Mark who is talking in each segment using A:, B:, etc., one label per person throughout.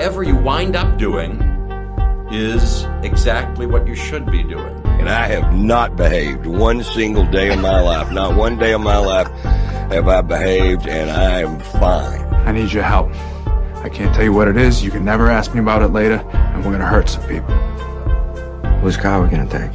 A: whatever you wind up doing is exactly what you should be doing.
B: And I have not behaved one single day of my life. Not one day of my life have I behaved, and I am fine.
C: I need your help. I can't tell you what it is. You can never ask me about it later, and we're gonna hurt some people.
D: Whose car are we gonna take?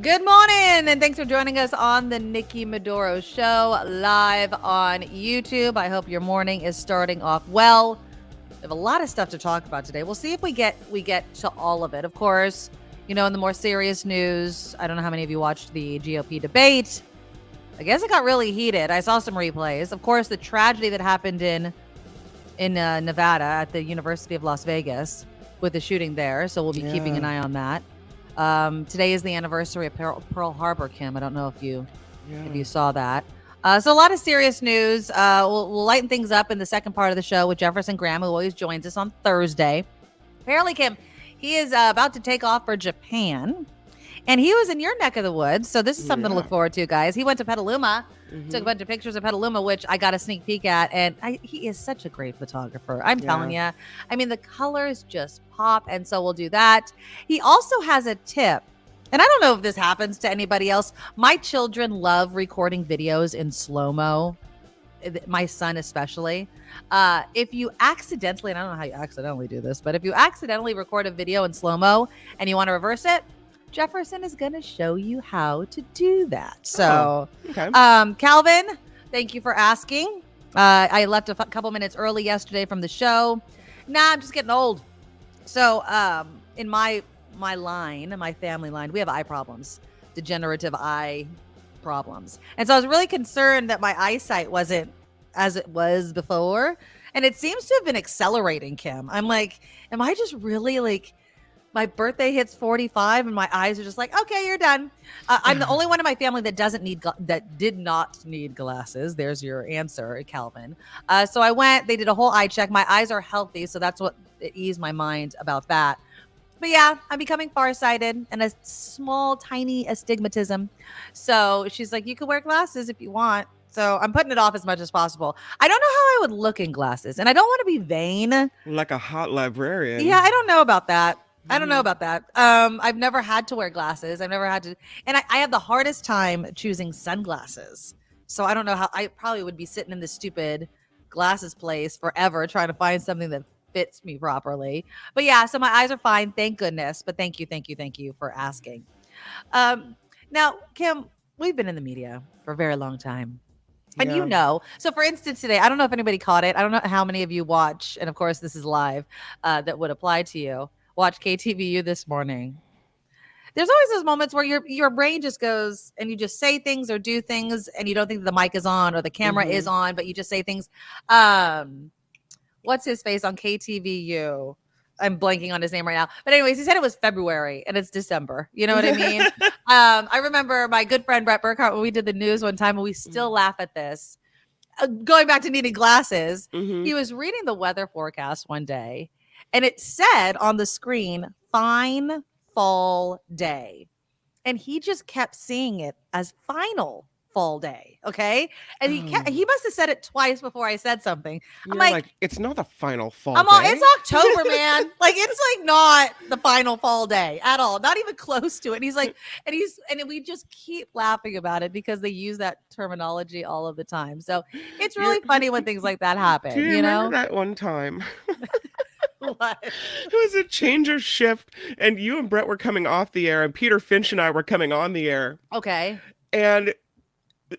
E: Good morning, and thanks for joining us on the Nikki Medoro Show live on YouTube. I hope your morning is starting off well. We have a lot of stuff to talk about today. We'll see if we get to all of it. Of course, you know, in the more serious news, I don't know how many of you watched the GOP debate. I guess it got really heated. I saw some replays. Of course, the tragedy that happened in Nevada at the University of Las Vegas with the shooting there. So we'll be keeping an eye on that. Today is the anniversary of Pearl Harbor, Kim. I don't know if you saw that. So a lot of serious news. We'll lighten things up in the second part of the show with Jefferson Graham, who always joins us on Thursday. Apparently, Kim, he is about to take off for Japan. And he was in your neck of the woods. So this is something to look forward to, guys. He went to Petaluma, took a bunch of pictures of Petaluma, which I got a sneak peek at. And he is such a great photographer. I'm telling you. I mean, the colors just pop. And so we'll do that. He also has a tip. And I don't know if this happens to anybody else. My children love recording videos in slow-mo. My son especially. If you accidentally, and I don't know how you accidentally do this, but if you accidentally record a video in slow-mo and you want to reverse it, Jefferson is going to show you how to do that. So, Calvin, thank you for asking. I left a couple minutes early yesterday from the show. I'm just getting old. So, in my line, my family line, we have eye problems, degenerative eye problems. And so I was really concerned that my eyesight wasn't as it was before. And it seems to have been accelerating, Kim. I'm like, am I just really like, my birthday hits 45 and my eyes are just like, okay, you're done. I'm the only one in my family that did not need glasses. There's your answer, Calvin. So I went, they did a whole eye check. My eyes are healthy. So that's what eased my mind about that. But yeah, I'm becoming farsighted and a small, tiny astigmatism. So she's like, you can wear glasses if you want. So I'm putting it off as much as possible. I don't know how I would look in glasses, and I don't want to be vain.
F: Like a hot librarian.
E: Yeah, I don't know about that. I've never had to wear glasses. I've never had to. And I have the hardest time choosing sunglasses. So I don't know how. I probably would be sitting in this stupid glasses place forever trying to find something that fits me properly. But yeah, so my eyes are fine. Thank goodness. But thank you for asking. Now, Kim, we've been in the media for a very long time. And you know, so for instance, today, I don't know if anybody caught it. I don't know how many of you watch. And of course, this is live that would apply to you. Watch KTVU this morning. There's always those moments where your brain just goes and you just say things or do things and you don't think the mic is on or the camera is on, but you just say things. What's his face on KTVU? I'm blanking on his name right now. But anyways, he said it was February and it's December. You know what I mean? I remember my good friend Brett Burkhart when we did the news one time, and we still laugh at this. Going back to needing glasses, he was reading the weather forecast one day. And it said on the screen, fine fall day. And he just kept seeing it as final fall day. Okay. And he must have said it twice before I said something. I'm like,
F: it's not the final fall
E: day. It's October, man. Like, it's like not the final fall day at all. Not even close to it. And he's like, and we just keep laughing about it because they use that terminology all of the time. So it's really funny when things like that happen.
F: Do you remember that one time?
E: What?
F: It was a change of shift, and you and Brett were coming off the air, and Peter Finch and I were coming on the air.
E: Okay.
F: And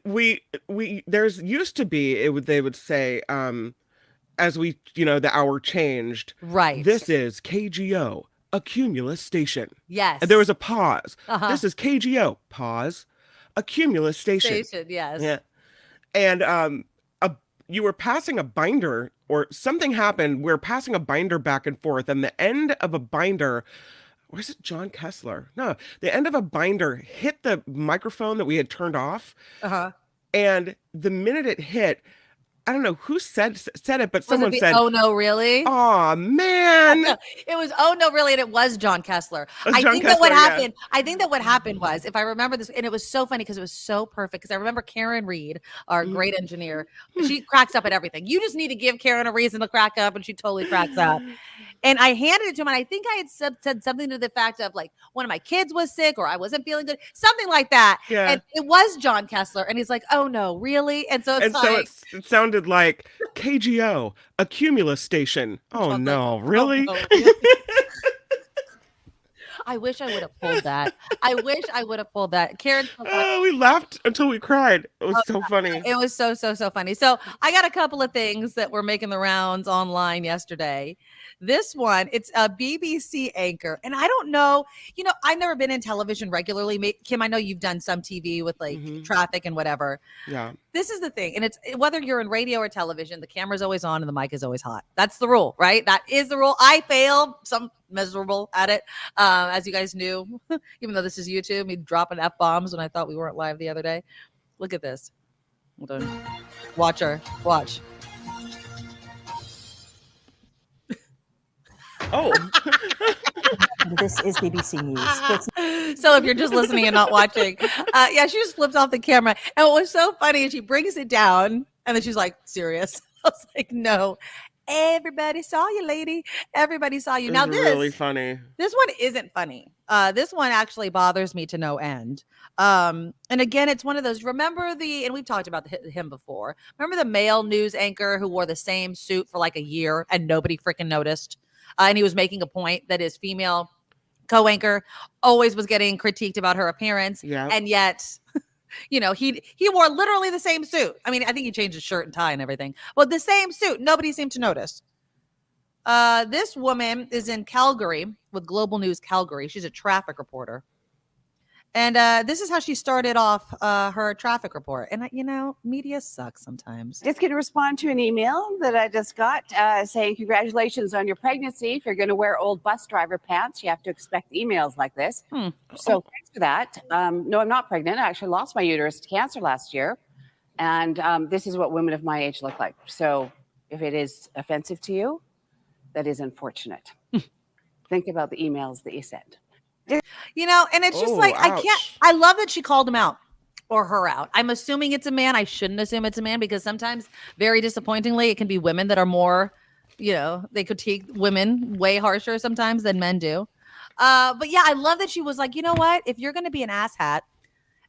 F: there's used to be, they would say, as we, the hour changed.
E: Right.
F: This is KGO, a Cumulus station.
E: Yes.
F: And there was a pause. This is KGO, pause, a Cumulus station.
E: Yes.
F: Yeah. And you were passing a binder, or something happened. We were passing a binder back and forth, and the end of a binder, or is it John Kessler? No, the end of a binder hit the microphone that we had turned off. And the minute it hit, I don't know who said it, but
E: Was
F: someone
E: it
F: said,
E: "Oh no, really"?
F: "Oh man."
E: It was "Oh no, really," and it was John Kessler.
F: It was
E: I
F: John
E: think that what
F: Kessler, yeah.
E: happened. I think that what happened was, if I remember this, and it was so funny because it was so perfect. Because I remember Karen Reed, our great engineer, she cracks up at everything. You just need to give Karen a reason to crack up, and she totally cracks up. And I handed it to him, and I think I had said something to the fact of like one of my kids was sick, or I wasn't feeling good, something like that.
F: Yeah.
E: And it was John Kessler, and he's like, "Oh no, really?" And so it's like,
F: it sounded like KGO, a Cumulus station. Oh no, really?
E: Oh, no, really? I wish I would have pulled that. I wish I would have pulled that. Karen,
F: we laughed until we cried. It was so funny.
E: it was so funny. So I got a couple of things that were making the rounds online yesterday. This one, it's a BBC anchor, and I don't know, I've never been in television regularly. Kim, I know you've done some TV with like traffic and whatever.
F: Yeah.
E: This is the thing, and it's whether you're in radio or television, the camera's always on and the mic is always hot. That's the rule, right? That is the rule. I fail, some miserable at it, as you guys knew, even though this is YouTube, me dropping F-bombs when I thought we weren't live the other day. Look at this. Hold on. Watch her. Watch.
F: Oh.
G: This is BBC News.
E: So if you're just listening and not watching, yeah, she just flipped off the camera. And what was so funny is she brings it down and then she's like, serious? I was like, no. Everybody saw you, lady. Everybody saw you. Now
F: this
E: this
F: really funny.
E: This one isn't funny. This one actually bothers me to no end. And again, it's one of those. Remember and we've talked about him before. Remember the male news anchor who wore the same suit for like a year and nobody freaking noticed. And he was making a point that his female co-anchor always was getting critiqued about her appearance, and yet. He wore literally the same suit. I mean, I think he changed his shirt and tie and everything, but the same suit. Nobody seemed to notice. This woman is in Calgary with Global News Calgary. She's a traffic reporter. And this is how she started off her traffic report. And, media sucks sometimes.
H: Just going to respond to an email that I just got saying, congratulations on your pregnancy. If you're going to wear old bus driver pants, you have to expect emails like this. So thanks for that. No, I'm not pregnant. I actually lost my uterus to cancer last year. And this is what women of my age look like. So if it is offensive to you, that is unfortunate. Think about the emails that you send.
E: And it's just like, ouch. I love that she called him out or her out. I'm assuming it's a man. I shouldn't assume it's a man because sometimes, very disappointingly, it can be women that are more, they critique women way harsher sometimes than men do. But yeah, I love that she was like, you know what? If you're going to be an asshat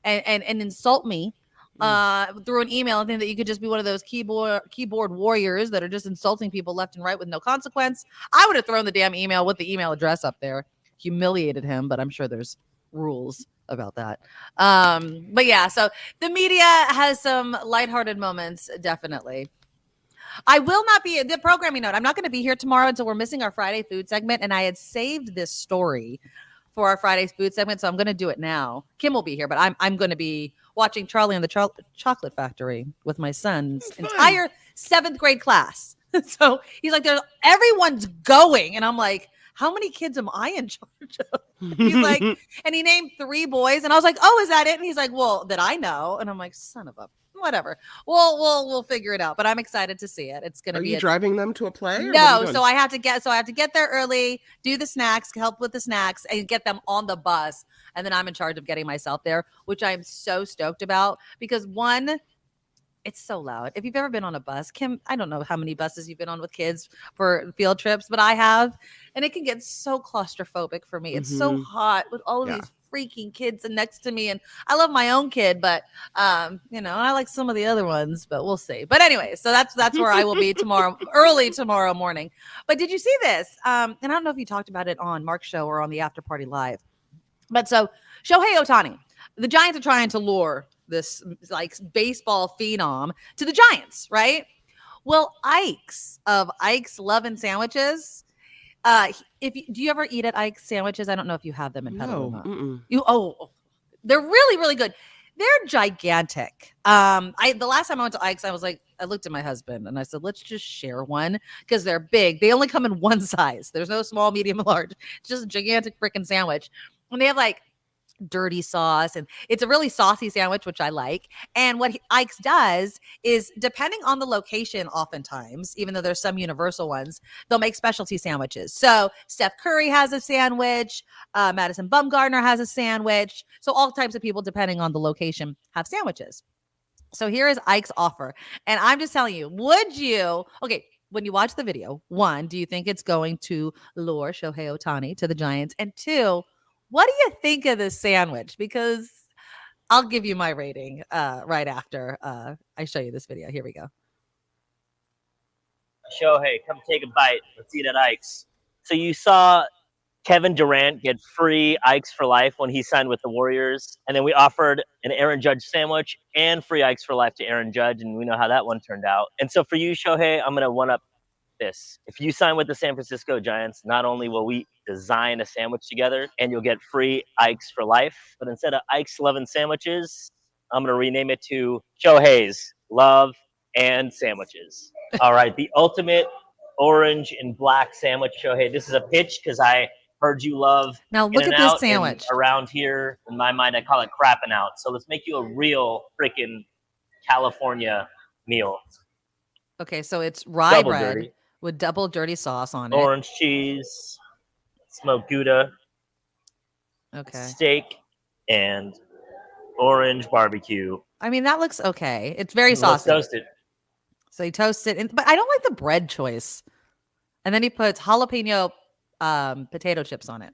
E: and insult me through an email and think that you could just be one of those keyboard warriors that are just insulting people left and right with no consequence, I would have thrown the damn email with the email address up there. Humiliated him, but I'm sure there's rules about that. But yeah, so the media has some lighthearted moments, definitely. I will not be the programming note. I'm not going to be here tomorrow until we're missing our Friday food segment, and I had saved this story for our Friday's food segment, so I'm going to do it now. Kim will be here, but I'm going to be watching Charlie and the Chocolate Factory with my son's entire 7th grade class. So he's like, everyone's going, and I'm like, how many kids am I in charge of? He's like, and he named 3 boys. And I was like, oh, is that it? And he's like, well, that I know. And I'm like, son of a, whatever. We'll figure it out. But I'm excited to see it. It's going to be.
F: Are you driving them to a play?
E: No. So I have to get there early, do the snacks, help with the snacks, and get them on the bus. And then I'm in charge of getting myself there, which I'm so stoked about because it's so loud. If you've ever been on a bus, Kim, I don't know how many buses you've been on with kids for field trips, but I have. And it can get so claustrophobic for me. It's so hot with all of these freaking kids next to me. And I love my own kid, but, I like some of the other ones, but we'll see. But anyway, so that's where I will be early tomorrow morning. But did you see this? And I don't know if you talked about it on Mark's show or on the After Party Live. But so Shohei Ohtani, the Giants are trying to lure this like baseball phenom to the Giants, right? Well, Ike's of Ike's Lovin' Sandwiches. Do you ever eat at Ike's sandwiches? I don't know if you have them in Petaluma. They're really, really good. They're gigantic. The last time I went to Ike's, I looked at my husband and I said, let's just share one because they're big. They only come in one size. There's no small, medium, large. It's just a gigantic freaking sandwich. And they have like dirty sauce, and it's a really saucy sandwich, which I like. And what Ike's does is, depending on the location, oftentimes, even though there's some universal ones, they'll make specialty sandwiches. So Steph Curry has a sandwich, Madison Bumgarner has a sandwich. So all types of people, depending on the location, have sandwiches. So here is Ike's offer, and I'm just telling you, when you watch the video, one, do you think it's going to lure Shohei Ohtani to the Giants? And two, what do you think of this sandwich? Because I'll give you my rating right after I show you this video. Here we go.
I: Shohei, come take a bite. Let's eat at Ike's. So you saw Kevin Durant get free Ike's for life when he signed with the Warriors. And then we offered an Aaron Judge sandwich and free Ike's for life to Aaron Judge. And we know how that one turned out. And so for you, Shohei, I'm going to one up this. If you sign with the San Francisco Giants, not only will we design a sandwich together and you'll get free Ike's for life, but instead of Ike's 11 sandwiches, I'm going to rename it to Shohei's Love and Sandwiches. All right, the ultimate orange and black sandwich, Shohei. This is a pitch because I heard you love
E: now look at this sandwich.
I: Around here, in my mind, I call it crapping out. So let's make you a real freaking California meal.
E: Okay, so it's rye
I: Double
E: bread
I: dirty.
E: with double dirty sauce on it.
I: Orange cheese, smoked Gouda,
E: Okay.
I: steak, and orange barbecue.
E: I mean, that looks okay. It's very
I: Let's
E: saucy.
I: toast it.
E: So he toasts it, but I don't like the bread choice. And then he puts jalapeno potato chips on it.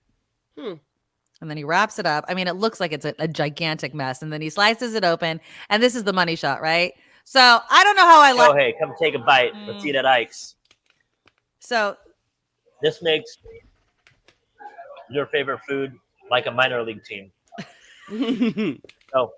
E: And then he wraps it up. I mean, it looks like it's a gigantic mess. And then he slices it open. And this is the money shot, right? So I don't know how I like.
I: Shohei, come take a bite. Let's eat at Ike's.
E: So
I: this makes your favorite food like a minor league team. Oh.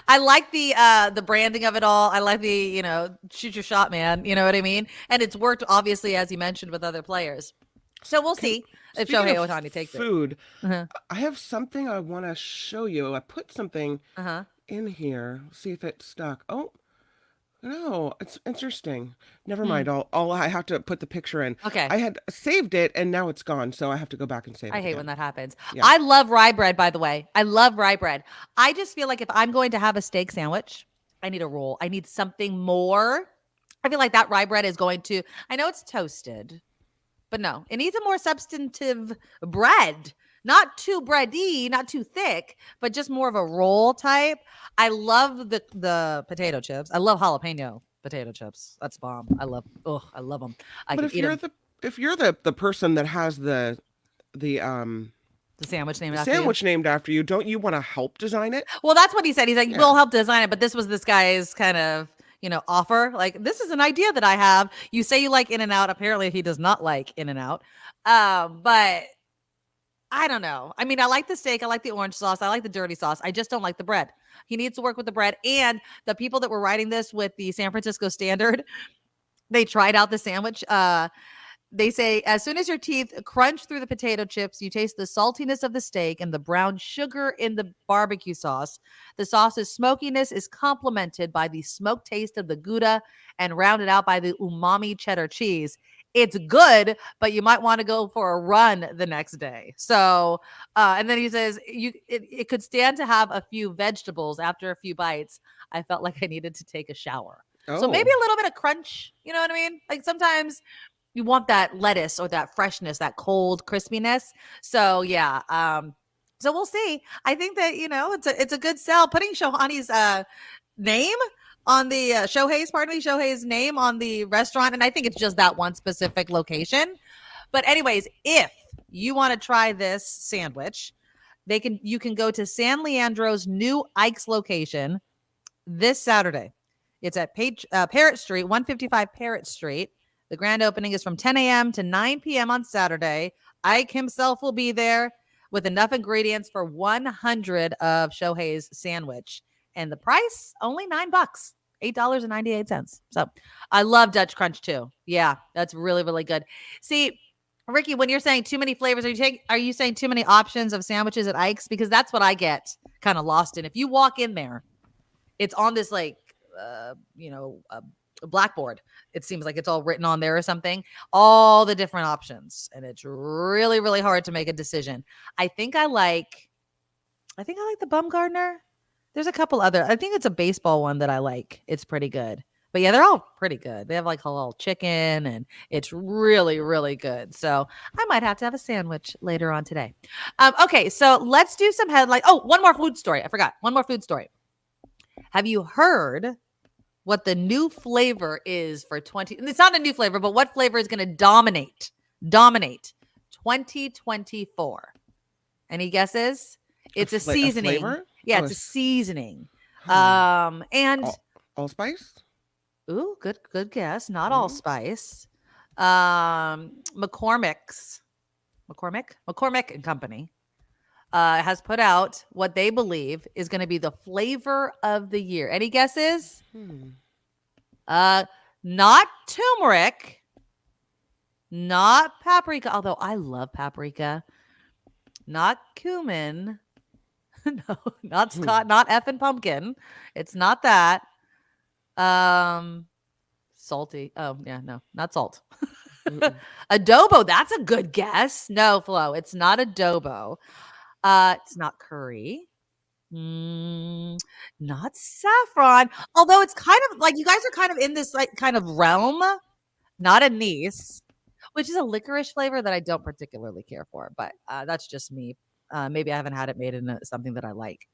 E: I like the branding of it all. I like the, shoot your shot, man. You know what I mean? And it's worked, obviously, as you mentioned, with other players. So we'll see if Shohei Ohtani takes
F: food,
E: it. Uh-huh.
F: I have something I want to show you. I put something in here. See if it stuck. Oh, no, it's interesting. Never mind. I have to put the picture in.
E: Okay.
F: I had saved it and now it's gone, so I have to go back and save it.
E: I hate when that happens.
F: Yeah.
E: I love rye bread, by the way. I love rye bread. I just feel like if I'm going to have a steak sandwich, I need a roll. I need something more. I feel like that rye bread is going to, I know it's toasted, but no, it needs a more substantive bread. Not too bready, not too thick, but just more of a roll type. I love the potato chips. I love jalapeno potato chips. That's bomb. I love them.
F: But if you're the person that has the
E: sandwich
F: named after you, don't you want to help design it?
E: Well, that's what he said. He's like, we'll help design it, but this was this guy's kind of offer. Like, this is an idea that I have. You say you like In-N-Out. Apparently, he does not like In-N-Out. But I don't know. I mean, I like the steak. I like the orange sauce. I like the dirty sauce. I just don't like the bread. He needs to work with the bread. And the people that were writing this with the San Francisco Standard, they tried out the sandwich. They say, as soon as your teeth crunch through the potato chips, you taste the saltiness of the steak and the brown sugar in the barbecue sauce. The sauce's smokiness is complemented by the smoked taste of the Gouda and rounded out by the umami cheddar cheese. It's good, but you might want to go for a run the next day. So, and then he says, it could stand to have a few vegetables after a few bites. I felt like I needed to take a shower. So maybe a little bit of crunch. You know what I mean? Like sometimes you want that lettuce or that freshness, that cold crispiness. So yeah. So we'll see. I think that, it's a good sell. Putting Shohei's name on the Shohei's name on the restaurant. And I think it's just that one specific location. But anyways, if you want to try this sandwich, you can go to San Leandro's new Ike's location this Saturday. It's at Parrott Street, 155 Parrott Street. The grand opening is from 10 a.m. to 9 p.m. on Saturday. Ike himself will be there with enough ingredients for 100 of Shohei's sandwich. And the price, only $9, $8.98. So I love Dutch Crunch too. Yeah, that's really, really good. See, Ricky, when you're saying too many flavors, are you saying too many options of sandwiches at Ike's? Because that's what I get kind of lost in. If you walk in there, it's on this blackboard. It seems like it's all written on there or something, all the different options. And it's really, really hard to make a decision. I think I like I think I like the Bumgardner. There's a couple other. I think it's a baseball one that I like. It's pretty good. But yeah, they're all pretty good. They have like halal chicken and it's really, really good. So I might have to have a sandwich later on today. Okay, so let's do some headline. Oh, one more food story. I forgot. One more food story. Have you heard what the new flavor is for 20? It's not a new flavor, but what flavor is going to dominate 2024? Any guesses? It's a seasoning.
F: Flavor?
E: Yeah, it's a seasoning. And
F: allspice?
E: Ooh, good guess. Not allspice. McCormick and Company has put out what they believe is going to be the flavor of the year. Any guesses? Not turmeric, not paprika, although I love paprika. Not cumin. No, not Scott, not effing pumpkin. It's not that. Salty. Oh, yeah, no, not salt. Adobo, that's a good guess. No, Flo, it's not adobo. It's not curry. Not saffron. Although it's kind of like you guys are kind of in this like kind of realm. Not anise, which is a licorice flavor that I don't particularly care for, but that's just me. Maybe I haven't had it made in something that I like.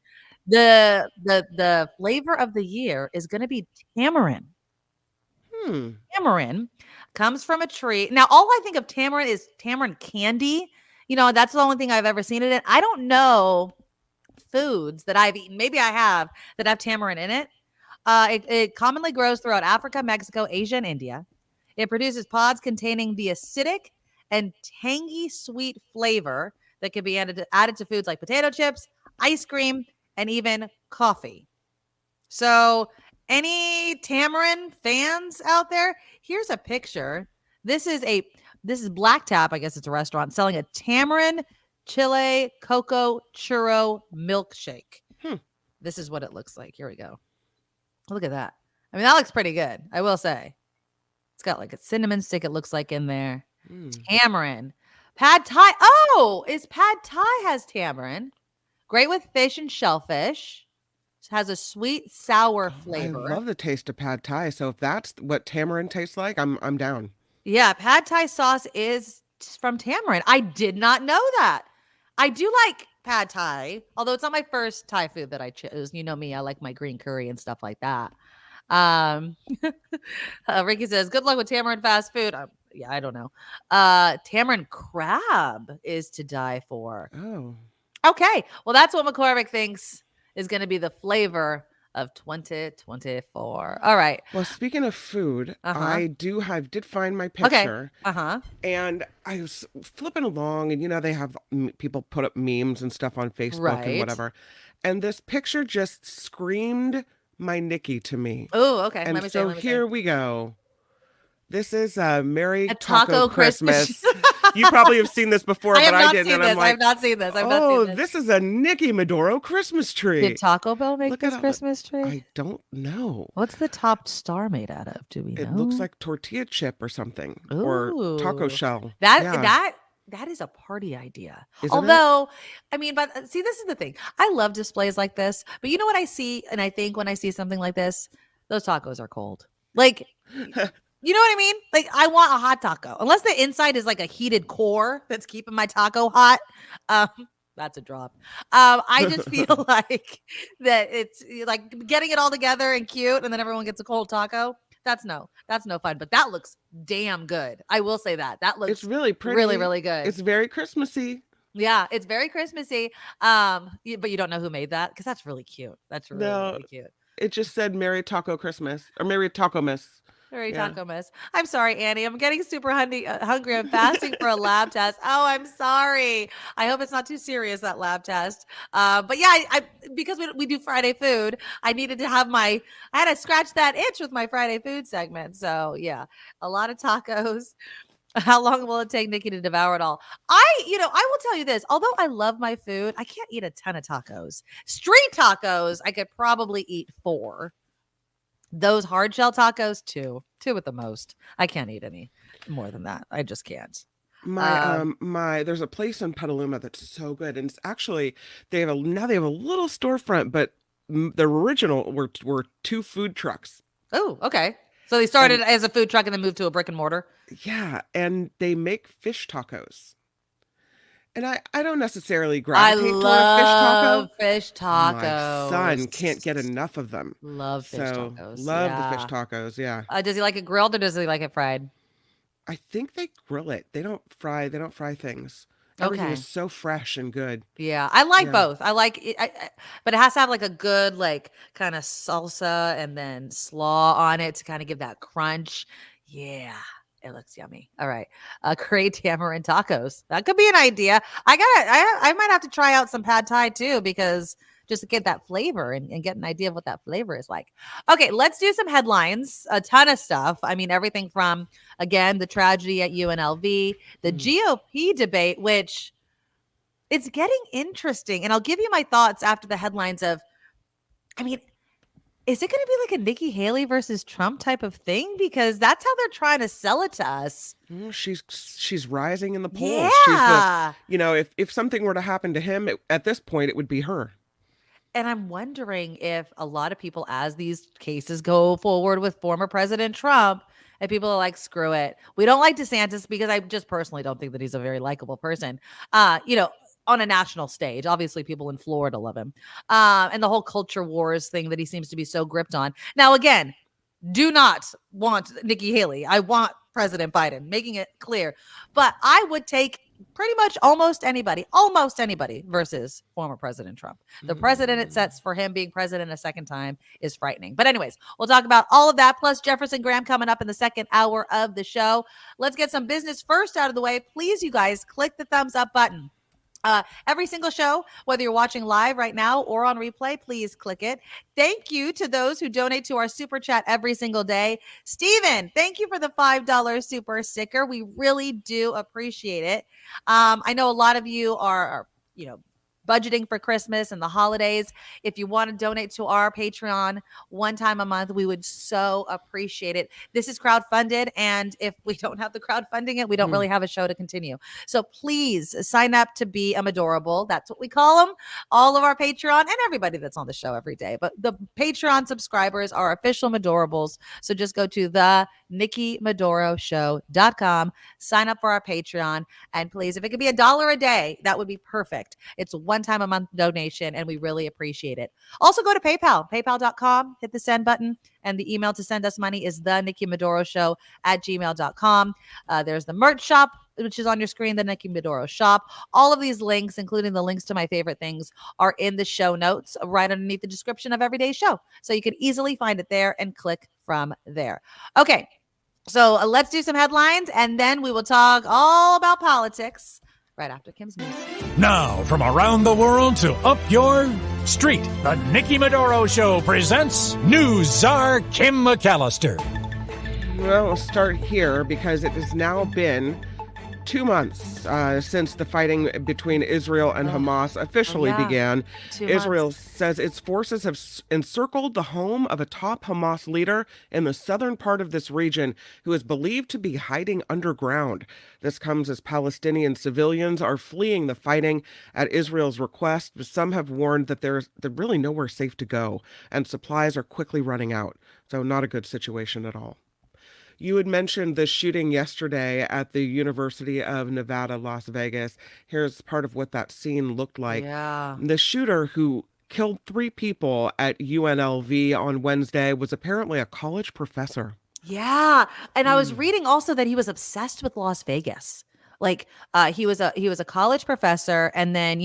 E: The flavor of the year is going to be tamarind. Tamarind comes from a tree. Now, all I think of tamarind is tamarind candy. You know, that's the only thing I've ever seen it in. I don't know foods that I've eaten. Maybe I have that have tamarind in it. It commonly grows throughout Africa, Mexico, Asia, and India. It produces pods containing the acidic and tangy sweet flavor that can be added to foods like potato chips, ice cream, and even coffee. So any tamarind fans out there? Here's a picture. This is Black Tap. I guess it's a restaurant selling a tamarind chile cocoa churro milkshake. This is what it looks like. Here we go. Look at that. I mean, that looks pretty good. I will say. It's got like a cinnamon stick. It looks like in there. Tamarind. Pad Thai. Oh, Pad Thai has tamarind. Great with fish and shellfish. It has a sweet sour flavor.
F: I love the taste of Pad Thai. So if that's what tamarind tastes like, I'm down. Yeah,
E: Pad Thai sauce is from tamarind. I did not know that. I do like Pad Thai, although it's not my first Thai food that I chose. You know me, I like my green curry and stuff like that. Ricky says, good luck with tamarind fast food. Yeah, I don't know. Tamarind crab is to die for.
F: Oh.
E: Okay. Well, that's what McCormick thinks is going to be the flavor of 2024. All right.
F: Well, speaking of food, I did find my picture.
E: Okay.
F: And I was flipping along, and they have people put up memes and stuff on Facebook and whatever. And this picture just screamed my Nikki to me.
E: Oh, okay.
F: And here we go. This is Merry
E: Taco
F: Christmas. You probably have seen this before, but I didn't. And I'm like,
E: I have not seen this.
F: This is a Nikki Medoro Christmas tree.
E: Did Taco Bell make this Christmas tree?
F: I don't know.
E: What's the top star made out of? Do we know?
F: It looks like tortilla chip or something. Or taco shell.
E: That is a party idea.
F: Although,
E: I mean, but see, this is the thing. I love displays like this, but you know what I see? And I think when I see something like this, those tacos are cold. Like, you know what I mean? Like, I want a hot taco. Unless the inside is like a heated core that's keeping my taco hot. That's a drop. I just feel like that it's like getting it all together and cute, and then everyone gets a cold taco. That's no fun. But that looks damn good. I will say that. That looks
F: it's really pretty.
E: Really, really good.
F: It's very Christmassy.
E: Yeah, it's very Christmassy. But you don't know who made that? Because that's really cute. That's really cute.
F: It just said Merry Taco Christmas or Merry Taco Miss.
E: Very taco miss. I'm sorry, Annie. I'm getting super hungry. I'm fasting for a lab test. Oh, I'm sorry. I hope it's not too serious, that lab test. But yeah, I because we do Friday food, I needed to have I had to scratch that itch with my Friday food segment. So yeah, a lot of tacos. How long will it take Nikki to devour it all? I will tell you this. Although I love my food, I can't eat a ton of tacos. Street tacos, I could probably eat 4. Those hard shell tacos, 2 at the most. I can't eat any more than that. I just can't.
F: There's a place in Petaluma that's so good, and it's actually they have a little storefront, but the original were 2 food trucks.
E: Oh, okay. So they started as a food truck and then moved to a brick and mortar.
F: Yeah, and they make fish tacos. And I don't necessarily gravitate toward a fish taco.
E: Fish tacos.
F: My son can't get enough of them.
E: Love fish tacos.
F: Love the fish tacos. Yeah.
E: Does he like it grilled or does he like it fried?
F: I think they grill it. They don't fry things. Everything is so fresh and good.
E: Yeah, I like both. I like it, but it has to have like a good like kind of salsa and then slaw on it to kind of give that crunch. Yeah. It looks yummy. All right. Curry tamarind tacos. That could be an idea. I might have to try out some pad thai too, because just to get that flavor and get an idea of what that flavor is like. Okay, let's do some headlines. A ton of stuff. I mean, everything from, again, the tragedy at UNLV, the GOP debate, which it's getting interesting. And I'll give you my thoughts after the headlines of, I mean, is it going to be like a Nikki Haley versus Trump type of thing? Because that's how they're trying to sell it to us.
F: She's rising in the polls.
E: Yeah.
F: If something were to happen to him at this point, it would be her.
E: And I'm wondering if a lot of people, as these cases go forward with former President Trump, and people are like, screw it. We don't like DeSantis because I just personally don't think that he's a very likable person. On a national stage. Obviously, people in Florida love him. And the whole culture wars thing that he seems to be so gripped on. Now, again, do not want Nikki Haley. I want President Biden, making it clear. But I would take pretty much almost anybody versus former President Trump. The precedent it sets for him being president a second time is frightening. But anyways, we'll talk about all of that, plus Jefferson Graham coming up in the second hour of the show. Let's get some business first out of the way. Please, you guys, click the thumbs up button. Every single show, whether you're watching live right now or on replay, please click it. Thank you to those who donate to our super chat every single day. Steven, thank you for the $5 super sticker. We really do appreciate it. I know a lot of you are budgeting for Christmas and the holidays. If you want to donate to our Patreon one time a month, we would so appreciate it. This is crowdfunded, and if we don't have the crowdfunding it, we don't really have a show to continue. So please sign up to be a Medorable. That's what we call them. All of our Patreon and everybody that's on the show every day. But the Patreon subscribers are official Medorables. So just go to the NikkiMedoroShow.com, sign up for our Patreon, and please, if it could be $1 a day, that would be perfect. It's one time a month donation, and we really appreciate it. Also, go to PayPal, paypal.com, hit the send button, and the email to send us money is the NikkiMedoroShow@gmail.com. There's the merch shop, which is on your screen, the Nikki Medoro shop. All of these links, including the links to my favorite things, are in the show notes right underneath the description of every day's show. So you can easily find it there and click from there. Okay, so let's do some headlines, and then we will talk all about politics right after Kim's news.
J: Now, from around the world to up your street, the Nikki Medoro Show presents News Czar Kim McAllister.
F: Well, we'll start here because it has now been 2 months since the fighting between Israel and Hamas officially began. Israel says its forces have encircled the home of a top Hamas leader in the southern part of this region who is believed to be hiding underground. This comes as Palestinian civilians are fleeing the fighting at Israel's request, but some have warned that they're really nowhere safe to go, and supplies are quickly running out. So not a good situation at all. You had mentioned the shooting yesterday at the University of Nevada, Las Vegas. Here's part of what that scene looked like.
E: Yeah.
F: The shooter who killed 3 people at UNLV on Wednesday was apparently a college professor.
E: Yeah. And I was reading also that he was obsessed with Las Vegas. Like he was a college professor, and then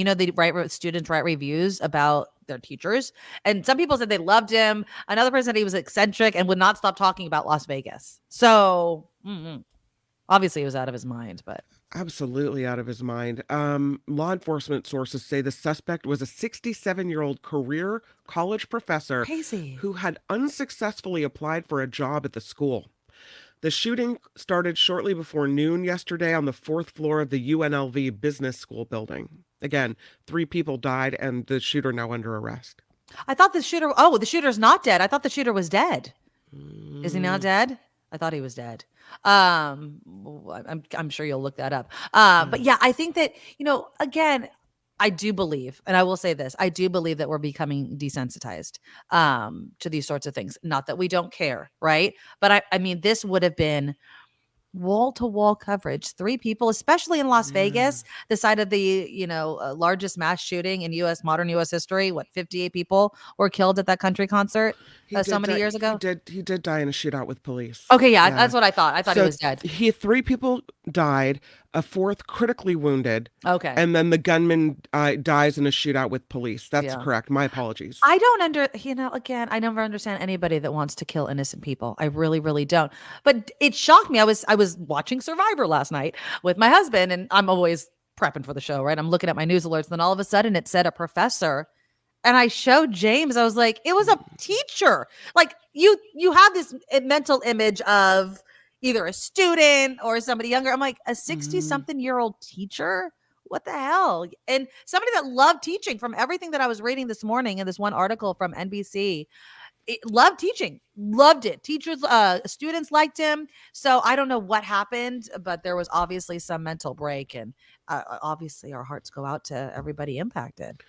E: students write reviews about their teachers, and some people said they loved him. Another person said he was eccentric and would not stop talking about Las Vegas. So obviously he was out of his mind, but
F: absolutely out of his mind. Law enforcement sources say the suspect was a 67-year-old career college professor who had unsuccessfully applied for a job at the school. The shooting started shortly before noon yesterday on the 4th floor of the UNLV Business School building. Again, 3 people died, and the shooter now under arrest.
E: I thought the shooter's not dead. I thought the shooter was dead. Is he not dead? I thought he was dead. I'm sure you'll look that up. But yeah, I think that, again, I do believe, and I will say this, I do believe that we're becoming desensitized to these sorts of things. Not that we don't care, right? But I mean, this would have been wall-to-wall coverage. 3 people, especially in Las Vegas, the site of the largest mass shooting in modern U.S. history. 58 people were killed at that country concert so many years ago.
F: He did die in a shootout with police.
E: Okay, yeah, that's what I thought. I thought he was dead.
F: 3 people died, a 4th critically wounded.
E: Okay,
F: and then the gunman dies in a shootout with police. That's correct. My apologies.
E: I don't again, I never understand anybody that wants to kill innocent people. I really, really don't. But it shocked me. I was watching Survivor last night with my husband, and I'm always prepping for the show, right? I'm looking at my news alerts, and then all of a sudden it said a professor. And I showed James, I was like, it was a teacher. Like you have this mental image of either a student or somebody younger. I'm like, a 60-something-year-old teacher? What the hell? And somebody that loved teaching, from everything that I was reading this morning in this one article from NBC, loved teaching, loved it. Teachers, students liked him. So I don't know what happened, but there was obviously some mental break. And obviously our hearts go out to everybody impacted.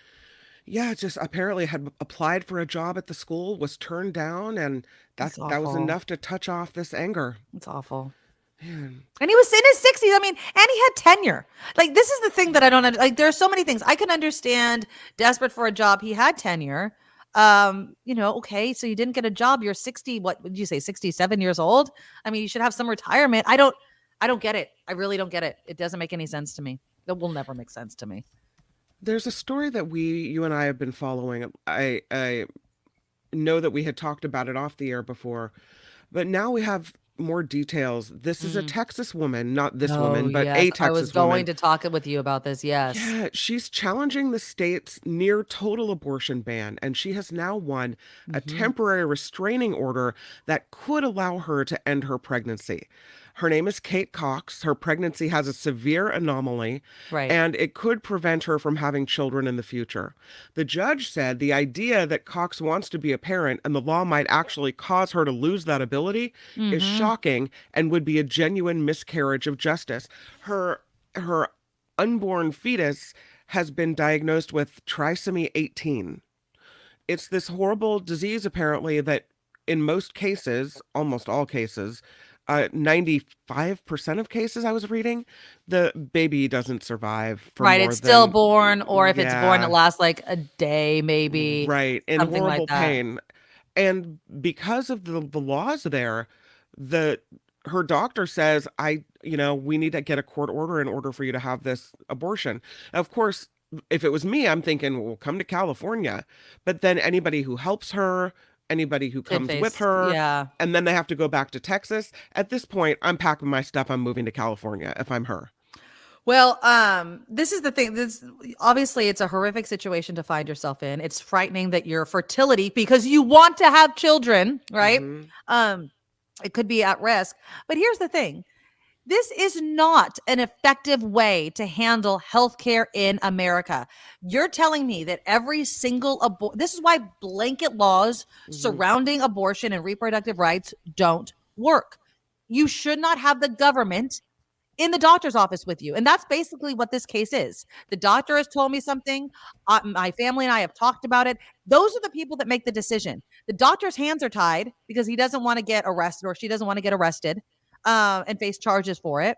F: Yeah, just apparently had applied for a job at the school, was turned down, and that was enough to touch off this anger.
E: It's awful.
F: Man.
E: And he was in his 60s. I mean, and he had tenure. Like, this is the thing that I don't like. There are so many things I can understand. Desperate for a job. He had tenure. Okay, so you didn't get a job. You're 60. What would you say? 67 years old. I mean, you should have some retirement. I don't get it. I really don't get it. It doesn't make any sense to me. It will never make sense to me.
F: There's a story that you and I have been following. I know that we had talked about it off the air before, but now we have more details. This is a Texas woman, not this woman, but a Texas woman.
E: I was going to talk with you about this. Yes.
F: Yeah, she's challenging the state's near total abortion ban, and she has now won a temporary restraining order that could allow her to end her pregnancy. Her name is Kate Cox. Her pregnancy has a severe anomaly, and it could prevent her from having children in the future. The judge said the idea that Cox wants to be a parent and the law might actually cause her to lose that ability is shocking and would be a genuine miscarriage of justice. Her unborn fetus has been diagnosed with trisomy 18. It's this horrible disease, apparently, that in most cases, almost all cases, 95% of cases I was reading, the baby doesn't survive for more
E: it's stillborn, or if it's born, it lasts like a day, maybe.
F: Right, in
E: something
F: horrible
E: like that.
F: pain. And because of the laws there, her doctor says, we need to get a court order in order for you to have this abortion. Of course, if it was me, I'm thinking, well, come to California. But then anybody who helps her, anybody who comes with her, and then they have to go back to Texas. At this point, I'm packing my stuff. I'm moving to California if I'm her.
E: Well, this is the thing. This obviously it's a horrific situation to find yourself in. It's frightening that your fertility, because you want to have children, right? It could be at risk. But here's the thing. This is not an effective way to handle healthcare in America. You're telling me that every single this is why blanket laws surrounding abortion and reproductive rights don't work. You should not have the government in the doctor's office with you. And that's basically what this case is. The doctor has told me something. My family and I have talked about it. Those are the people that make the decision. The doctor's hands are tied because he doesn't want to get arrested, or she doesn't want to get arrested and face charges for it.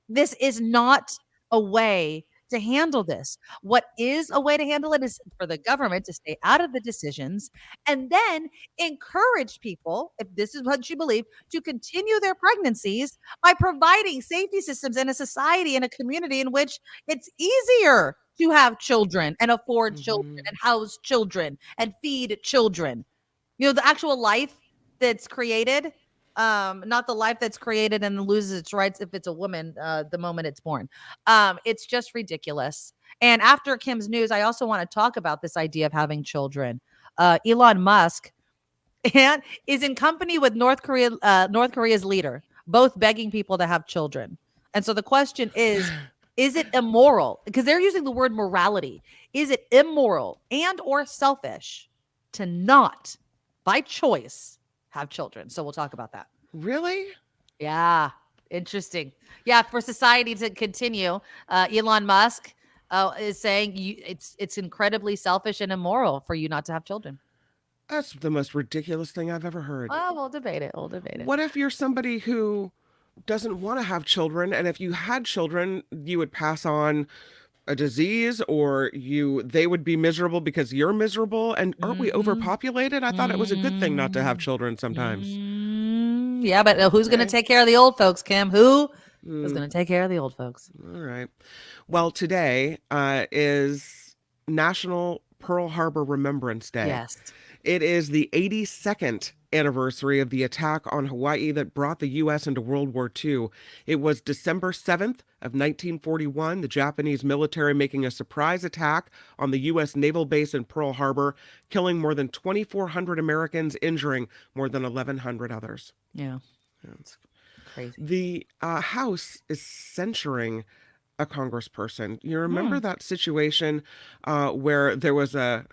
E: This is not a way to handle this. What is a way to handle it is for the government to stay out of the decisions and then encourage people, if this is what you believe, to continue their pregnancies by providing safety systems in a society, in a community in which it's easier to have children and afford children and house children and feed children. The actual life that's created, not the life that's created and loses its rights if it's a woman the moment it's born. It's just ridiculous. And after Kim's news, I also want to talk about this idea of having children. Elon Musk is in company with North Korea's leader, both begging people to have children. And so the question is it immoral? Because they're using the word morality. Is it immoral and or selfish to not, by choice, have children? So we'll talk about that.
F: Really?
E: Yeah. Interesting. Yeah. For society to continue, Elon Musk is saying it's incredibly selfish and immoral for you not to have children.
F: That's the most ridiculous thing I've ever heard.
E: Oh, we'll debate it. We'll debate it.
F: What if you're somebody who doesn't want to have children, and if you had children, you would pass on a disease, or they would be miserable because you're miserable? And aren't we overpopulated? I thought it was a good thing not to have children sometimes.
E: Yeah, but who's going to take care of the old folks, Kim? Who is going to take care of the old folks?
F: All right. Well, today is National Pearl Harbor Remembrance Day.
E: Yes.
F: It is the 82nd anniversary of the attack on Hawaii that brought the U.S. into World War II. It was December 7th of 1941, the Japanese military making a surprise attack on the U.S. naval base in Pearl Harbor, killing more than 2,400 Americans, injuring more than 1,100 others.
E: Yeah. That's crazy.
F: The House is censuring a congressperson. You remember that situation where there was and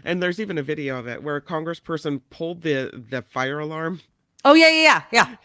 F: there's even a video of it, where a congressperson pulled the fire alarm?
E: Oh, yeah.
F: Yeah.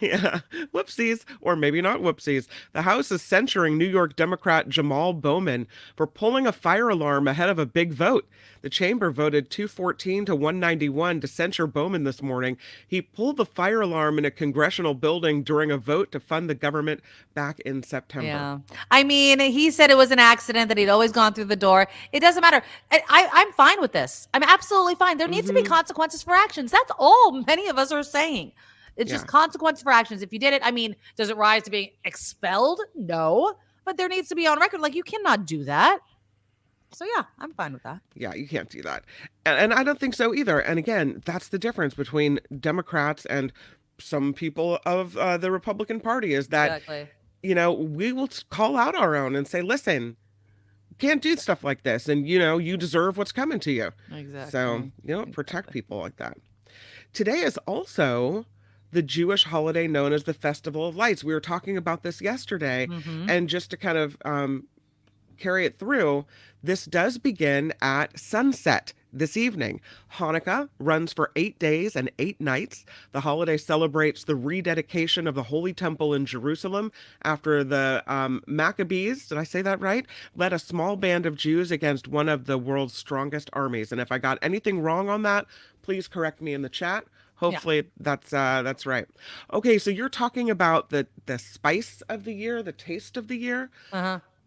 F: Whoopsies. Or maybe not whoopsies. The House is censuring New York Democrat Jamal Bowman for pulling a fire alarm ahead of a big vote. The chamber voted 214 to 191 to censure Bowman this morning. He pulled the fire alarm in a congressional building during a vote to fund the government back in September.
E: Yeah. I mean, he said it was an accident, that he'd always gone through the door. It doesn't matter. I'm fine with this. I'm absolutely fine. There needs to be consequences for actions. That's all many of us are saying. It's just consequence for actions. If you did it, I mean, does it rise to being expelled? No. But there needs to be on record. Like, you cannot do that. So, yeah, I'm fine with that.
F: Yeah, you can't do that. And I don't think so either. And again, that's the difference between Democrats and some people of the Republican Party, is that, we will call out our own and say, listen, can't do stuff like this. And, you deserve what's coming to you.
E: Exactly.
F: So, protect people like that. Today is also the Jewish holiday known as the Festival of Lights. We were talking about this yesterday, and just to kind of carry it through, this does begin at sunset this evening. Hanukkah runs for 8 days and 8 nights. The holiday celebrates the rededication of the Holy Temple in Jerusalem after the Maccabees, did I say that right, led a small band of Jews against one of the world's strongest armies. And if I got anything wrong on that, please correct me in the chat. Hopefully that's right. Okay, so you're talking about the spice of the year, the taste of the year.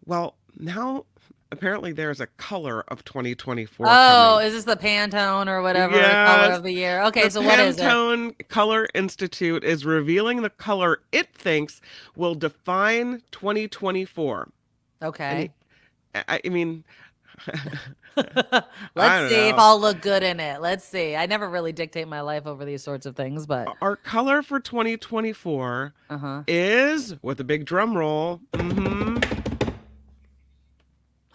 F: Well, now apparently there's a color of 2024 coming.
E: Is this the Pantone or whatever color of the year? Okay, so what is it? The
F: Pantone Color Institute is revealing the color it thinks will define 2024.
E: Okay.
F: I mean...
E: Let's see if I'll look good in it. Let's see. I never really dictate my life over these sorts of things, but
F: our color for 2024 is, with a big drum roll,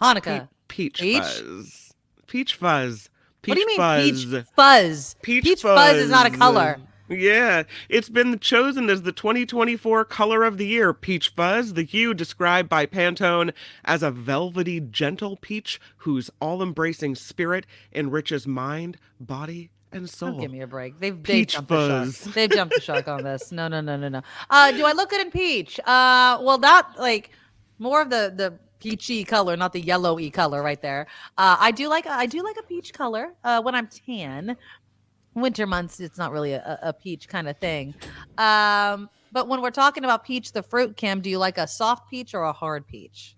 E: Hanukkah.
F: Peach fuzz. Peach fuzz.
E: What do you mean peach fuzz? Peach fuzz is not a color.
F: Yeah, it's been chosen as the 2024 color of the year. Peach fuzz, the hue described by Pantone as a velvety, gentle peach whose all-embracing spirit enriches mind, body, and soul.
E: Don't give me a break. They've jumped
F: fuzz.
E: the shark. They've jumped the shark on this. No. Do I look good in peach? Well, not like more of the peachy color, not the yellowy color right there. I do like a peach color when I'm tan. Winter months, it's not really a peach kind of thing. But when we're talking about peach, the fruit, Kim, do you like a soft peach or a hard peach?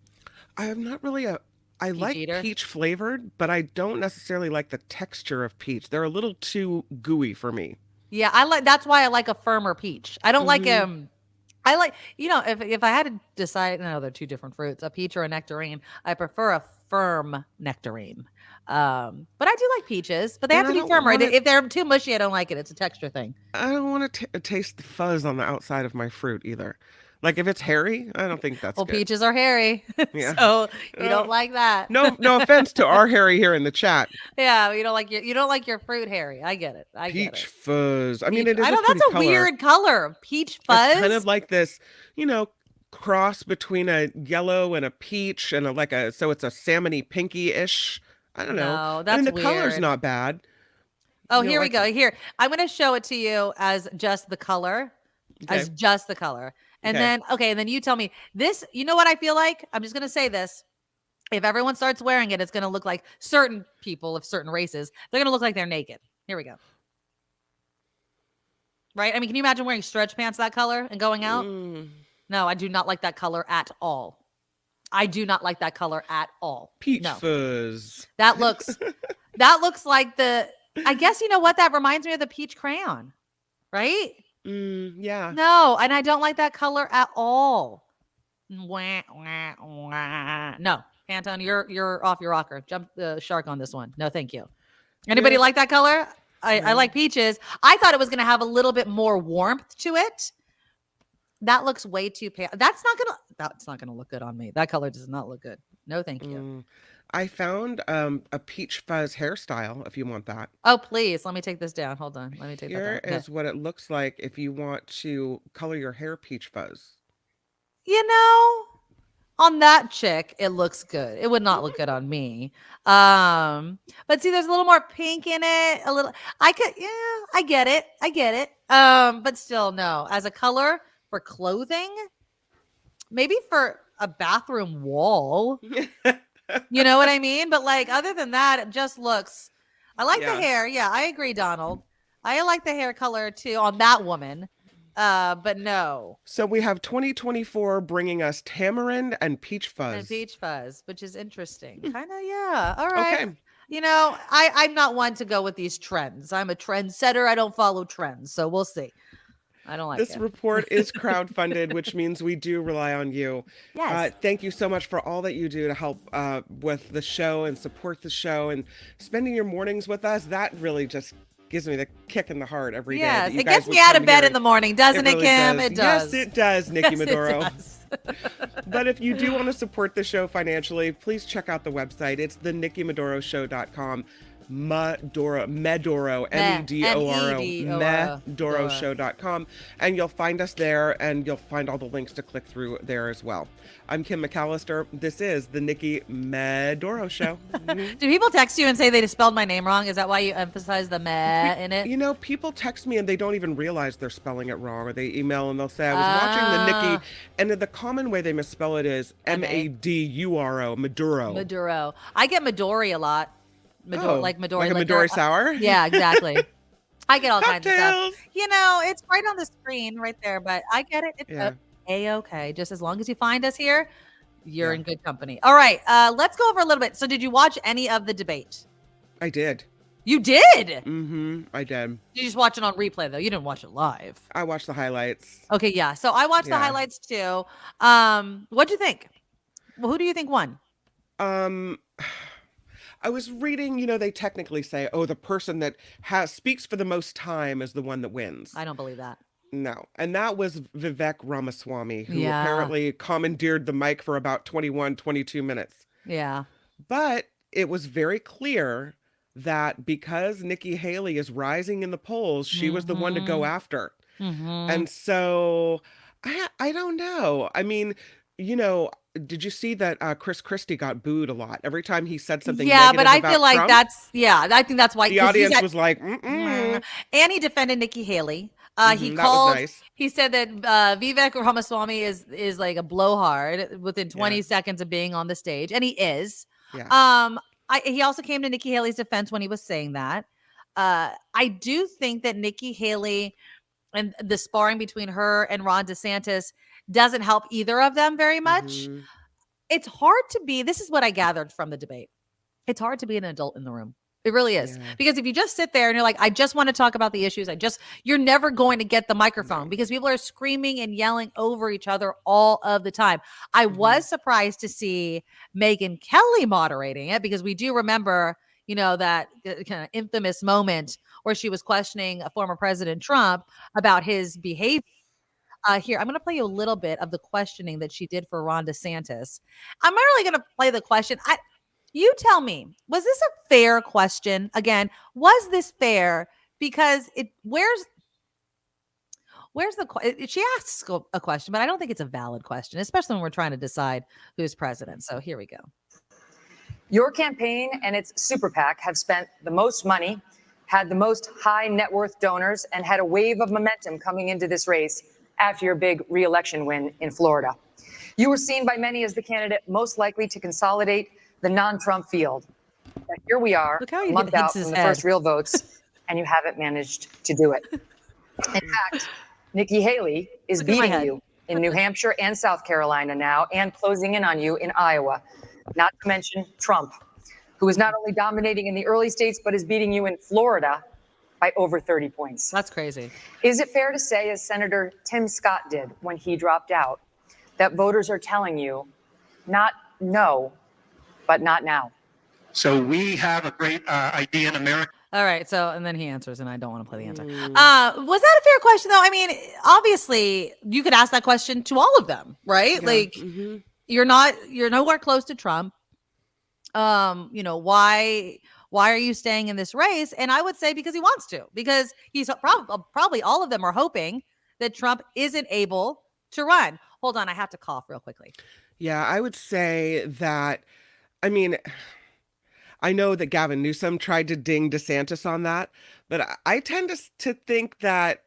F: I am not really I like peach flavored, but I don't necessarily like the texture of peach. They're a little too gooey for me.
E: Yeah, that's why I like a firmer peach. I don't like I like, if I had to decide, no, they're two different fruits, a peach or a nectarine. I prefer a firm nectarine. But I do like peaches, but they have to be firmer. If they're too mushy, I don't like it. It's a texture thing.
F: I don't want to taste the fuzz on the outside of my fruit either. Like if it's hairy, I don't think that's good.
E: Peaches are hairy. Yeah. So you don't like that.
F: No offense to our Harry here in the chat.
E: Yeah, you don't like your fruit hairy. I get it.
F: Peach fuzz. I mean, it is
E: I know that's a weird color. Peach fuzz.
F: It's kind of like this, cross between a yellow and a peach and so it's a salmony pinky-ish. I don't know.
E: No, that's
F: the
E: weird.
F: color's not bad.
E: Oh, here we go. Here, I'm going to show it to you as just the color. as just the color. And
F: Okay.
E: then you tell me this, you know what I feel like? I'm just going to say this. If everyone starts wearing it, it's going to look like certain people of certain races, they're going to look like they're naked. Here we go. Right? I mean, can you imagine wearing stretch pants that color and going out? No, I do not like that color at all. I do not like that color at all.
F: Peach fuzz.
E: That looks like I guess you know what? That reminds me of the peach crayon, right?
F: Yeah.
E: No, and I don't like that color at all. Wah, wah, wah. No, Anton, you're off your rocker. Jump the shark on this one. No, thank you. Anybody like that color? I like peaches. I thought it was going to have a little bit more warmth to it. That looks way too pale. That's not gonna look good on me. That color does not look good. No, thank you.
F: I found a peach fuzz hairstyle if you want that.
E: Oh, please. Let me take this down. Hold on. Let me take
F: Here
E: that down.
F: is what it looks like if you want to color your hair peach fuzz.
E: You know, on that chick, it looks good. It would not look good on me. But see, there's a little more pink in it. I get it. But still, no. As a color for clothing, maybe for a bathroom wall. You know what I mean? But like, other than that, it just looks, I like the hair. Yeah, I agree, Donald. I like the hair color too on that woman. But no.
F: So we have 2024 bringing us tamarind and peach fuzz.
E: And peach fuzz, which is interesting. Kind of, yeah. All right.
F: Okay.
E: You know, I'm not one to go with these trends. I'm a trendsetter. I don't follow trends. So we'll see. I don't like
F: this report is crowdfunded, which means we do rely on you.
E: Yes.
F: Thank you so much for all that you do to help with the show and support the show and spending your mornings with us. That really just gives me the kick in the heart every day.
E: Yes, it gets me out of bed in the morning, doesn't it,
F: really
E: Kim?
F: Does.
E: It does.
F: Yes, it does, Nikki
E: Yes,
F: Medoro.
E: it does.
F: But if you do want to support the show financially, please check out the website. It's the NikkiMedoroShow.com. Medoro, Medoro, Medoroshow.com, and you'll find us there, and you'll find all the links to click through there as well. I'm Kim McAllister. This is the Nikki Medoro Show.
E: Do people text you and say they spelled my name wrong? Is that why you emphasize the meh in it?
F: You know, people text me and they don't even realize they're spelling it wrong, or they email and they'll say, I was watching the Nikki, and the common way they misspell it is Maduro, Maduro.
E: Maduro. I get Midori a lot. Like Midori.
F: Like a Midori sour?
E: Yeah, exactly. I get all kinds of
F: Cocktails.
E: stuff. You know, it's right on the screen right there, but I get it. It's A-okay. Just as long as you find us here, you're in good company. All right, let's go over a little bit. So did you watch any of the debate?
F: I did.
E: You did?
F: Mm-hmm, I did.
E: You just watch it on replay, though. You didn't watch it live.
F: I watched the highlights.
E: Okay, yeah. So I watched the highlights, too. What'd you think? Well, who do you think won?
F: I was reading, you know, they technically say, oh, the person that speaks for the most time is the one that wins.
E: I don't believe that.
F: No. And that was Vivek Ramaswamy, who apparently commandeered the mic for about 22 minutes.
E: Yeah.
F: But it was very clear that because Nikki Haley is rising in the polls, she was the one to go after. And so I don't know. I mean, you know, did you see that Chris Christie got booed a lot every time he said something?
E: Yeah, but I
F: about
E: feel like
F: Trump?
E: I think that's why
F: The audience was like, mm-mm.
E: And he defended Nikki Haley. He
F: that was nice.
E: He said that Vivek Ramaswamy is like a blowhard within 20 seconds of being on the stage, and he is.
F: Yeah.
E: He also came to Nikki Haley's defense when he was saying that. I do think that Nikki Haley and the sparring between her and Ron DeSantis doesn't help either of them very much. It's hard to be, this is what I gathered from the debate. It's hard to be an adult in the room. It really is. Because if you just sit there and you're like, I just want to talk about the issues, you're never going to get the microphone because people are screaming and yelling over each other all of the time. I was surprised to see Megyn Kelly moderating it because we do remember, you know, that kind of infamous moment where she was questioning former President Trump about his behavior. Here, I'm going to play you a little bit of the questioning that she did for Ron DeSantis. I'm not really going to play the question. You tell me, was this a fair question? Again, was this fair? Because where's the she asks a question, but I don't think it's a valid question, especially when we're trying to decide who's president. So here we go.
K: Your campaign and its super PAC have spent the most money, had the most high net worth donors, and had a wave of momentum coming into this race. after your big re-election win in Florida. You were seen by many as the candidate most likely to consolidate the non-Trump field. But here we are,
E: Look how
K: a
E: he
K: month
E: hits
K: out
E: his
K: from the
E: head.
K: first real votes, and you haven't managed to do it. In fact, Nikki Haley is
E: Look at my
K: beating
E: head.
K: you in New Hampshire and South Carolina now, and closing in on you in Iowa. Not to mention Trump, who is not only dominating in the early states, but is beating you in Florida by over 30 points.
E: That's crazy.
K: Is it fair to say, as Senator Tim Scott did when he dropped out, that voters are telling you not no, but not now?
L: So we have a great idea in America.
E: All right. So, and then he answers, and I don't want to play the answer. Was that a fair question, though? I mean, obviously, you could ask that question to all of them, right?
F: Yeah.
E: Like, you're nowhere close to Trump. Why are you staying in this race? And I would say because he wants to, because he's probably all of them are hoping that Trump isn't able to run. Hold on. I have to cough real quickly.
F: Yeah, I would say that, I mean, I know that Gavin Newsom tried to ding DeSantis on that, but I tend to think that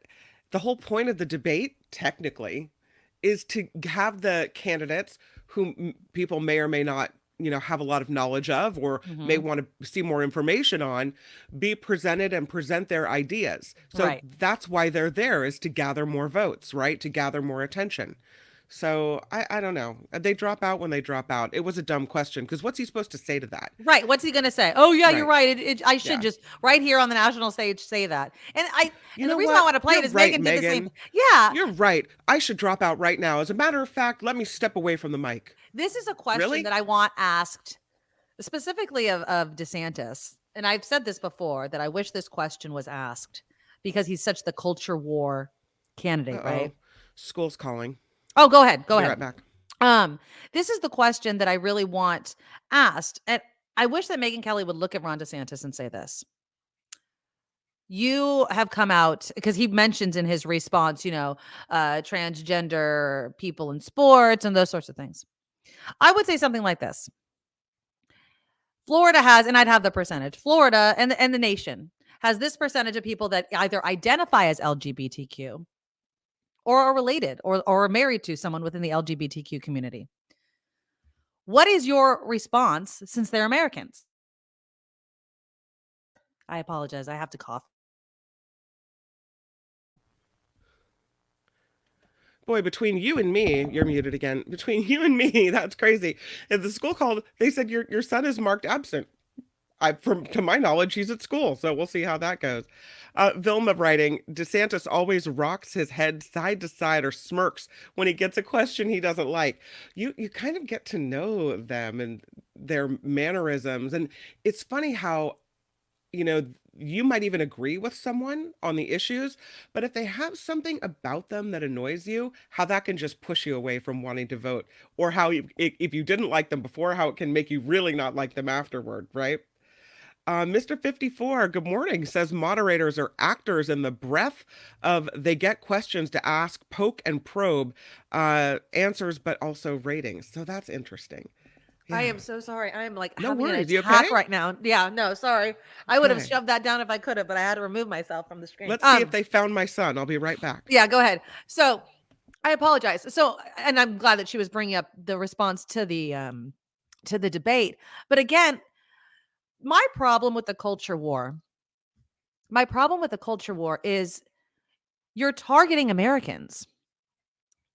F: the whole point of the debate, technically, is to have the candidates whom people may or may not, have a lot of knowledge of, or may want to see more information on, be presented and present their ideas. So that's why they're there, is to gather more votes, right? To gather more attention. So I don't know. They drop out when they drop out. It was a dumb question, because what's he supposed to say to that?
E: Right. What's he going to say? Oh, yeah, you're right. I should just right here on the national stage say that. And the reason I want to play it is Megan did the same. Yeah.
F: You're right. I should drop out right now. As a matter of fact, let me step away from the mic.
E: This is a question that I want asked specifically of DeSantis. And I've said this before, that I wish this question was asked, because he's such the culture war candidate, right?
F: School's calling.
E: Oh, go ahead. Go ahead.
F: Be right back.
E: This is the question that I really want asked. And I wish that Megyn Kelly would look at Ron DeSantis and say this. You have come out, because he mentions in his response, transgender people in sports and those sorts of things. I would say something like this. Florida has, and I'd have the percentage, Florida and the nation has this percentage of people that either identify as LGBTQ or are related or are married to someone within the LGBTQ community. What is your response, since they're Americans? I apologize. I have to cough.
F: Boy, between you and me, you're muted again. Between you and me, that's crazy. At the school called, they said your son is marked absent. To my knowledge, he's at school, so we'll see how that goes. Vilma writing, DeSantis always rocks his head side to side or smirks when he gets a question he doesn't like. You kind of get to know them and their mannerisms. And it's funny how, you might even agree with someone on the issues, but if they have something about them that annoys you, how that can just push you away from wanting to vote, or how if you didn't like them before, how it can make you really not like them afterward, right? Mr. 54, good morning, says moderators are actors in the breath of they get questions to ask, poke and probe, answers, but also ratings. So that's interesting. Yeah.
E: I am so sorry. I am like
F: No
E: having
F: worries.
E: an
F: You
E: attack
F: okay?
E: right now. Yeah, no, sorry. I would have
F: Okay.
E: shoved that down if I could have, but I had to remove myself from the screen.
F: Let's see if they found my son. I'll be right back.
E: Yeah, go ahead. So I apologize. So, and I'm glad that she was bringing up the response to the debate. But again, my problem with the culture war is you're targeting Americans.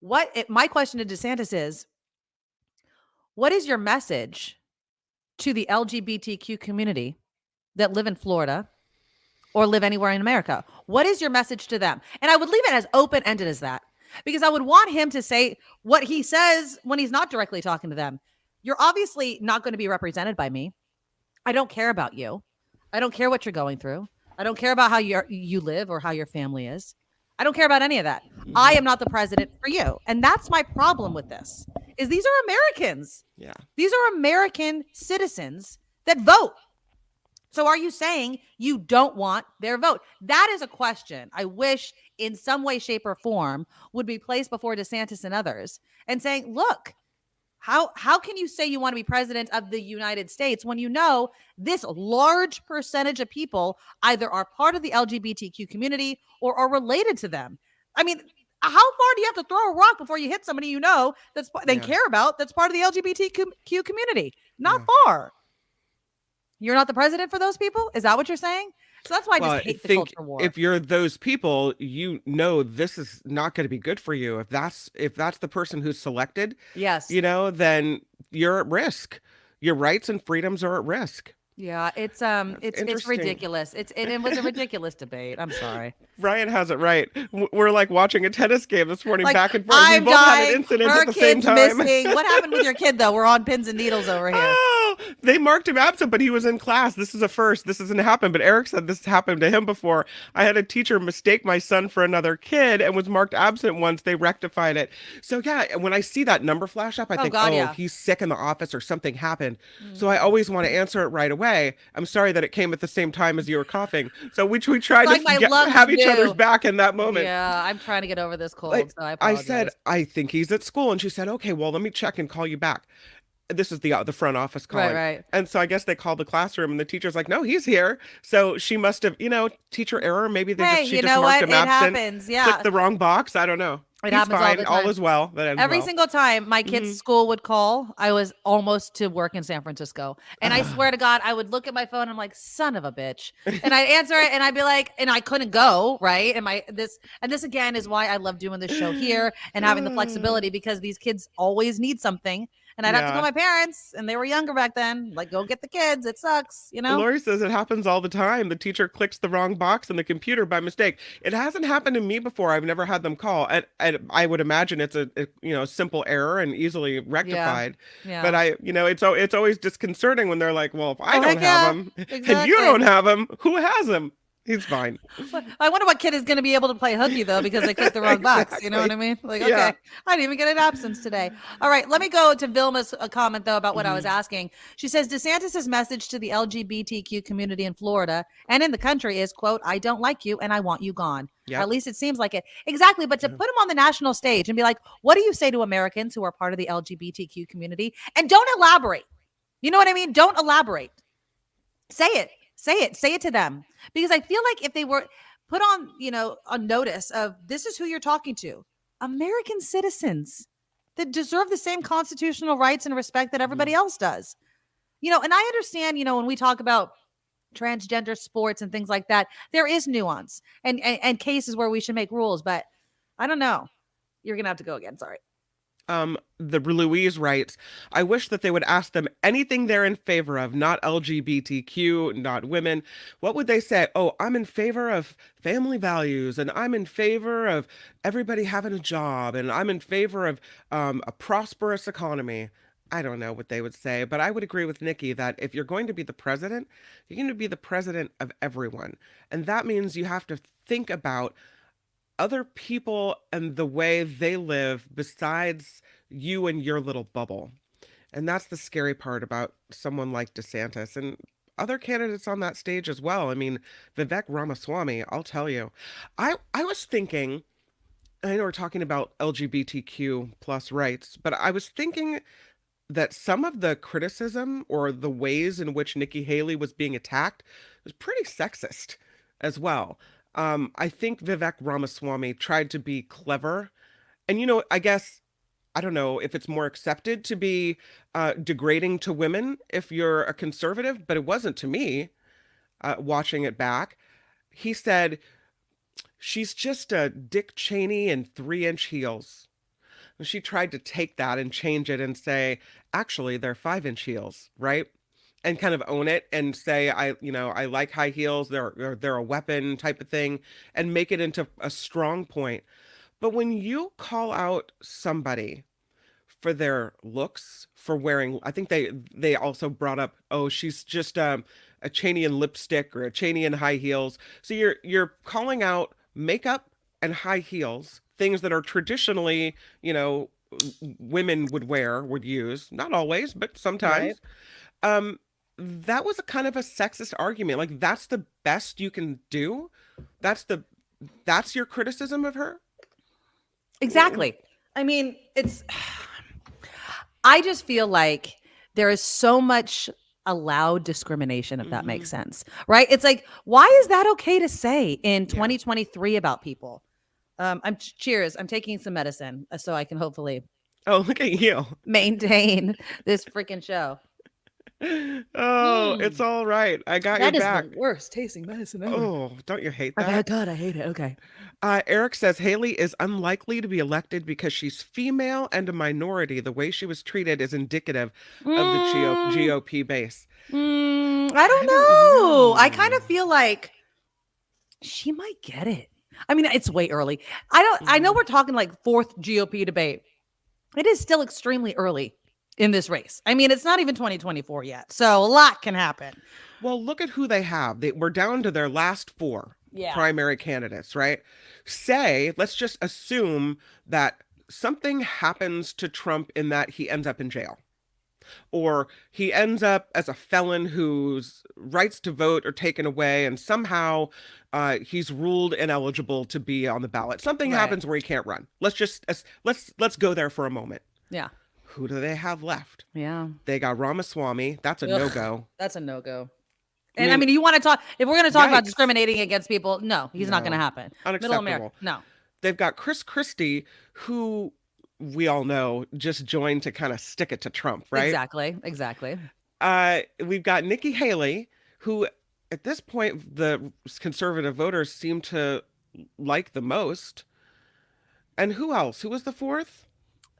E: My question to DeSantis is, what is your message to the LGBTQ community that live in Florida or live anywhere in America? What is your message to them? And I would leave it as open-ended as that, because I would want him to say what he says when he's not directly talking to them. You're obviously not going to be represented by me. I don't care about you. I don't care what you're going through. I don't care about how you live or how your family is. I don't care about any of that. I am not the president for you. And that's my problem with this, is these are Americans.
F: Yeah.
E: These are American citizens that vote. So are you saying you don't want their vote? That is a question I wish in some way, shape, or form would be placed before DeSantis and others, and saying, look, how can you say you want to be president of the United States when you know this large percentage of people either are part of the LGBTQ community or are related to them? I mean, How far do you have to throw a rock before you hit somebody they care about that's part of the LGBTQ community? Not far. You're not the president for those people? Is that what you're saying? So that's why I just hate the culture war.
F: If you're those people, this is not going to be good for you. If that's the person who's selected,
E: yes,
F: then you're at risk. Your rights and freedoms are at risk.
E: Yeah, it's ridiculous. It was a ridiculous debate. I'm sorry.
F: Ryan has it right. We're like watching a tennis game this morning,
E: like,
F: back and forth.
E: I'm
F: we both
E: dying.
F: had an incident
E: Her
F: at the same time.
E: Missing. What happened with your kid though? We're on pins and needles over here.
F: Oh, they marked him absent, but he was in class. This is a first. This hasn't happened. But Eric said this happened to him before. I had a teacher mistake my son for another kid and was marked absent once. They rectified it. So yeah, when I see that number flash up, I think, he's sick in the office or something happened. So I always want to answer it right away. I'm sorry that it came at the same time as you were coughing. So we tried to have each other's back in that moment.
E: Yeah, I'm trying to get over this cold, so I apologize.
F: I said, I think he's at school. And she said, okay, well, let me check and call you back. This is the front office calling.
E: Right.
F: And so I guess they called the classroom and the teacher's like, no, he's here. So she must have, teacher error. Maybe she just marked him absent.
E: Happens. Yeah.
F: Clicked the wrong box. I don't know.
E: It
F: he's
E: happens
F: fine.
E: all the time.
F: All is well. That ends
E: Every
F: well.
E: single time my kid's school would call, I was almost to work in San Francisco. And I swear to God, I would look at my phone and I'm like, son of a bitch. And I'd answer it and I'd be like, and I couldn't go, right? And this again is why I love doing this show here and having the flexibility, because these kids always need something. And I'd have to call my parents, and they were younger back then. Like, go get the kids. It sucks,
F: Lori says it happens all the time. The teacher clicks the wrong box in the computer by mistake. It hasn't happened to me before. I've never had them call. And I would imagine it's a simple error and easily rectified.
E: Yeah.
F: But it's always disconcerting when they're like, well, if I don't have them,
E: exactly.
F: and you don't have them, who has them? He's fine.
E: I wonder what kid is going to be able to play hooky, though, because they clicked the wrong box. You know what I mean? Like, okay, I didn't even get an absence today. All right, let me go to Vilma's comment, though, about what I was asking. She says, DeSantis's message to the LGBTQ community in Florida and in the country is, quote, I don't like you and I want you gone. Yep. At least it seems like it. Exactly. But to put him on the national stage and be like, what do you say to Americans who are part of the LGBTQ community? And don't elaborate. You know what I mean? Don't elaborate. Say it. Say it to them, because I feel like if they were put on, on notice of this is who you're talking to, American citizens that deserve the same constitutional rights and respect that everybody else does, and I understand, when we talk about transgender sports and things like that, there is nuance and cases where we should make rules, but I don't know. You're going to have to go again. Sorry.
F: The Louise writes, I wish that they would ask them anything they're in favor of, not LGBTQ, not women. What would they say? Oh, I'm in favor of family values, and I'm in favor of everybody having a job, and I'm in favor of a prosperous economy. I don't know what they would say, but I would agree with Nikki that if you're going to be the president, you're going to be the president of everyone. And that means you have to think about other people and the way they live besides you and your little bubble. And that's the scary part about someone like DeSantis and other candidates on that stage as well. I mean, Vivek Ramaswamy, I'll tell you. I was thinking, I know we're talking about LGBTQ plus rights, but I was thinking that some of the criticism or the ways in which Nikki Haley was being attacked was pretty sexist as well. I think Vivek Ramaswamy tried to be clever. And, I guess, I don't know if it's more accepted to be degrading to women if you're a conservative, but it wasn't to me watching it back. He said, she's just a Dick Cheney in 3-inch heels. And she tried to take that and change it and say, actually, they're 5-inch heels, right? And kind of own it and say, I like high heels. They're a weapon type of thing, and make it into a strong point. But when you call out somebody for their looks, for wearing, I think they also brought up, oh, she's just a Cheney in lipstick or a Cheney in high heels. So you're calling out makeup and high heels, things that are traditionally, women would use, not always, but sometimes. Right. That was a kind of a sexist argument. Like, that's the best you can do. That's your criticism of her.
E: Exactly. I mean, I just feel like there is so much allowed discrimination, if that makes sense, right? It's like, why is that okay to say in 2023 about people? Cheers. I'm taking some medicine so I can hopefully
F: look at you
E: maintain this freaking show.
F: It's all right. I got your back.
E: That is the worst tasting medicine ever.
F: Oh, don't you hate
E: Oh
F: that?
E: God, I hate it. Okay.
F: Eric says Haley is unlikely to be elected because she's female and a minority. The way she was treated is indicative of the GOP base.
E: I don't know. I kind of feel like she might get it. I mean, it's way early. I know we're talking like fourth GOP debate. It is still extremely early in this race. I mean, it's not even 2024 yet. So a lot can happen.
F: Well, look at who they have. We're down to their last 4 primary candidates, right? Let's just assume that something happens to Trump in that he ends up in jail. Or he ends up as a felon whose rights to vote are taken away, and somehow he's ruled ineligible to be on the ballot. Something happens where he can't run. Let's go there for a moment.
E: Yeah.
F: Who do they have left?
E: Yeah.
F: They got Ramaswamy. That's a no-go.
E: That's a no-go. And I mean, you want to talk, if we're going to talk about discriminating against people, no, he's not going to happen.
F: Unacceptable.
E: Middle America, no.
F: They've got Chris Christie, who we all know just joined to kind of stick it to Trump, right?
E: Exactly.
F: We've got Nikki Haley, who at this point, the conservative voters seem to like the most. And who else? Who was the fourth?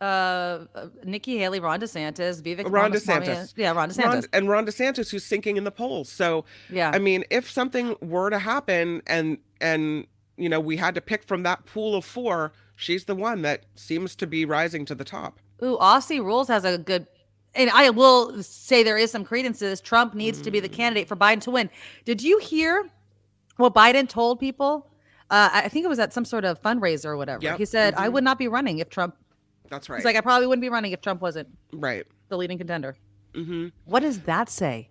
E: Nikki Haley, Ron DeSantis, Vivek.
F: Ron DeSantis.
E: Ron DeSantis.
F: Ron DeSantis, who's sinking in the polls. So,
E: yeah.
F: I mean, if something were to happen and we had to pick from that pool of 4, she's the one that seems to be rising to the top.
E: Ooh, Aussie Rules has a good, and I will say there is some credence to this. Trump needs to be the candidate for Biden to win. Did you hear what Biden told people? I think it was at some sort of fundraiser or whatever.
F: Yep.
E: He said, I would not be running if Trump.
F: That's right.
E: He's like, I probably wouldn't be running if Trump wasn't
F: right
E: the leading contender.
F: Mm-hmm.
E: What does that say?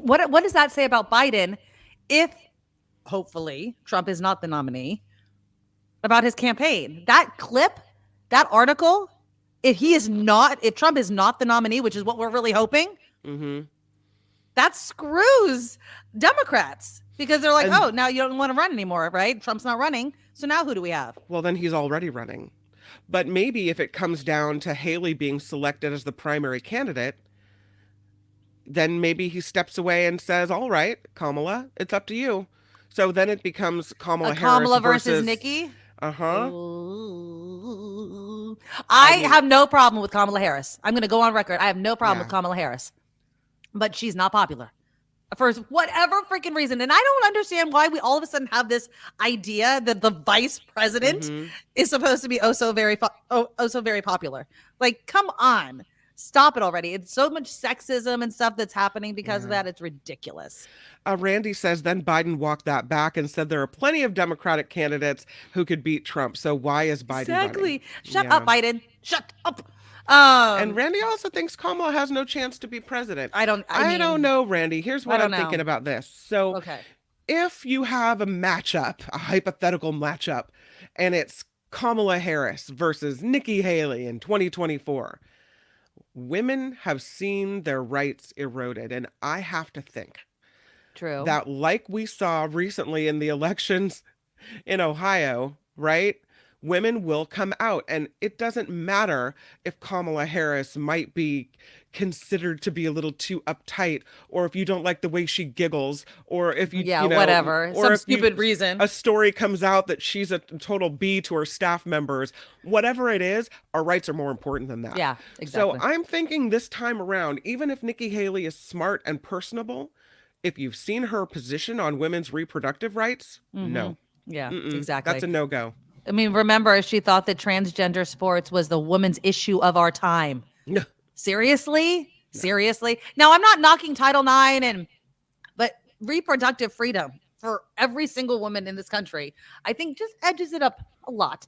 E: What does that say about Biden if, hopefully, Trump is not the nominee, about his campaign? That clip, that article, if Trump is not the nominee, which is what we're really hoping, that screws Democrats. Because they're like, now you don't want to run anymore, right? Trump's not running. So now who do we have?
F: Well, then he's already running. But maybe if it comes down to Haley being selected as the primary candidate, then maybe he steps away and says, all right, Kamala, it's up to you. So then it becomes Kamala Harris
E: versus Nikki?
F: Uh-huh.
E: I have no problem with Kamala Harris. I'm going to go on record. I have no problem with Kamala Harris. But she's not popular. For whatever freaking reason. And I don't understand why we all of a sudden have this idea that the vice president is supposed to be so very popular. Like, come on. Stop it already. It's so much sexism and stuff that's happening because of that. It's ridiculous.
F: Randy says, then Biden walked that back and said there are plenty of Democratic candidates who could beat Trump. So why is Biden running?
E: Shut up, Biden. Shut up.
F: And Randy also thinks Kamala has no chance to be president.
E: I don't
F: know, Randy. Here's what I'm thinking about this. So if you have a matchup, a hypothetical matchup, and it's Kamala Harris versus Nikki Haley in 2024, women have seen their rights eroded. And I have to think that, like we saw recently in the elections in Ohio, right? Women will come out, and it doesn't matter if Kamala Harris might be considered to be a little too uptight, or if you don't like the way she giggles, or if
E: whatever,
F: or
E: some
F: if
E: stupid reason
F: a story comes out that she's a total B to her staff members. Whatever it is, our rights are more important than that.
E: Yeah, exactly.
F: So I'm thinking this time around, even if Nikki Haley is smart and personable, if you've seen her position on women's reproductive rights, no.
E: Yeah, exactly.
F: That's a no-go.
E: I mean, remember, she thought that transgender sports was the woman's issue of our time.
F: No.
E: Seriously? No. Seriously? Now, I'm not knocking Title IX, but reproductive freedom for every single woman in this country, I think just edges it up a lot.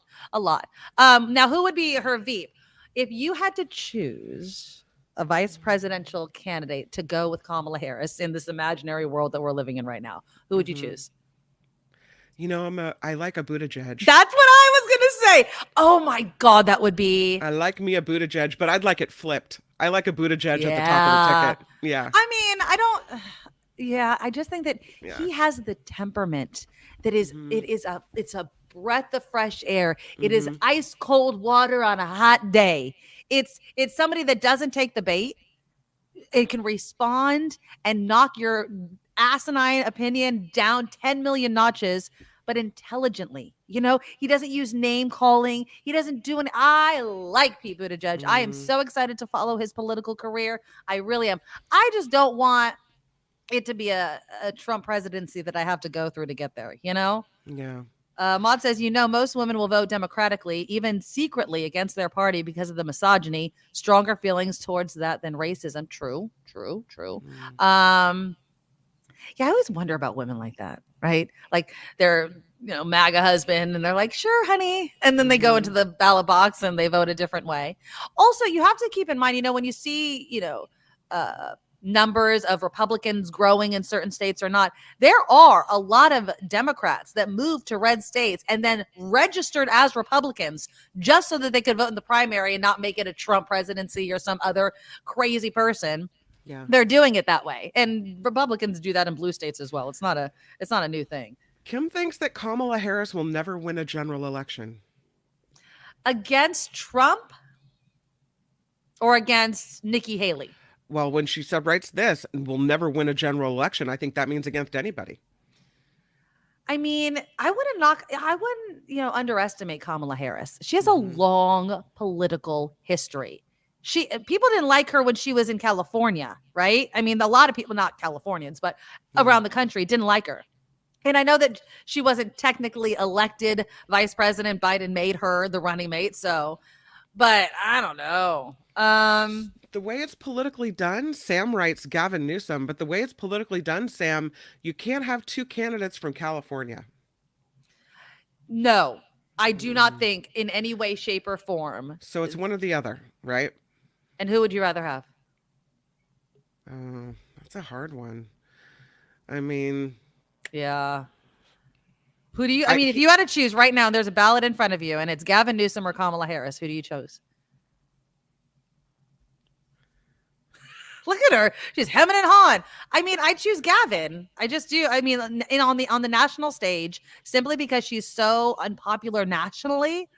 E: Now, who would be her VP? If you had to choose a vice presidential candidate to go with Kamala Harris in this imaginary world that we're living in right now, who would you choose?
F: You know, I like a Buttigieg.
E: That's what I was going to say. Oh my God, that would be.
F: I like me a Buttigieg, but I'd like it flipped. I like a Buttigieg at the top of the ticket. Yeah.
E: I mean, I just think that he has the temperament that is, it's a breath of fresh air. It is ice cold water on a hot day. It's somebody that doesn't take the bait. It can respond and knock your asinine opinion down 10 million notches, but intelligently. He doesn't use name calling. He doesn't do I like Pete Buttigieg. I am so excited to follow his political career. I really am. I just don't want it to be a Trump presidency that I have to go through to get there, Yeah. Maud says, most women will vote democratically, even secretly against their party because of the misogyny, stronger feelings towards that than racism. True. Yeah, I always wonder about women like that, right? Like they're, MAGA husband and they're like, sure, honey. And then they go into the ballot box and they vote a different way. Also, you have to keep in mind, when you see, numbers of Republicans growing in certain states or not, there are a lot of Democrats that moved to red states and then registered as Republicans just so that they could vote in the primary and not make it a Trump presidency or some other crazy person. Yeah, they're doing it that way, and Republicans do that in blue states as well. It's not a new thing.
F: Kim thinks that Kamala Harris will never win a general election
E: against Trump or against Nikki Haley.
F: Well, when she writes this, will never win a general election, I think that means against anybody.
E: I mean, I wouldn't, underestimate Kamala Harris. She has a long political history. People didn't like her when she was in California, right? I mean, a lot of people, not Californians, but around the country didn't like her. And I know that she wasn't technically elected vice president. Biden made her the running mate. So, but I don't know.
F: The way it's politically done, Sam writes Gavin Newsom, but the way it's politically done, Sam, you can't have two candidates from California.
E: No, I do not think in any way, shape, or form.
F: So it's one or the other, right?
E: And who would you rather have?
F: That's a hard one. I mean...
E: Yeah. Who do you... I mean, if you had to choose right now, and there's a ballot in front of you, and it's Gavin Newsom or Kamala Harris, who do you choose? Look at her. She's hemming and hawing. I mean, I choose Gavin. I just do. I mean, on the national stage, simply because she's so unpopular nationally,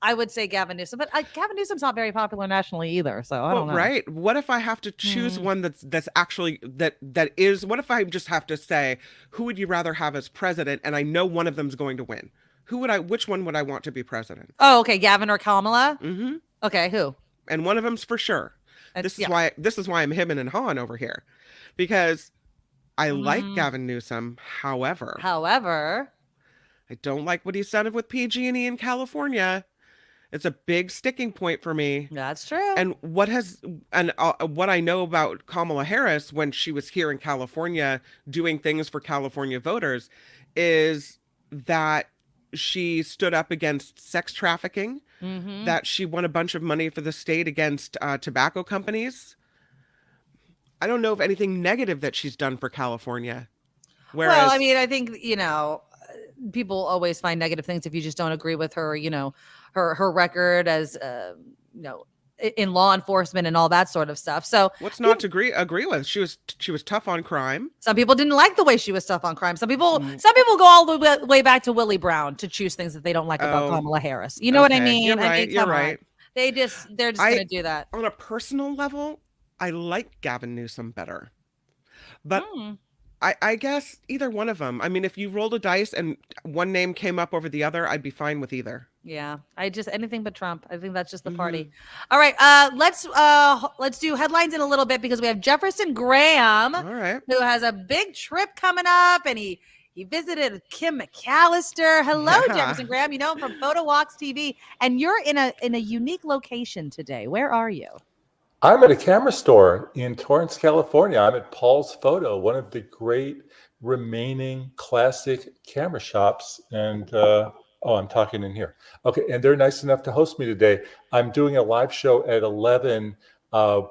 E: I would say Gavin Newsom. But Gavin Newsom's not very popular nationally either, so I don't know.
F: Right. What if I have to choose one that's actually that is? What if I just have to say, who would you rather have as president? And I know one of them's going to win. Which one would I want to be president?
E: Oh, okay, Gavin or Kamala. Mm-hmm. Okay, who?
F: And one of them's for sure. This is why I'm hemming and hawing over here, because I like Gavin Newsom. However, I don't like what he's done with PG&E in California. It's a big sticking point for me.
E: That's true.
F: And what I know about Kamala Harris when she was here in California doing things for California voters is that she stood up against sex trafficking, that she won a bunch of money for the state against tobacco companies. I don't know of anything negative that she's done for California.
E: Well, I mean, I think, people always find negative things if you just don't agree with her, her record as, in law enforcement and all that sort of stuff. So
F: what's not to agree with? She was tough on crime.
E: Some people didn't like the way she was tough on crime. Some people go all the way back to Willie Brown to choose things that they don't like about Kamala Harris. You know what I mean?
F: You're right. You're right.
E: They're just going to do that.
F: On a personal level, I like Gavin Newsom better. But I guess either one of them. I mean, if you rolled a dice and one name came up over the other, I'd be fine with either.
E: Yeah, anything but Trump. I think that's just the party. All right, let's do headlines in a little bit because we have Jefferson Graham, who has a big trip coming up, and he visited Kim McAllister. Hello, Jefferson Graham. You know him from Photo Walks TV, and you're in a unique location today. Where are you?
M: I'm at a camera store in Torrance, California. I'm at Paul's Photo, one of the great remaining classic camera shops, and I'm talking in here. Okay, and they're nice enough to host me today. I'm doing a live show at 11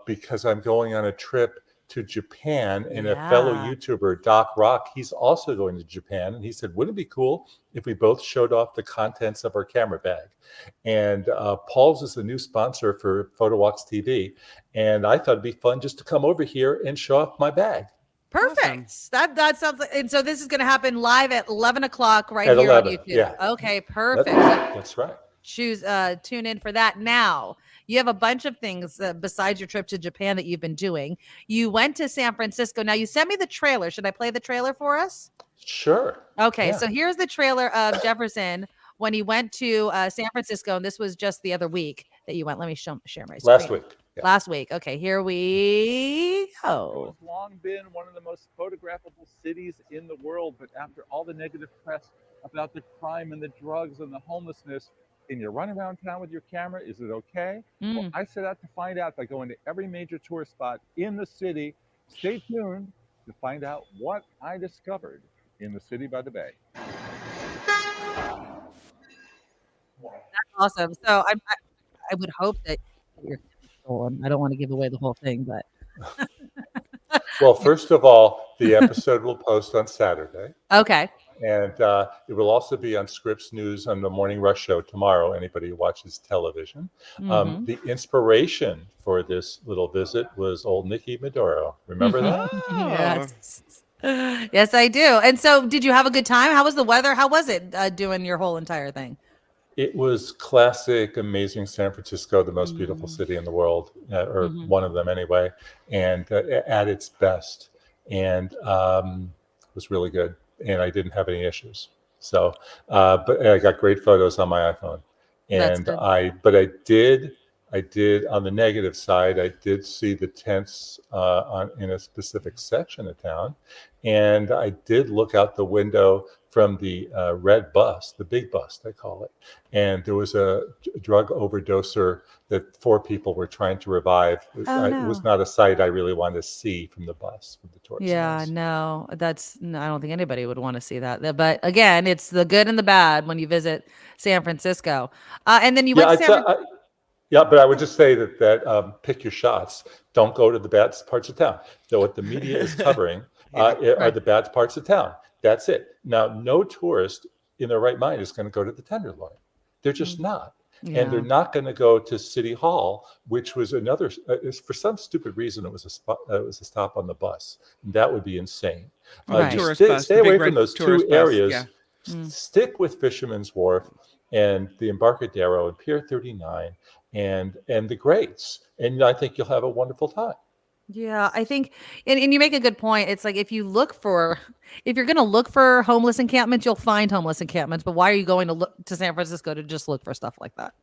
M: because I'm going on a trip to Japan, and a fellow YouTuber, Doc Rock, he's also going to Japan, and he said, wouldn't it be cool if we both showed off the contents of our camera bag? And Paul's is a new sponsor for Photo Walks TV, and I thought it'd be fun just to come over here and show off my bag.
E: Perfect. That sounds like, and so this is going to happen live at 11 o'clock right
M: At
E: here
M: 11,
E: on YouTube.
M: yeah.
E: Okay, perfect.
M: That's right.
E: Tune in for that. Now, you have a bunch of things besides your trip to Japan that you've been doing. You went to San Francisco. Now, you sent me the trailer. Should I play the trailer for us?
M: Sure.
E: Okay,
M: Yeah.
E: so here's the trailer of Jefferson when he went to San Francisco, and this was just the other week that you went. Let me share my screen.
M: Last week. Yeah.
E: Last week. Okay, here we go.
N: It's long been one of the most photographable cities in the world, but after all the negative press about the crime and the drugs and the homelessness, can you run around town with your camera? Is it okay? Well, I set out to find out by going to every major tourist spot in the city. Stay tuned to find out what I discovered in the city by the bay.
E: That's awesome. So I would hope that you're stolen. I don't want to give away the whole thing, but
M: Well, first of all, the episode will post on Saturday.
E: okay.
M: And it will also be on Scripps News on the Morning Rush Show tomorrow, anybody who watches television. The inspiration for this little visit was old Nikki Medoro. Remember that?
E: Yes. Yes, I do. And so did you have a good time? How was the weather? How was it doing your whole entire thing?
M: It was classic, amazing San Francisco, the most beautiful city in the world, or one of them anyway, and at its best. And it was really good. And I didn't have any issues. So, but I got great photos on my iPhone. And I did on the negative side, I did see the tents in a specific section of town. And I did look out the window from the red bus, the big bus, they call it. And there was a drug overdoser that 4 people were trying to revive. It was not a sight I really wanted to see from the bus, from the tourist bus.
E: No, I don't think anybody would want to see that. But again, it's the good and the bad when you visit San Francisco. And then you went to San Francisco.
M: Yeah, but I would just say that pick your shots. Don't go to the bad parts of town. So what the media is covering are the bad parts of town. That's it. Now, no tourist in their right mind is going to go to the Tenderloin. They're just not. Yeah. And they're not going to go to City Hall, which was another, for some stupid reason, it was a stop on the bus. That would be insane. Stay away from those 2 areas. Yeah. Stick with Fisherman's Wharf and the Embarcadero and Pier 39 and the Greats. And I think you'll have a wonderful time.
E: Yeah, I think, and you make a good point. It's like if you're going to look for homeless encampments, you'll find homeless encampments. But why are you going to look to San Francisco to just look for stuff like that?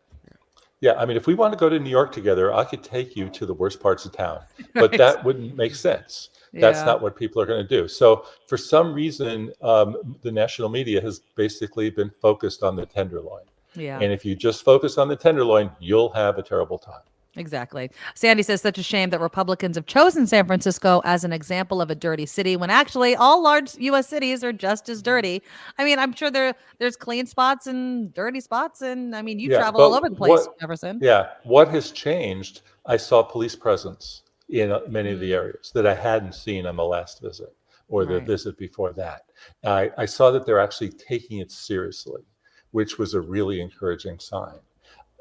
M: Yeah, I mean, if we want to go to New York together, I could take you to the worst parts of town, but that wouldn't make sense. That's not what people are going to do. So for some reason, the national media has basically been focused on the Tenderloin. Yeah. And if you just focus on the Tenderloin, you'll have a terrible time.
E: Exactly. Sandy says, such a shame that Republicans have chosen San Francisco as an example of a dirty city when actually all large U.S. cities are just as dirty. I mean, I'm sure there's clean spots and dirty spots. And I mean, you travel all over the place, Jefferson.
M: Yeah. What has changed? I saw police presence in many of the areas that I hadn't seen on the last visit or the visit before that. I saw that they're actually taking it seriously, which was a really encouraging sign.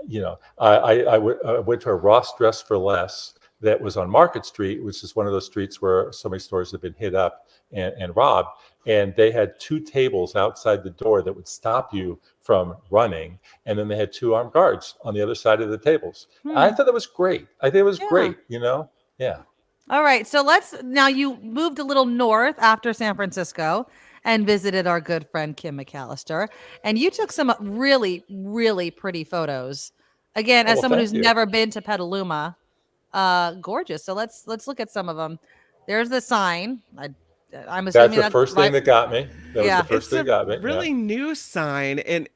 M: You know, I went to a Ross Dress for Less that was on Market Street, which is one of those streets where so many stores have been hit up and robbed. And they had 2 tables outside the door that would stop you from running. And then they had 2 armed guards on the other side of the tables. I thought that was great. I think it was great, you know? Yeah.
E: All right. So now you moved a little north after San Francisco and visited our good friend Kim McAllister. And you took some really, really pretty photos. Again, as someone who's never been to Petaluma, gorgeous. So let's look at some of them. There's the sign. I'm assuming
M: that's the first thing that got me. That was the first thing that got me.
F: Really new sign, and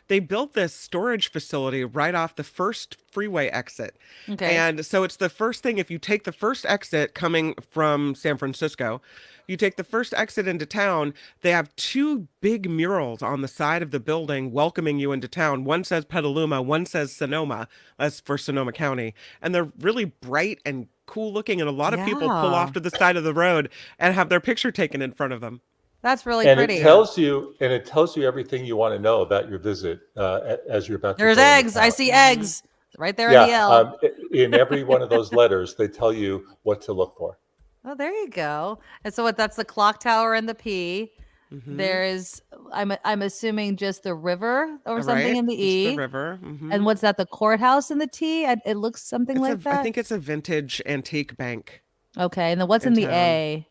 F: they built this storage facility right off the first freeway exit. Okay. And so it's the first thing, if you take the first exit coming from San Francisco, you take the first exit into town, they have 2 big murals on the side of the building welcoming you into town. One says Petaluma, one says Sonoma. That's for Sonoma County. And they're really bright and cool looking, and a lot of people pull off to the side of the road and have their picture taken in front of them.
E: That's really pretty.
M: It tells you everything you want to know about your visit as you're about to.
E: There's eggs. I see eggs right there in the L.
M: In every one of those letters, they tell you what to look for.
E: Oh, there you go. And so that's the clock tower and the P.
F: Mhm.
E: There's I'm assuming just the river or something
F: Right?
E: in the
F: It's the
E: E.
F: river.
E: And what's that? The courthouse in the T? It looks something
F: It's
E: like
F: I
E: that.
F: think it's a vintage antique bank
E: Okay, and then what's
F: in
E: in the
F: town.
E: A?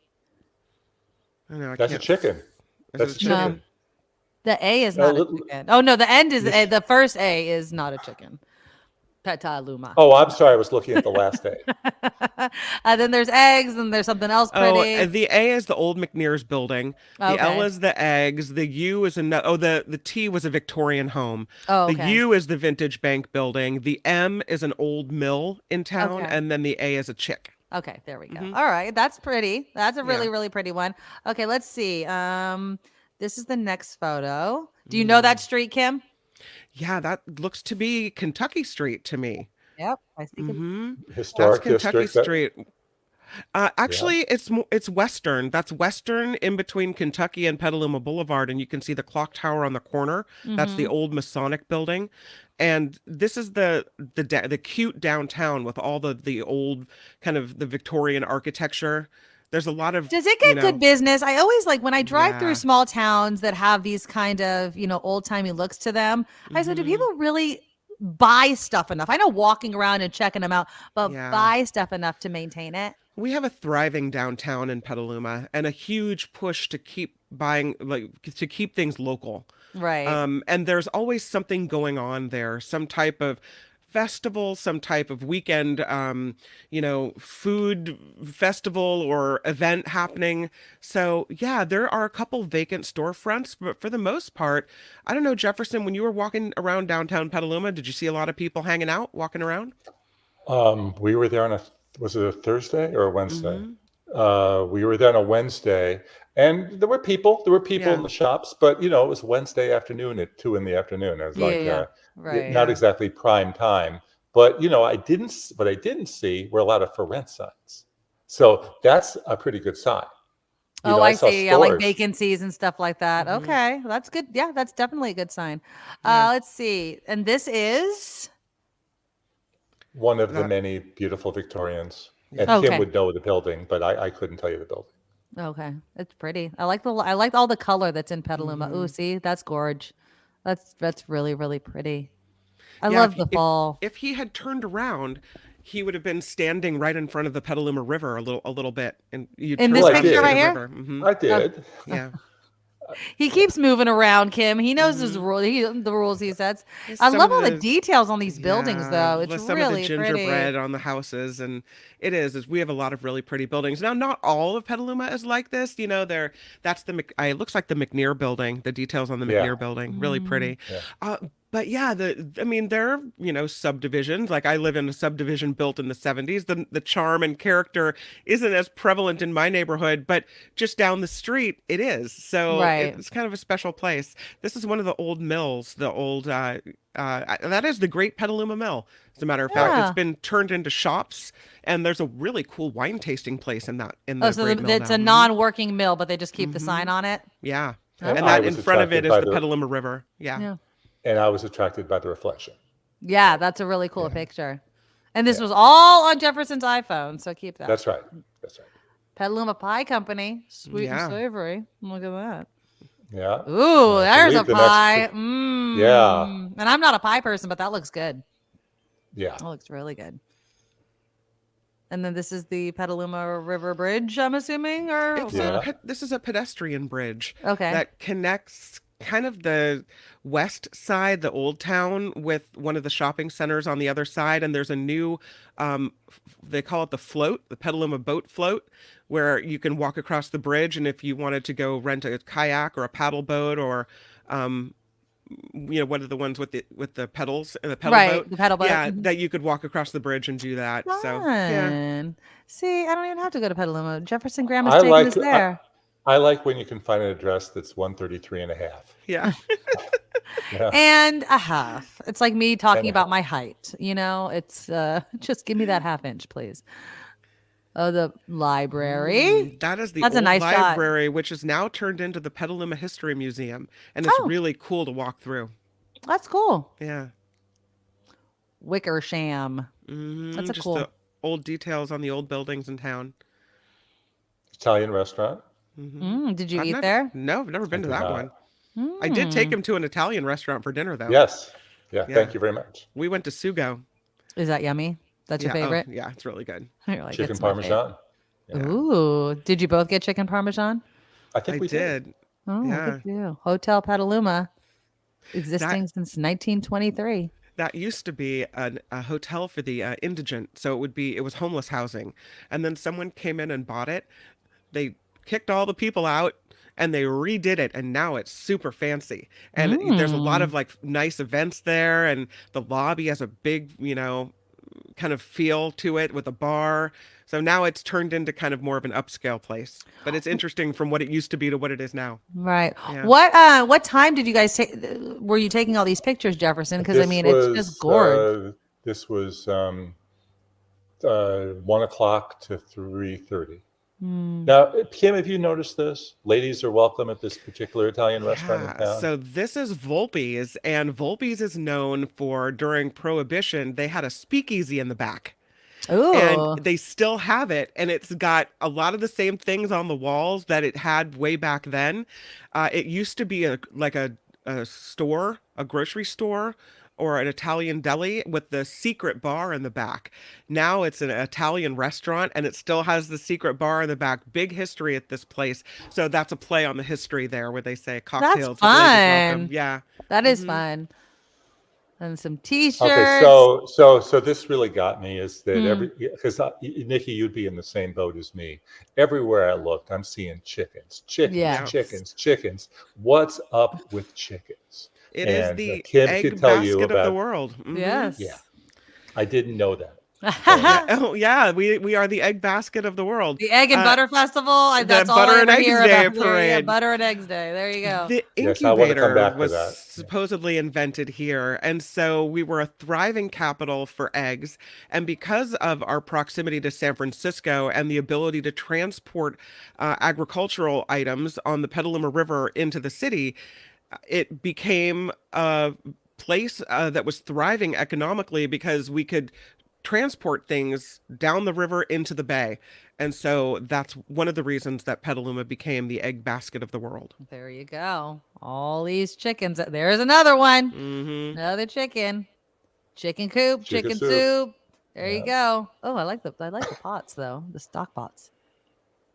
F: I know, I
M: That's a
F: can't.
M: chicken.
F: Is
M: That's
F: it
M: a
F: a
E: No,
M: chicken.
E: the A is
M: No,
E: not a chicken. Oh no, the end is
M: you
E: A.
M: sh-
E: The first A is not a chicken. Petaluma.
M: Oh, I'm sorry. I was looking at the last A.
E: Then there's eggs, and there's something else
F: Oh,
E: pretty.
F: the A is the old McNear's building. The L
E: Okay.
F: is the eggs. The U is another. Oh, the T was a Victorian home.
E: Oh,
F: The
E: okay.
F: U is the vintage bank building. The M is an old mill in town,
E: Okay.
F: and then the A is a chick.
E: Okay, there we go.
F: Mhm.
E: All right, that's pretty. That's a really,
F: Yeah.
E: really pretty one. Okay, let's see. This is the next photo. Do you know that street, Kim?
F: Yeah, that looks to be Kentucky Street to me.
E: Yep, I see.
F: Mm-hmm. That's
M: Historic
F: Kentucky
M: district.
F: Street. Actually, it's western. That's western in between Kentucky and Petaluma Boulevard, and you can see the clock tower on the corner. That's the
E: Mhm.
F: old Masonic building, and this is the cute downtown with all the old kind of the Victorian architecture. There's a lot of
E: Does it get good business? I always like when I drive
F: Yeah.
E: through small towns that have these kind of, old timey looks to them. I said, do
F: Mhm.
E: people really buy stuff enough? I know walking around and checking them out, but
F: Yeah.
E: buy stuff enough to maintain it.
F: We have a thriving downtown in Petaluma and a huge push to keep buying, to keep things local.
E: Right.
F: And there's always something going on there, some type of festival, some type of weekend, food festival or event happening. So yeah, there are a couple vacant storefronts, but for the most part, I don't know, Jefferson, when you were walking around downtown Petaluma, did you see a lot of people hanging out, walking around?
M: We were there was it a Thursday or a Wednesday?
F: Mhm.
M: We were there on a Wednesday, and there were people. There were people in
F: Yeah.
M: the shops, but it was Wednesday afternoon at 2 p.m. It was like
E: Yeah. Right.
M: not
F: Yeah.
M: exactly prime time. But I didn't see were a lot of for rent signs. So that's a pretty good sign.
E: Oh,
M: I
E: I
M: saw
E: see. Yeah, like
M: stores.
E: vacancies and stuff like that.
F: Mhm.
E: Okay, that's good. Yeah, that's definitely a good sign.
F: Yeah.
E: Let's see. And this is
M: One of the
F: That-
M: many beautiful Victorians.
F: Yeah.
M: And Kim
E: Okay.
M: would know the building, but I couldn't tell you the building.
E: Okay. It's pretty. I like all the color that's in Petaluma. Ooh, see, that's gorge. That's really, really pretty. I
F: Yeah,
E: love the fall.
F: if he had turned around, he would have been standing right in front of the Petaluma River a little bit, and you
E: In
F: turn
E: this
M: Well, I
F: around
E: picture
F: to
M: did.
E: right
F: the
E: here?
F: river. Mhm.
M: I did.
F: Yeah.
E: He keeps moving around, Kim. He knows his
F: Mhm.
E: the rules he sets.
F: There's
E: I
F: some
E: love
F: of
E: all the
F: the-
E: details on these buildings,
F: Yeah,
E: though. It's
F: with some
E: really
F: of the
E: pretty.
F: gingerbread on the houses, and we have a lot of really pretty buildings. Now, not all of Petaluma is like this. That's it looks like the McNear building. The details on the
M: Yeah.
F: McNear building, really pretty.
M: Yeah.
F: But yeah, there are subdivisions. Like I live in a subdivision built in the 70s. The charm and character isn't as prevalent in my neighborhood, but just down the street it is. So
E: Right.
F: it's kind of a special place. This is one of the old mills. The old that is the Great Petaluma Mill. As a matter of fact,
E: Yeah.
F: it's been turned into shops, and there's a really cool wine tasting place in the
E: Oh, so
F: Great Mill
E: it's
F: now.
E: a
F: Mhm.
E: non-working mill, but they just keep the sign on it.
F: Yeah,
E: And
F: and
M: I
F: that
M: was
F: in front of it
M: attracted
F: is
M: by
F: the Petaluma River. Yeah.
E: Yeah.
M: And I was attracted by the reflection.
E: Yeah, that's a really cool picture. And this
M: Yeah.
E: was all on Jefferson's iPhone, so keep that.
M: That's right. That's right.
E: Petaluma Pie Company, sweet
F: Yeah.
E: and savory. Look at that.
M: Yeah.
E: Ooh,
M: I
E: there's a
M: believe the next
E: pie.
M: pic-
E: Mm.
M: Yeah.
E: And I'm not a pie person, but that looks good.
M: Yeah.
E: That looks really good. And then this is the Petaluma River Bridge, I'm assuming, or
M: Yeah.
F: This is a pedestrian bridge
E: okay.
F: that connects kind of the west side, the old town, with one of the shopping centers on the other side. And there's a new, they call it the float, the Petaluma boat float, where you can walk across the bridge. And if you wanted to go rent a kayak or a paddle boat or, one of the ones with the pedals and the pedal
E: Right,
F: boat.
E: the pedal boat.
F: Yeah,
E: Mhm.
F: that you could walk across the bridge and do that. So yeah.
E: Fun. See, I don't even have to go to Petaluma. Jefferson Graham is
M: I
E: taking
M: like
E: us there.
M: I like when you can find an address that's 133 and a half.
F: Yeah.
M: Yeah.
E: And a half. It's like me talking
M: And a
E: about my height. It's just give me that half inch, please. Oh, the library.
F: That is the
E: That's a
F: old
E: nice shot.
F: library, which is now turned into the Petaluma History Museum, and it's
E: Oh.
F: really cool to walk through.
E: That's cool.
F: Yeah.
E: Wickersham.
F: Hmm.
E: That's a
F: Just
E: cool.
F: the old details on the old buildings in town.
M: Italian restaurant.
E: Did you
F: I've
E: eat
F: never,
E: there?
F: No, I've never been to
M: did
F: that
M: not.
F: one. I did take him to an Italian restaurant for dinner, though.
M: Yes. Yeah. Thank you very much.
F: We went to Sugo.
E: Is that yummy? That's your
F: Yeah,
E: favorite?
F: yeah, it's really good.
E: You're like,
M: Chicken
E: "It's my favorite."
M: Parmesan.
E: Ooh, did you both get chicken Parmesan?
M: I think we
F: did.
E: Oh,
F: Yeah.
E: look at you. Hotel Petaluma, existing since 1923.
F: That used to be a hotel for the indigent, so it was homeless housing, and then someone came in and bought it. They kicked all the people out, and they redid it, and now it's super fancy. And there's a lot of like nice events there, and the lobby has a big, kind of feel to it with a bar. So now it's turned into kind of more of an upscale place. But it's interesting from what it used to be to what it is now.
E: Right.
F: Yeah.
E: What time did you guys take? Were you taking all these pictures, Jefferson? Because I mean, it's just gorgeous.
M: This was 1 o'clock to 3:30. Now, Kim, have you noticed this? Ladies are welcome at this particular Italian restaurant in town.
F: So this is Volpe's, and Volpe's is known for, during Prohibition, they had a speakeasy in the back.
E: Ooh.
F: And they still have it, and it's got a lot of the same things on the walls that it had way back then. It used to be a store, a grocery store, or an Italian deli with the secret bar in the back. Now it's an Italian restaurant, and it still has the secret bar in the back. Big history at this place. So that's a play on the history there, where they say cocktails.
E: That's fun.
F: Yeah,
E: that is fun. And some T-shirts.
M: Okay, so this really got me is that because Nikki, you'd be in the same boat as me. Everywhere I looked, I'm seeing chickens. What's up with chickens?
F: It is the
M: Kim
F: egg
M: could tell you
F: basket
M: about,
F: of the world.
E: Yes.
M: Yeah, I didn't know that.
F: Oh yeah, we are the egg basket of the world.
E: The Egg and Butter Festival. That's all
F: Butter
E: I
F: and
E: ever
F: Eggs
E: hear
F: Day
E: about.
F: parade.
E: Butter and Eggs Day. There you go.
F: The
M: Yes, I want to come
F: incubator
M: back to
F: was
M: that.
F: supposedly invented here, and so we were a thriving capital for eggs. And because of our proximity to San Francisco and the ability to transport agricultural items on the Petaluma River into the city, it became a place that was thriving economically because we could transport things down the river into the bay. And so that's one of the reasons that Petaluma became the egg basket of the world.
E: There you go. All these chickens. There's another one. Another chicken. Chicken coop, chicken soup. There you go. Oh, I like the pots though. The stock pots.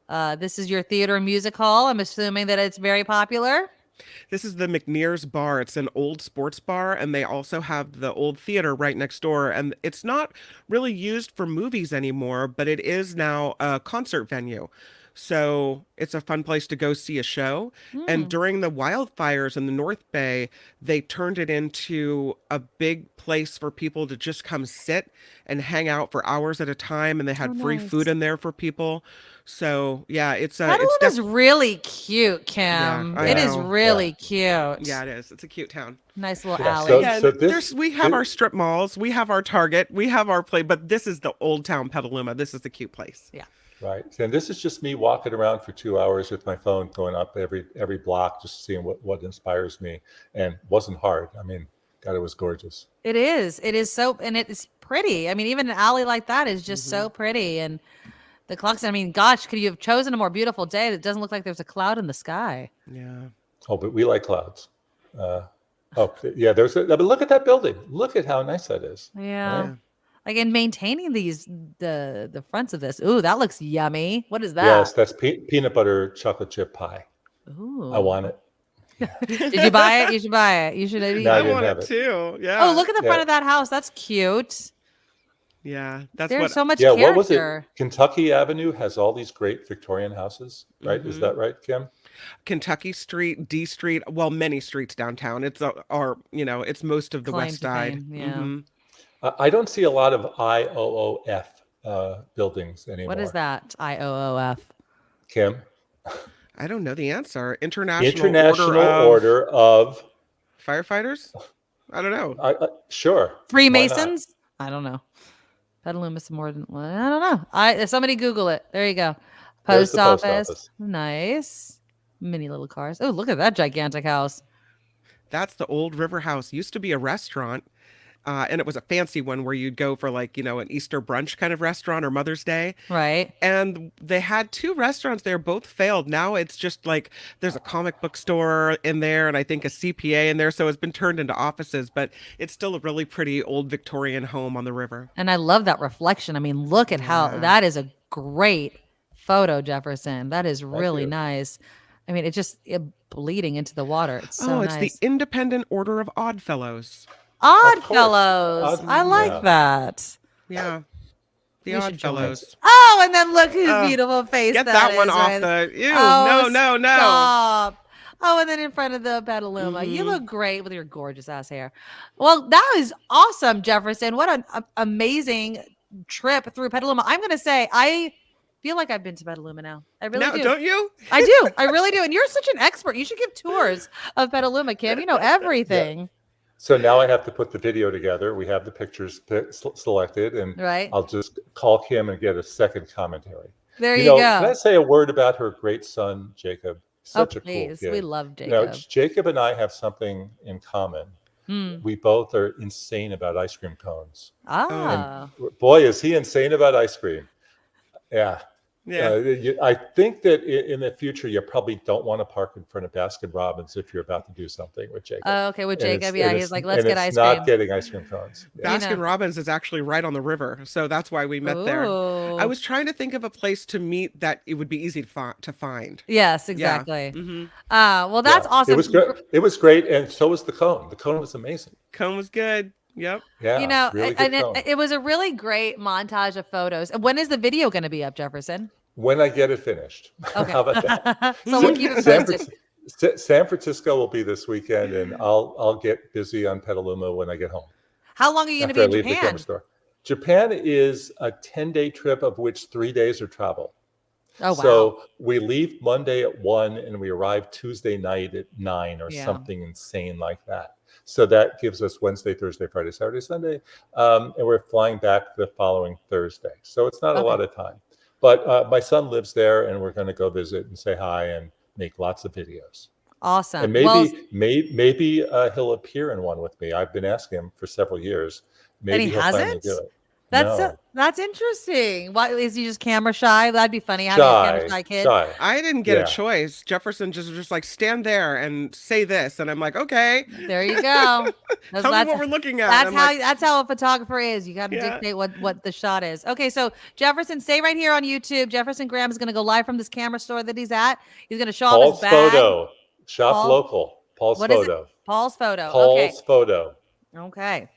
E: This is your theater and music hall. I'm assuming that it's very popular.
F: This is the McNear's Bar. It's an old sports bar, and they also have the old theater right next door. And it's not really used for movies anymore, but it is now a concert venue. So it's a fun place to go see a show. And during the wildfires in the North Bay, they turned it into a big place for people to just come sit and hang out for hours at a time. And they had free food in there for people. So yeah, it's
E: really cute, Kim.
F: Yeah,
E: it is really cute.
F: Yeah, it is. It's a cute town.
E: Nice little alley.
F: We have our strip malls, we have our Target, we have our play, but this is the old town Petaluma. This is the cute place.
E: Yeah.
M: Right. And this is just me walking around for 2 hours with my phone, going up every block, just seeing what inspires me. And it wasn't hard. I mean, God, it was gorgeous.
E: It is. It is so, and it's pretty. I mean, even an alley like that is just so pretty. And the clocks, I mean, gosh, could you have chosen a more beautiful day that doesn't look like there's a cloud in the sky?
F: Yeah.
M: Oh, but we like clouds. Yeah, but look at that building. Look at how nice that is.
E: Yeah.
M: Right?
E: Like, in maintaining the fronts of this. Ooh, that looks yummy. What is that?
M: Yes, that's peanut butter chocolate chip pie.
E: Ooh.
M: I want it.
E: Did you buy it? You should buy it. You should.
M: No, I
F: want it too. Yeah.
E: Oh, look at the front of that house. That's cute.
F: Yeah, that's
E: There's
F: what.
E: so much character.
M: What was it? Kentucky Avenue has all these great Victorian houses, right? Is that right, Kim?
F: Kentucky Street, D Street, well, many streets downtown. It's it's most of the
E: Claim
F: West
E: to
F: Side.
E: fame, yeah.
M: I don't see a lot of IOOF buildings anymore.
E: What is that? IOOF.
M: Kim?
F: I don't know the answer. International
M: Order of
F: Firefighters? I don't know.
M: Sure.
E: Freemasons? I don't know. Petaluma's more than one. I don't know. Somebody Google it. There you go. Post office. Nice. Mini little cars. Oh, look at that gigantic house.
F: That's the old River House. Used to be a restaurant. and it was a fancy one where you'd go for like, an Easter brunch kind of restaurant or Mother's Day.
E: Right.
F: And they had 2 restaurants there, both failed. Now it's just like there's a comic book store in there and I think a CPA in there. So it's been turned into offices, but it's still a really pretty old Victorian home on the river.
E: And I love that reflection. I mean, look at how that is a great photo, Jefferson. That is really nice. I mean, it's bleeding into the water. It's so
F: it's
E: nice.
F: the Independent Order of Odd Fellows.
E: Odd Fellows. I like that.
F: Yeah. The
E: We
F: Odd
E: should join.
F: Fellows.
E: Oh, and then look whose beautiful face
F: Get that one
E: is,
F: off
E: right?
F: the. Ew,
E: Oh,
F: no.
E: stop. Oh, and then in front of the Petaluma. You look great with your gorgeous ass hair. Well, that was awesome, Jefferson. What an amazing trip through Petaluma. I'm going to say, I feel like I've been to Petaluma now. I really do.
F: Don't you?
E: I do. I really do. And you're such an expert. You should give tours of Petaluma, Kim. You know everything.
M: Yeah. So now I have to put the video together. We have the pictures selected, and I'll just call Kim and get a second commentary.
E: There you go.
M: Can I say a word about her great son, Jacob? Such a cool kid.
E: We love Jacob.
M: Jacob and I have something in common. We both are insane about ice cream cones. And boy, is he insane about ice cream. Yeah. I think that in the future, you probably don't want to park in front of Baskin Robbins if you're about to do something with Jacob.
E: Okay, with Jacob, he's like, let's get ice
M: cream.
E: cream.
M: Not getting ice cream cones.
F: Baskin Robbins is actually right on the river, so that's why we met there. I was trying to think of a place to meet that it would be easy to find.
E: Yes, exactly. Well, that's awesome.
M: It was good. It was great, and so was the cone. The cone was amazing.
F: Cone was good. Yep.
M: Yeah. Really
E: it was a really great montage of photos. When is the video going to be up, Jefferson?
M: When I get it finished.
E: Okay.
M: How about that?
E: So we'll keep it posted.
M: San Francisco will be this weekend, and I'll get busy on Petaluma when I get home.
E: How long are you going to be in Japan?
M: Japan is a 10-day trip, of which 3 days are travel.
E: Oh, wow.
M: So we leave Monday at 1 and we arrive Tuesday night at 9 or something insane like that. So that gives us Wednesday, Thursday, Friday, Saturday, Sunday. And we're flying back the following Thursday. So it's not a lot of time. But my son lives there, and we're going to go visit and say hi and make lots of videos.
E: Awesome.
M: And maybe he'll appear in one with me. I've been asking him for several years. Maybe he'll finally do it.
E: That's interesting. Why is he just camera shy? That'd be funny. Having a camera shy kid.
F: I didn't get a choice. Jefferson just like stand there and say this, and I'm like, okay.
E: There you go.
F: Tell me what we're looking at.
E: That's how a photographer is. You got to dictate what the shot is. Okay, so Jefferson, stay right here on YouTube. Jefferson Graham is going to go live from this camera store that he's at. He's going to show off his bag.
M: Photo. Shop local. Paul's Photo.
E: Paul's Photo.
M: Paul's Photo.
E: Okay.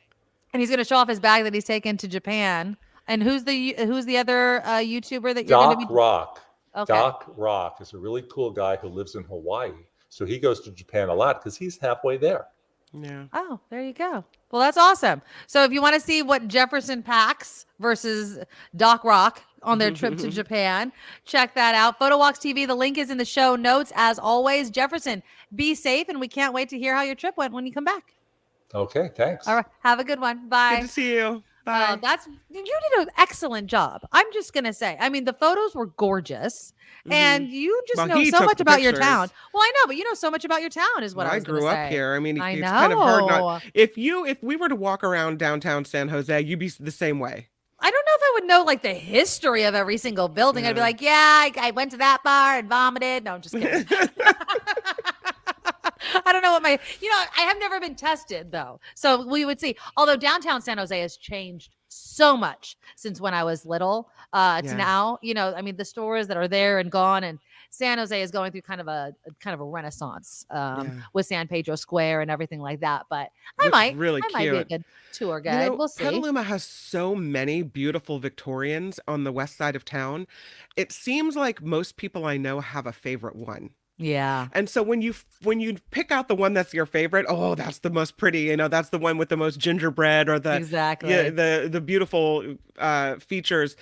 E: And he's going to show off his bag that he's taken to Japan. And who's the other YouTuber that you're going to be?
M: Doc Rock.
E: Okay.
M: Doc Rock is a really cool guy who lives in Hawaii. So he goes to Japan a lot because he's halfway there.
F: Yeah.
E: Oh, there you go. Well, that's awesome. So if you want to see what Jefferson packs versus Doc Rock on their trip to Japan, check that out. PhotoWalks TV. The link is in the show notes. As always, Jefferson, be safe, and we can't wait to hear how your trip went when you come back.
M: Okay, thanks.
E: All right, have a good one. Bye.
F: Good to see you. Bye.
E: You did an excellent job. I'm just gonna say. I mean, the photos were gorgeous, and you just know so much about your town. Well, I know, but you know so much about your town, is what I was
F: grew
E: gonna
F: up
E: say.
F: here. I mean,
E: I
F: it's
E: know.
F: kind of hard not. If we were to walk around downtown San Jose, you'd be the same way.
E: I don't know if I would know like the history of every single building. I'd be like, I went to that bar and vomited. No, I'm just kidding. I don't know what I have never been tested though. So we would see. Although downtown San Jose has changed so much since when I was little to now, I mean, the stores that are there and gone, and San Jose is going through kind of a renaissance with San Pedro Square and everything like that. But I might be a good tour guide. We'll see.
F: Petaluma has so many beautiful Victorians on the west side of town. It seems like most people I know have a favorite one.
E: Yeah.
F: And so when you pick out the one that's your favorite, oh, that's the most pretty, that's the one with the most gingerbread or the beautiful features.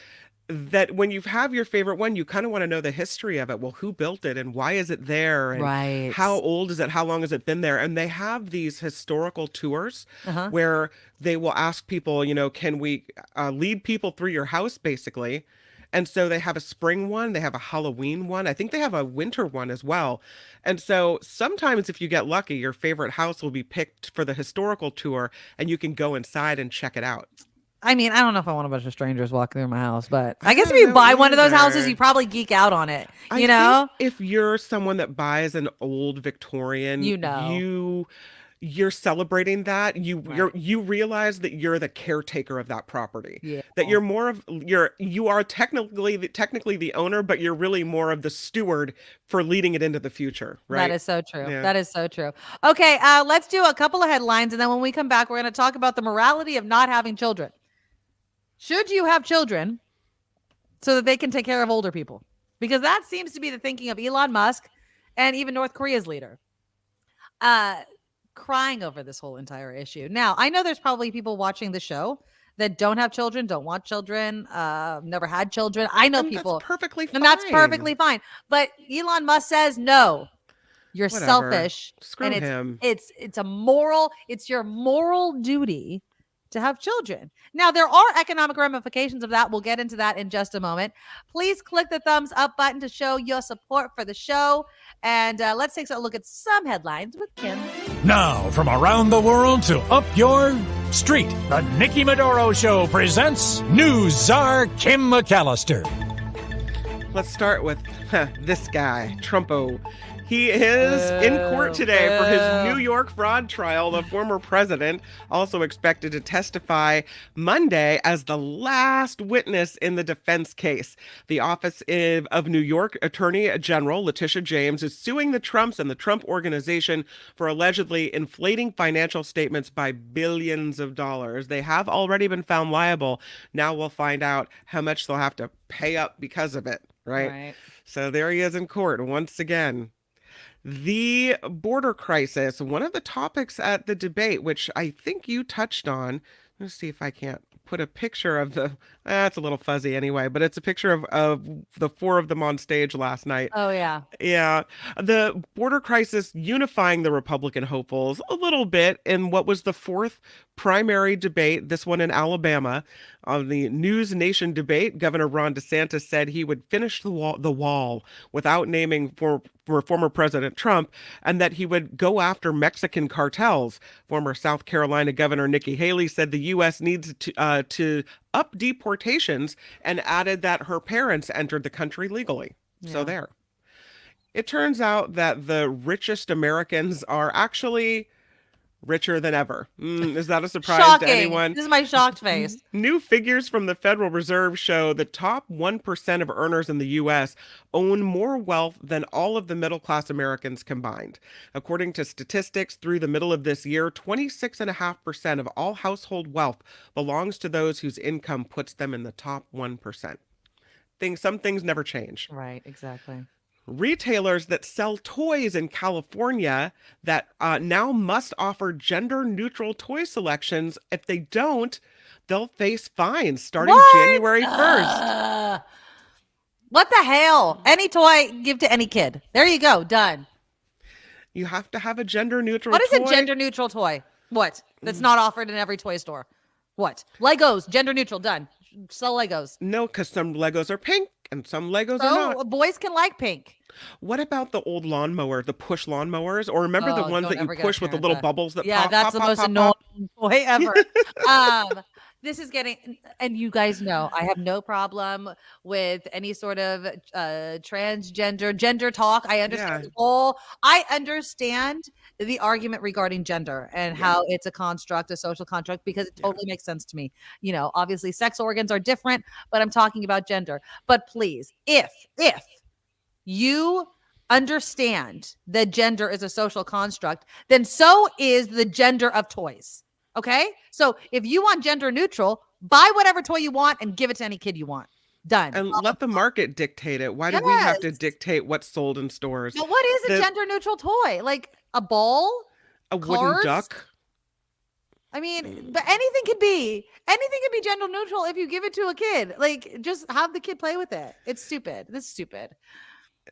F: That when you have your favorite one, you kind of want to know the history of it. Well, who built it and why is it there? And how old is it? How long has it been there? And they have these historical tours where they will ask people, can we lead people through your house basically? And so they have a spring one, they have a Halloween one. I think they have a winter one as well. And so sometimes if you get lucky, your favorite house will be picked for the historical tour and you can go inside and check it out.
E: I mean, I don't know if I want a bunch of strangers walking through my house, but I
F: I
E: guess if
F: don't
E: you
F: know
E: buy one of those houses,
F: either.
E: you probably geek out on it.
F: I
E: You know?
F: think if you're someone that buys an old Victorian,
E: You know.
F: you're celebrating that. You realize that you're the caretaker of that property.
E: Yeah.
F: That you're more of you are technically the owner, but you're really more of the steward for leading it into the future, right?
E: That is so true.
F: Yeah.
E: That is so true. Okay, let's do a couple of headlines, and then when we come back, we're going to talk about the morality of not having children. Should you have children so that they can take care of older people? Because that seems to be the thinking of Elon Musk and even North Korea's leader. Crying over this whole entire issue. Now, I know there's probably people watching the show that don't have children, don't want children, never had children. I know people.
F: That's perfectly fine.
E: And that's perfectly fine. But Elon Musk says, no, you're
F: Whatever.
E: selfish.
F: Screw
E: and
F: him.
E: It's your moral duty to have children. Now, there are economic ramifications of that. We'll get into that in just a moment. Please click the thumbs up button to show your support for the show. And let's take a look at some headlines with Kim.
J: Now, from around the world to up your street, the Nikki Medoro Show presents News Czar Kim McAllister.
F: Let's start with this guy, Trumpo. He is in court today for his New York fraud trial. The former president also expected to testify Monday as the last witness in the defense case. The Office of New York Attorney General Letitia James is suing the Trumps and the Trump Organization for allegedly inflating financial statements by billions of dollars. They have already been found liable. Now we'll find out how much they'll have to pay up because of it, right? So there he is in court once again. The border crisis, one of the topics at the debate, which I think you touched on. Let's see if I can't put a picture of it's a little fuzzy anyway, but it's a picture of the four of them on stage last night.
E: Oh, yeah.
F: Yeah. The border crisis unifying the Republican hopefuls a little bit in what was the fourth primary debate, this one in Alabama. On the News Nation debate, Governor Ron DeSantis said he would finish the wall without naming for former President Trump, and that he would go after Mexican cartels. Former South Carolina Governor Nikki Haley said the U.S. needs to up deportations and added that her parents entered the country legally. So there. It turns out that the richest Americans are actually richer than ever. Is that a surprise to anyone?
E: This is my shocked face.
F: New figures from the Federal Reserve show the top 1% of earners in the U.S. own more wealth than all of the middle-class Americans combined. According to statistics, through the middle of this year, 26.5% of all household wealth belongs to those whose income puts them in the top 1%. Some things never change.
E: Right, exactly.
F: Retailers that sell toys in California that now must offer gender-neutral toy selections. If they don't, they'll face fines starting January 1st.
E: What the hell? Any toy, give to any kid. There you go. Done.
F: You have to have a gender-neutral
E: What is
F: toy.
E: a gender-neutral toy? What? That's not offered in every toy store. What? Legos, gender-neutral. Done. Sell Legos.
F: No, because some Legos are pink and some Legos
E: So
F: are not.
E: boys can like pink.
F: What about the old lawnmower, the push lawnmowers? Or remember the ones that you push with the little bubbles that pop,
E: that's
F: pop,
E: the
F: pop,
E: most
F: pop,
E: annoying
F: pop?
E: toy ever. This is getting, and you guys know, I have no problem with any sort of gender talk. I understand I understand the argument regarding gender and how it's a construct, a social construct, because it totally makes sense to me. You know, obviously sex organs are different, but I'm talking about gender. But please, if you understand that gender is a social construct, then so is the gender of toys. Okay? So if you want gender neutral, buy whatever toy you want and give it to any kid you want. Done.
F: And let the market dictate it. Why do we have to dictate what's sold in stores?
E: But what is a gender neutral toy? Like a ball?
F: A wooden duck?
E: I mean, but anything could be gender neutral if you give it to a kid. Like, just have the kid play with it. It's stupid. This is stupid.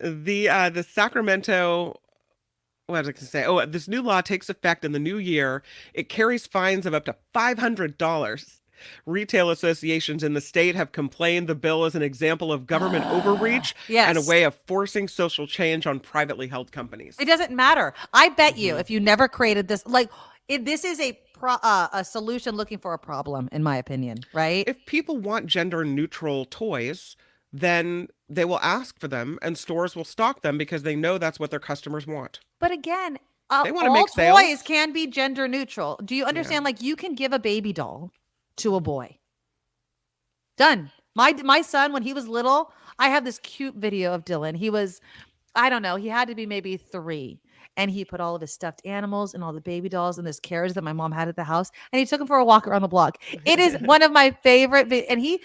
F: The Sacramento, what was I going to say? Oh, this new law takes effect in the new year. It carries fines of up to $500. Retail associations in the state have complained the bill is an example of government overreach
E: Yes.
F: and a way of forcing social change on privately held companies.
E: It doesn't matter. I bet you if you never created this, this is a solution looking for a problem, in my opinion, right?
F: If people want gender neutral toys, then they will ask for them and stores will stock them because they know that's what their customers want.
E: But again,
F: They wanna
E: all
F: make
E: toys
F: sales.
E: can be gender neutral. Do you understand? Like, you can give a baby doll to a boy. Done. My son, when he was little, I have this cute video of Dylan. He was, I don't know, he had to be maybe 3. And he put all of his stuffed animals and all the baby dolls in this carriage that my mom had at the house. And he took him for a walk around the block. It is one of my favorite. And he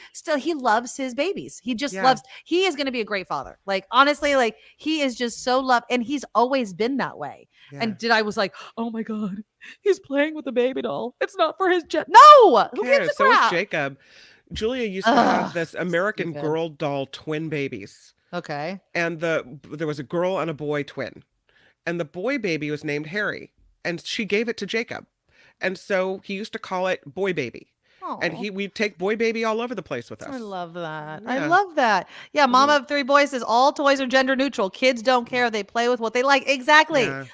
E: loves his babies. He just loves, he is going to be a great father. Like, honestly, like, he is just so loved. And he's always been that way.
F: Yeah.
E: And I was like, oh my God, he's playing with a baby doll. It's not for his No, who gives a
F: So is
E: crap?
F: Jacob. Julia used to have this American
E: stupid.
F: Girl doll twin babies.
E: Okay.
F: And there was a girl and a boy twin. And the boy baby was named Harry. And she gave it to Jacob. And so he used to call it Boy Baby. And we'd take Boy Baby all over the place with us.
E: I love that.
F: Yeah.
E: I love that. Yeah, Mama of 3 boys says all toys are gender neutral. Kids don't care. They play with what they like. Exactly.
F: Yeah.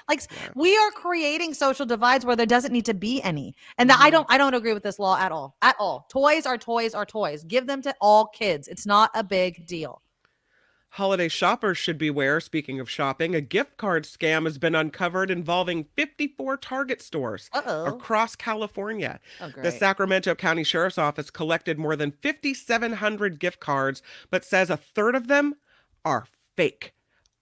E: We are creating social divides where there doesn't need to be any. And I don't agree with this law at all. At all. Toys are toys are toys. Give them to all kids. It's not a big deal.
F: Holiday shoppers should beware. Speaking of shopping, a gift card scam has been uncovered involving 54 Target stores across California.
E: Oh,
F: The
E: great.
F: Sacramento County Sheriff's Office collected more than 5,700 gift cards, but says a third of them are fake,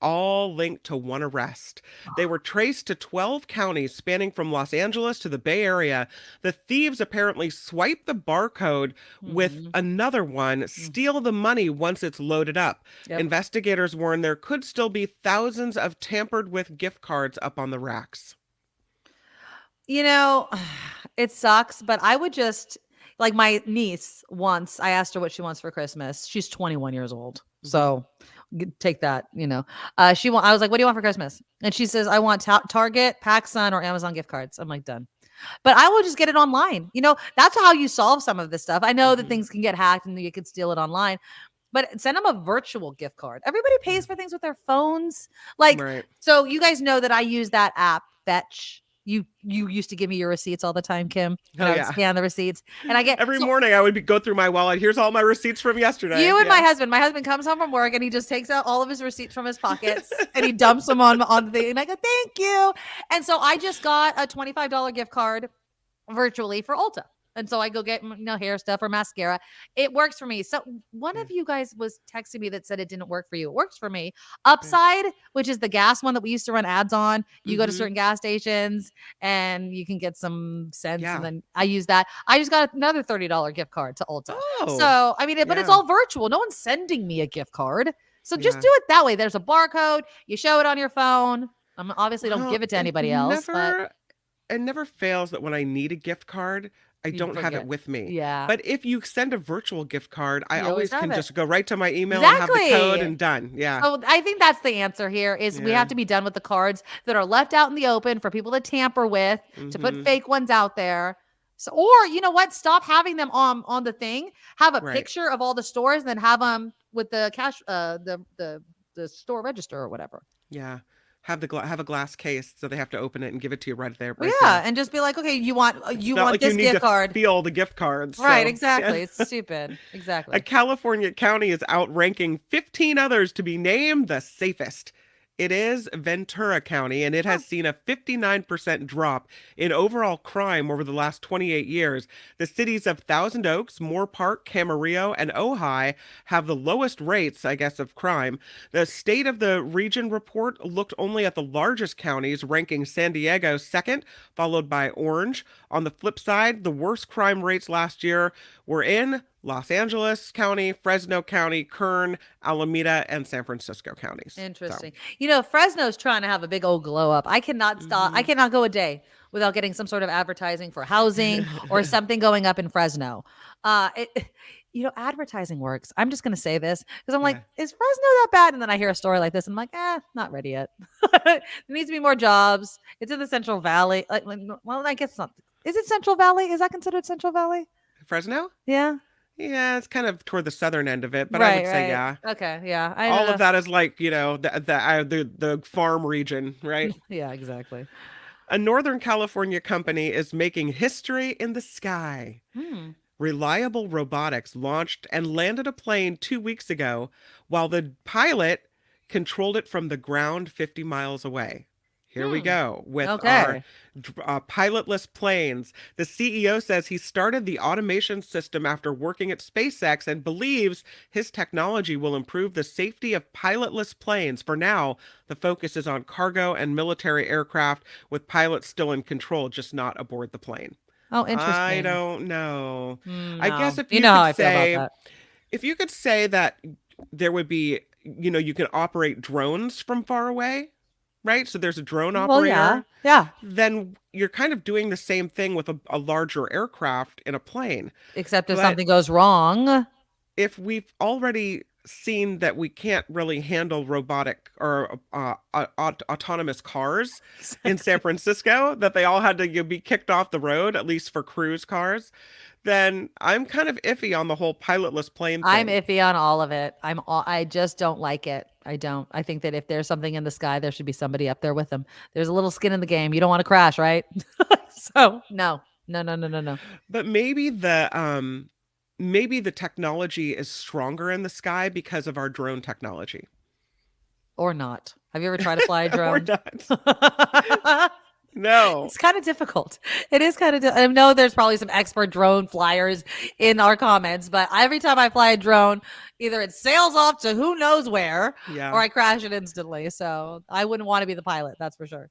F: all linked to one arrest. They were traced to 12 counties spanning from Los Angeles to the Bay Area. The thieves apparently swipe the barcode with another one, steal the money once it's loaded up.
E: Yep.
F: Investigators warn there could still be thousands of tampered with gift cards up on the racks.
E: You know, it sucks, but I would just, like, my niece once, I asked her what she wants for Christmas. She's 21 years old. So take that, I was like, what do you want for Christmas? And she says, I want Target, PacSun, or Amazon gift cards. I'm like, done. But I will just get it online. That's how you solve some of this stuff. I know that things can get hacked and you could steal it online, but send them a virtual gift card. Everybody pays for things with their phones. So you guys know that I use that app, Fetch. You used to give me your receipts all the time, Kim. And I would scan the receipts, and I get
F: every morning I would go through my wallet. Here's all my receipts from yesterday.
E: You and my husband. My husband comes home from work and he just takes out all of his receipts from his pockets and he dumps them on the thing. And I go, thank you. And so I just got a $25 gift card virtually for Ulta. And so I go get hair stuff or mascara. It works for me. So one of you guys was texting me that said it didn't work for you. It works for me. Upside, which is the gas one that we used to run ads on. You go to certain gas stations and you can get some cents. And then I use that. I just got another $30 gift card to Ulta. So, I mean, but it's all virtual. No one's sending me a gift card. So just do it that way. There's a barcode. You show it on your phone. Obviously don't give it to anybody else.
F: It never fails that when I need a gift card, I don't have it with me.
E: Yeah.
F: But if you send a virtual gift card, I
E: You
F: always
E: always
F: can
E: have it.
F: just go right to my email and have the code and done. Yeah.
E: So I think that's the answer here is we have to be done with the cards that are left out in the open for people to tamper with, to put fake ones out there. So, or you know what? Stop having them on the thing. Have a picture of all the stores and then have them with the cash, the store register or whatever.
F: Yeah. Have a glass case so they have to open it and give it to you right there.
E: And just be like, okay, you want
F: Like
E: this
F: you need
E: gift
F: to
E: card.
F: feel the gift cards.
E: Right,
F: so,
E: exactly.
F: yeah.
E: It's stupid. Exactly.
F: A California county is outranking 15 others to be named the safest. It is Ventura County, and it has seen a 59% drop in overall crime over the last 28 years. The cities of Thousand Oaks, Moore Park, Camarillo, and Ojai have the lowest rates, I guess, of crime. The State of the Region report looked only at the largest counties, ranking San Diego second, followed by Orange. On the flip side, the worst crime rates last year were in Los Angeles County, Fresno County, Kern, Alameda, and San Francisco counties.
E: Interesting. Fresno's trying to have a big old glow up. I cannot stop. I cannot go a day without getting some sort of advertising for housing or something going up in Fresno. Advertising works. I'm just going to say this because I'm like, is Fresno that bad? And then I hear a story like this. And I'm like, not ready yet. There needs to be more jobs. It's in the Central Valley. Well, I guess not. Is it Central Valley? Is that considered Central Valley?
F: Fresno?
E: Yeah.
F: Yeah, it's kind of toward the southern end of it, but
E: Right,
F: I would say
E: right.
F: yeah.
E: Okay, yeah.
F: All of that is like, the farm region, right?
E: Yeah, exactly.
F: A Northern California company is making history in the sky. Reliable Robotics launched and landed a plane 2 weeks ago while the pilot controlled it from the ground 50 miles away. Here we go with our pilotless planes. The CEO says he started the automation system after working at SpaceX and believes his technology will improve the safety of pilotless planes. For now, the focus is on cargo and military aircraft with pilots still in control, just not aboard the plane.
E: Oh, interesting.
F: I don't know. I
E: No.
F: guess if
E: You
F: you
E: know how
F: could
E: I feel about
F: say,
E: that.
F: if you could say that there would be, you can operate drones from far away, right? So there's a drone operator.
E: Yeah.
F: Then you're kind of doing the same thing with a larger aircraft in a plane.
E: Except if
F: But
E: something goes wrong.
F: if we've already seen that we can't really handle robotic or autonomous cars in San Francisco, that they all had to be kicked off the road, at least for cruise cars, then I'm kind of iffy on the whole pilotless plane thing.
E: I'm iffy on all of it. I just don't like it. I don't. I think that if there's something in the sky, there should be somebody up there with them. There's a little skin in the game. You don't want to crash, right? So no.
F: But maybe the technology is stronger in the sky because of our drone technology.
E: Or not. Have you ever tried to fly a drone?
F: Or not. No.
E: It's kind of difficult. It is kind of I know there's probably some expert drone flyers in our comments, but every time I fly a drone, either it sails off to who knows where, or I crash it instantly. So I wouldn't want to be the pilot, that's for sure.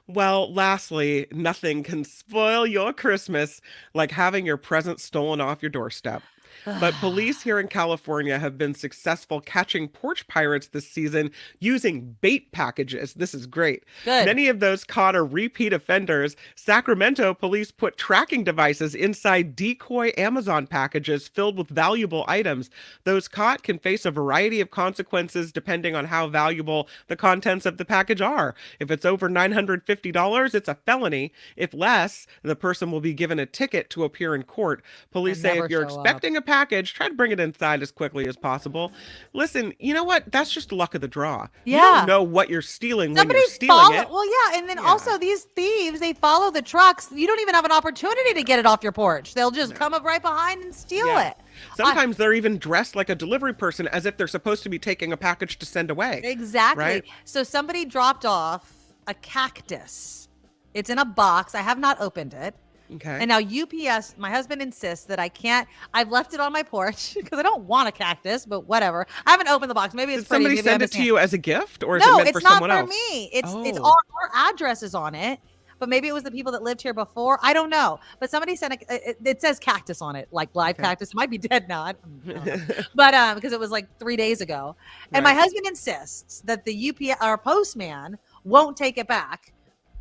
F: Well, lastly, nothing can spoil your Christmas like having your present stolen off your doorstep. But police here in California have been successful catching porch pirates this season using bait packages. This is great.
E: Good.
F: Many of those caught are repeat offenders. Sacramento police put tracking devices inside decoy Amazon packages filled with valuable items. Those caught can face a variety of consequences depending on how valuable the contents of the package are. If it's over $950, it's a felony. If less, the person will be given a ticket to appear in court. Police say if you're expecting a package, try to bring it inside as quickly as possible. Listen, you know what? That's just luck of the draw. You don't know what you're stealing when you're stealing it.
E: Well, yeah, and then also these thieves, they follow the trucks. You don't even have an opportunity to get it off your porch. They'll just come up right behind and steal it.
F: Sometimes they're even dressed like a delivery person as if they're supposed to be taking a package to send away.
E: Exactly.
F: Right?
E: So somebody dropped off a cactus. It's in a box. I have not opened it.
F: Okay.
E: And now UPS, my husband insists that I've left it on my porch because I don't want a cactus, but whatever. I haven't opened the box. Maybe it's
F: Did somebody
E: pretty. Maybe
F: send it to you as a gift, or is
E: no,
F: it meant for someone else?
E: No, it's not for me. It's all our addresses on it. But maybe it was the people that lived here before. I don't know. But somebody sent it says cactus on it, like live cactus. It might be dead now. I don't know. But because it was like 3 days ago. And my husband insists that the UPS or postman won't take it back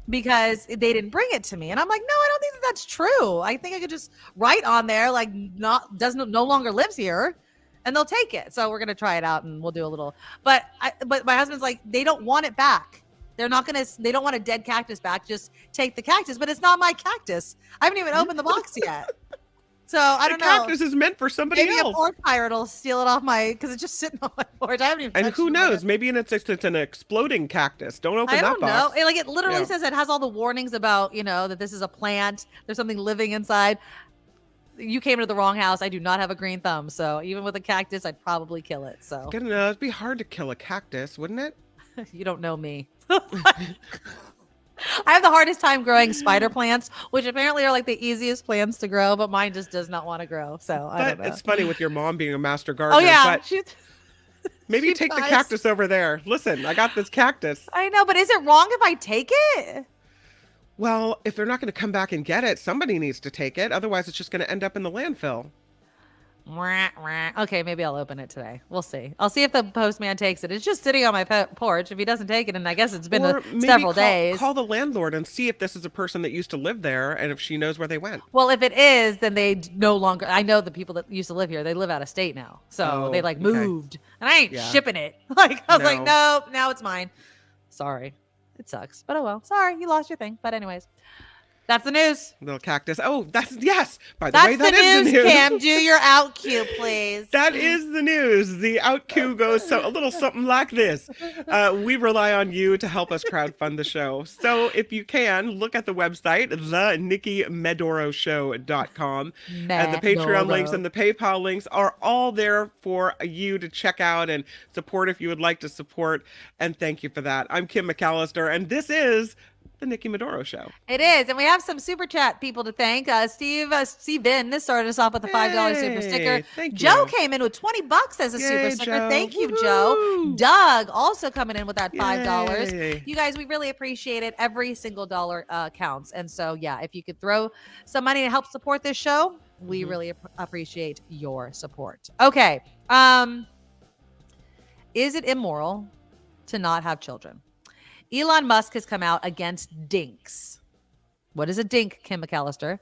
E: because they didn't bring it to me. And I'm like, no, I don't think that's true. I think I could just write on there like no longer lives here, and they'll take it. So we're gonna try it out and we'll do a little. But my husband's like, they don't want it back. They don't want a dead cactus back. Just take the cactus. But it's not my cactus. I haven't even opened the box yet. So I don't know.
F: The cactus is meant for somebody
E: Maybe
F: else.
E: a porch pirate will steal it off because it's just sitting on my porch. I haven't even.
F: And who knows? Maybe it's an exploding cactus. Don't open that box.
E: I don't know. It literally says it has all the warnings about that this is a plant. There's something living inside. You came to the wrong house. I do not have a green thumb, so even with a cactus, I'd probably kill it. So
F: it'd be hard to kill a cactus, wouldn't it?
E: You don't know me. I have the hardest time growing spider plants, which apparently are like the easiest plants to grow, but mine just does not want to grow. So I don't know.
F: It's funny with your mom being a master gardener.
E: Oh yeah,
F: but maybe take the cactus over there. Listen, I got this cactus.
E: I know, but is it wrong if I take it?
F: Well, if they're not going to come back and get it, somebody needs to take it. Otherwise, it's just going to end up in the landfill.
E: Okay, maybe I'll open it today. We'll see. I'll see if the postman takes it. It's just sitting on my porch. If he doesn't take it, and I guess it's been several days.
F: Call the landlord and see if this is a person that used to live there and if she knows where they went.
E: Well, if it is, then they no longer. I know the people that used to live here. They live out of state now, so they moved, and I ain't shipping it. I was like, nope, now it's mine. Sorry, it sucks, but oh well. Sorry, you lost your thing. But anyways. That's the news.
F: Little cactus. Oh, yes. By the
E: That's
F: way, that
E: the
F: is
E: news,
F: the news.
E: Kim. Do your out cue, please.
F: That is the news. The out cue goes a little something like this. We rely on you to help us crowdfund the show. So if you can, look at the website, thenikkimedoroshow.com. And the Patreon links and the PayPal links are all there for you to check out and support if you would like to support. And thank you for that. I'm Kim McAllister, and this is the Nikki Medoro Show.
E: It is, and we have some super chat people to thank. Steven started us off with a $5 super sticker.
F: Thank
E: Joe
F: you.
E: came in with $20 as a super
F: Yay,
E: sticker.
F: Joe.
E: Thank you,
F: Woohoo.
E: Joe. Doug also coming in with that $5.
F: Yay.
E: You guys, we really appreciate it. Every single dollar counts, and so yeah, if you could throw some money to help support this show, we really appreciate your support. Okay, is it immoral to not have children? Elon Musk has come out against DINKs. What is a DINK, Kim McAllister?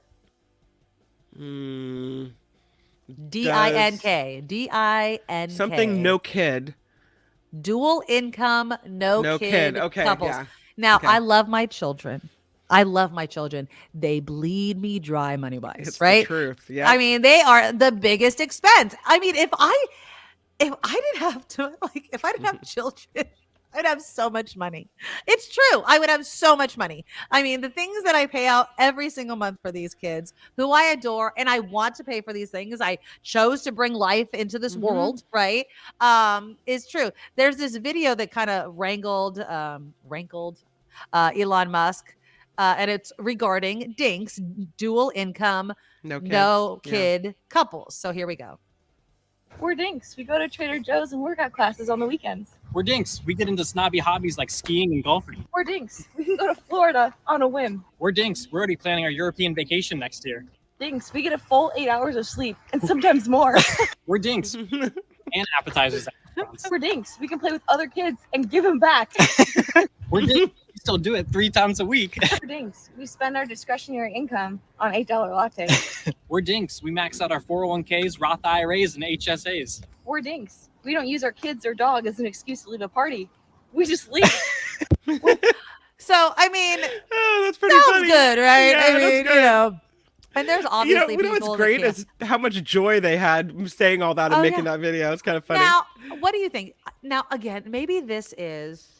E: D-I-N-K. D-I-N-K.
F: Something no kid.
E: Dual income, no kid
F: Okay,
E: couples.
F: yeah.
E: Now,
F: Okay.
E: I love my children. They bleed me dry money-wise,
F: It's
E: right?
F: the truth. Yeah.
E: I mean, they are the biggest expense. I mean, if I didn't have children, I'd have so much money. It's true. I would have so much money. I mean, the things that I pay out every single month for these kids who I adore, and I want to pay for these things. I chose to bring life into this world, right? Is true. There's this video that kind of rankled Elon Musk, and it's regarding DINKs, dual income, no kid couples. So here we go.
O: We're DINKs. We go to Trader Joe's and workout classes on the weekends.
P: We're DINKs. We get into snobby hobbies like skiing and golfing.
O: We're DINKs. We can go to Florida on a whim.
P: We're DINKs. We're already planning our European vacation next year.
O: DINKs. We get a full 8 hours of sleep and sometimes more.
P: We're DINKs. And appetizers at restaurants.
O: We're DINKs. We can play with other kids and give them back.
P: We're DINKs. We still do it 3 times a week.
O: We're DINKs. We spend our discretionary income on $8 lattes.
P: We're DINKs. We max out our 401ks, Roth IRAs, and HSAs.
O: We're DINKs. We don't use our kids or dog as an excuse to leave a party. We just leave.
E: So, I mean,
F: that's pretty
E: sounds
F: funny.
E: good, right?
F: Yeah,
E: I
F: that's
E: mean,
F: good.
E: you know, and there's obviously
F: you know
E: people
F: what's
E: that
F: great
E: can't.
F: is how much joy they had saying all that and
E: Oh,
F: making
E: yeah.
F: that video. It's kind of funny.
E: Now, what do you think? Now, again, maybe this is.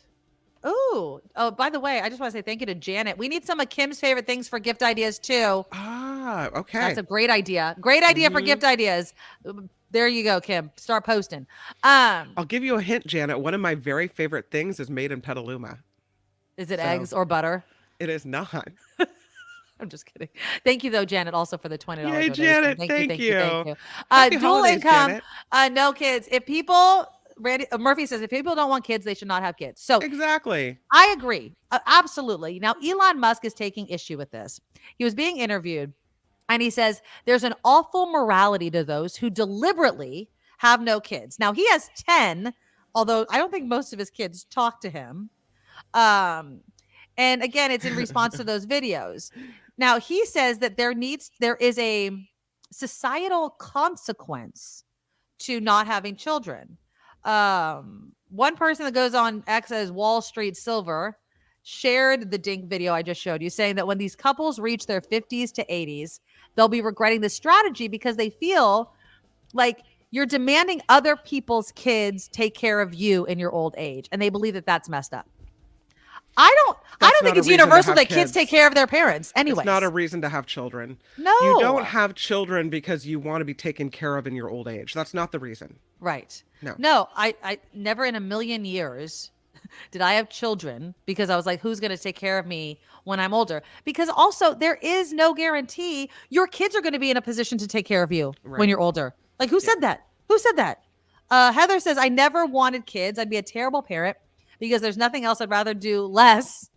E: Oh, by the way, I just want to say thank you to Janet. We need some of Kim's favorite things for gift ideas too.
F: Ah, okay.
E: That's a great idea. Great idea for gift ideas. There you go, Kim. Start posting.
F: I'll give you a hint, Janet. One of my very favorite things is made in Petaluma.
E: Is it
F: So-
E: eggs or butter?
F: It is not.
E: I'm just kidding. Thank you, though, Janet, also for the $20
F: Yay,
E: donation.
F: Janet,
E: Thank
F: thank
E: you.
F: you.
E: Dual
F: Happy holidays,
E: income,
F: Janet.
E: no kids. If people, Murphy says, if people don't want kids, they should not have kids. So
F: exactly.
E: I agree. Absolutely. Now, Elon Musk is taking issue with this. He was being interviewed, and he says there's an awful morality to those who deliberately have no kids. Now, he has 10, although I don't think most of his kids talk to him. And again, it's in response to those videos. Now, he says that there is a societal consequence to not having children. One person that goes on X as Wall Street Silver shared the DINK video I just showed you, saying that when these couples reach their 50s to 80s, they'll be regretting this strategy because they feel like you're demanding other people's kids take care of you in your old age, and they believe that that's messed up. I don't think it's universal that kids take care of their parents. Anyway,
F: It's not a reason to have children.
E: No.
F: You don't have children because you want to be taken care of in your old age. That's not the reason.
E: Right.
F: No.
E: I never in a million years did I have children because I was like, who's going to take care of me when I'm older? Because also there is no guarantee your kids are going to be in a position to take care of you when you're older. Like who said that? Who said that? Heather says, I never wanted kids. I'd be a terrible parent because there's nothing else I'd rather do less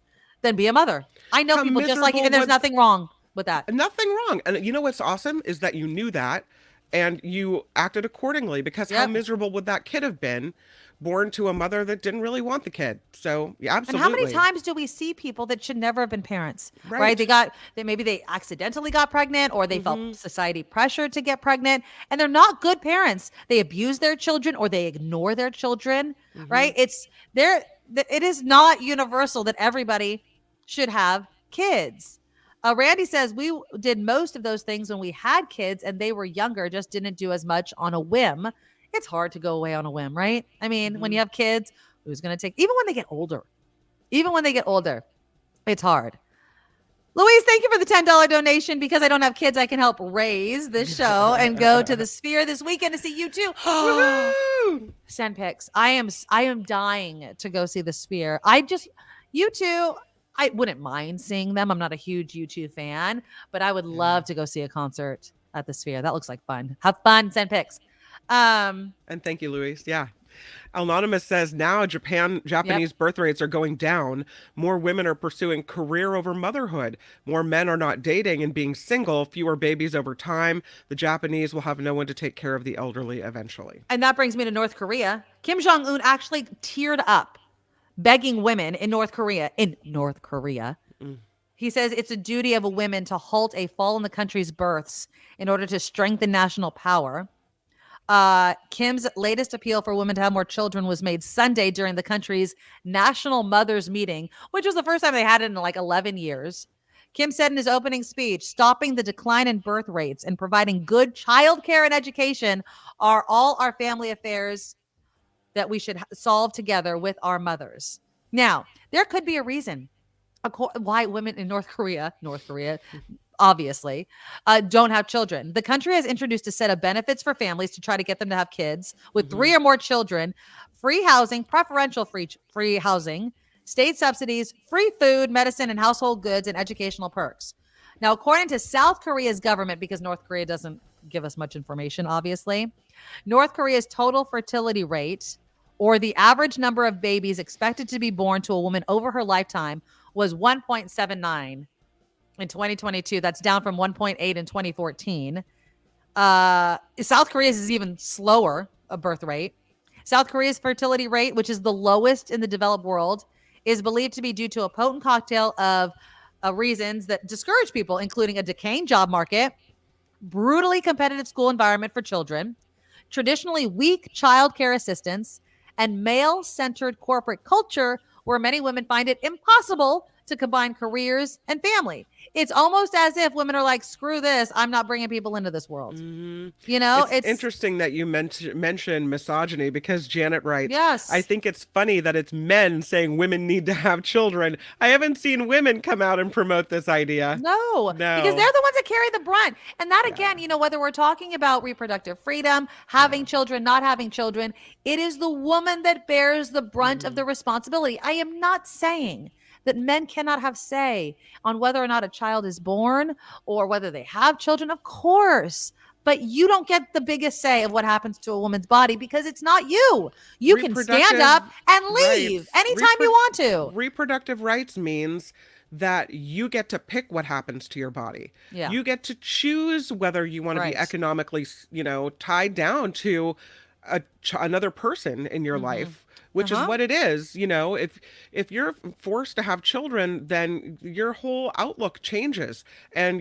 E: than be a mother. I know
F: How
E: people just like you, and
F: miserable
E: there's nothing wrong with that.
F: Nothing wrong. And you know what's awesome is that you knew that and you acted accordingly, because how miserable would that kid have been born to a mother that didn't really want the kid? So yeah, absolutely.
E: And how many times do we see people that should never have been parents, right?
F: Right.
E: Maybe they accidentally got pregnant, or they felt society pressure to get pregnant, and they're not good parents. They abuse their children or they ignore their children, right? It is not universal that everybody should have kids. Randy says, we did most of those things when we had kids and they were younger, just didn't do as much on a whim. It's hard to go away on a whim, right? I mean, when you have kids, who's going to take, even when they get older, it's hard. Louise, thank you for the $10 donation. Because I don't have kids, I can help raise this show and go to the Sphere this weekend to see you too. Send pics. I am dying to go see the Sphere. You two, I wouldn't mind seeing them. I'm not a huge U2 fan, but I would love to go see a concert at the Sphere. That looks like fun. Have fun. Send pics.
F: And thank you, Luis. Yeah. Anonymous says now Japanese birth rates are going down. More women are pursuing career over motherhood. More men are not dating and being single. Fewer babies over time. The Japanese will have no one to take care of the elderly eventually.
E: And that brings me to North Korea. Kim Jong-un actually teared up begging women in North Korea. He says it's a duty of a woman to halt a fall in the country's births in order to strengthen national power. Kim's latest appeal for women to have more children was made Sunday during the country's National Mothers Meeting, which was the first time they had it in like 11 years. Kim said in his opening speech, stopping the decline in birth rates and providing good childcare and education are all our family affairs that we should solve together with our mothers. Now, there could be a reason why women in North Korea, obviously, don't have children. The country has introduced a set of benefits for families to try to get them to have kids with 3 or more children, free housing, preferential free housing, state subsidies, free food, medicine, and household goods, and educational perks. Now, according to South Korea's government, because North Korea doesn't give us much information, obviously, North Korea's total fertility rate, or the average number of babies expected to be born to a woman over her lifetime, was 1.79 in 2022. That's down from 1.8 in 2014. South Korea's is even slower a birth rate. South Korea's fertility rate, which is the lowest in the developed world, is believed to be due to a potent cocktail of reasons that discourage people, including a decaying job market, brutally competitive school environment for children, traditionally weak child care assistance, and male-centered corporate culture where many women find it impossible to combine careers and family. It's almost as if women are like, screw this, I'm not bringing people into this world. You know,
F: it's interesting that you mention misogyny, because Janet writes,
E: yes,
F: I think it's funny that it's men saying women need to have children. I haven't seen women come out and promote this idea.
E: No, because they're the ones that carry the brunt. And that, again, you know, whether we're talking about reproductive freedom, having children, not having children, it is the woman that bears the brunt of the responsibility. I am not saying that men cannot have say on whether or not a child is born or whether they have children, of course. But you don't get the biggest say of what happens to a woman's body because it's not you. You can stand up and leave anytime you want to.
F: Reproductive rights means that you get to pick what happens to your body.
E: Yeah.
F: You get to choose whether you want to be economically, tied down to another person in your life. Which is what it is. You know, if you're forced to have children, then your whole outlook changes, and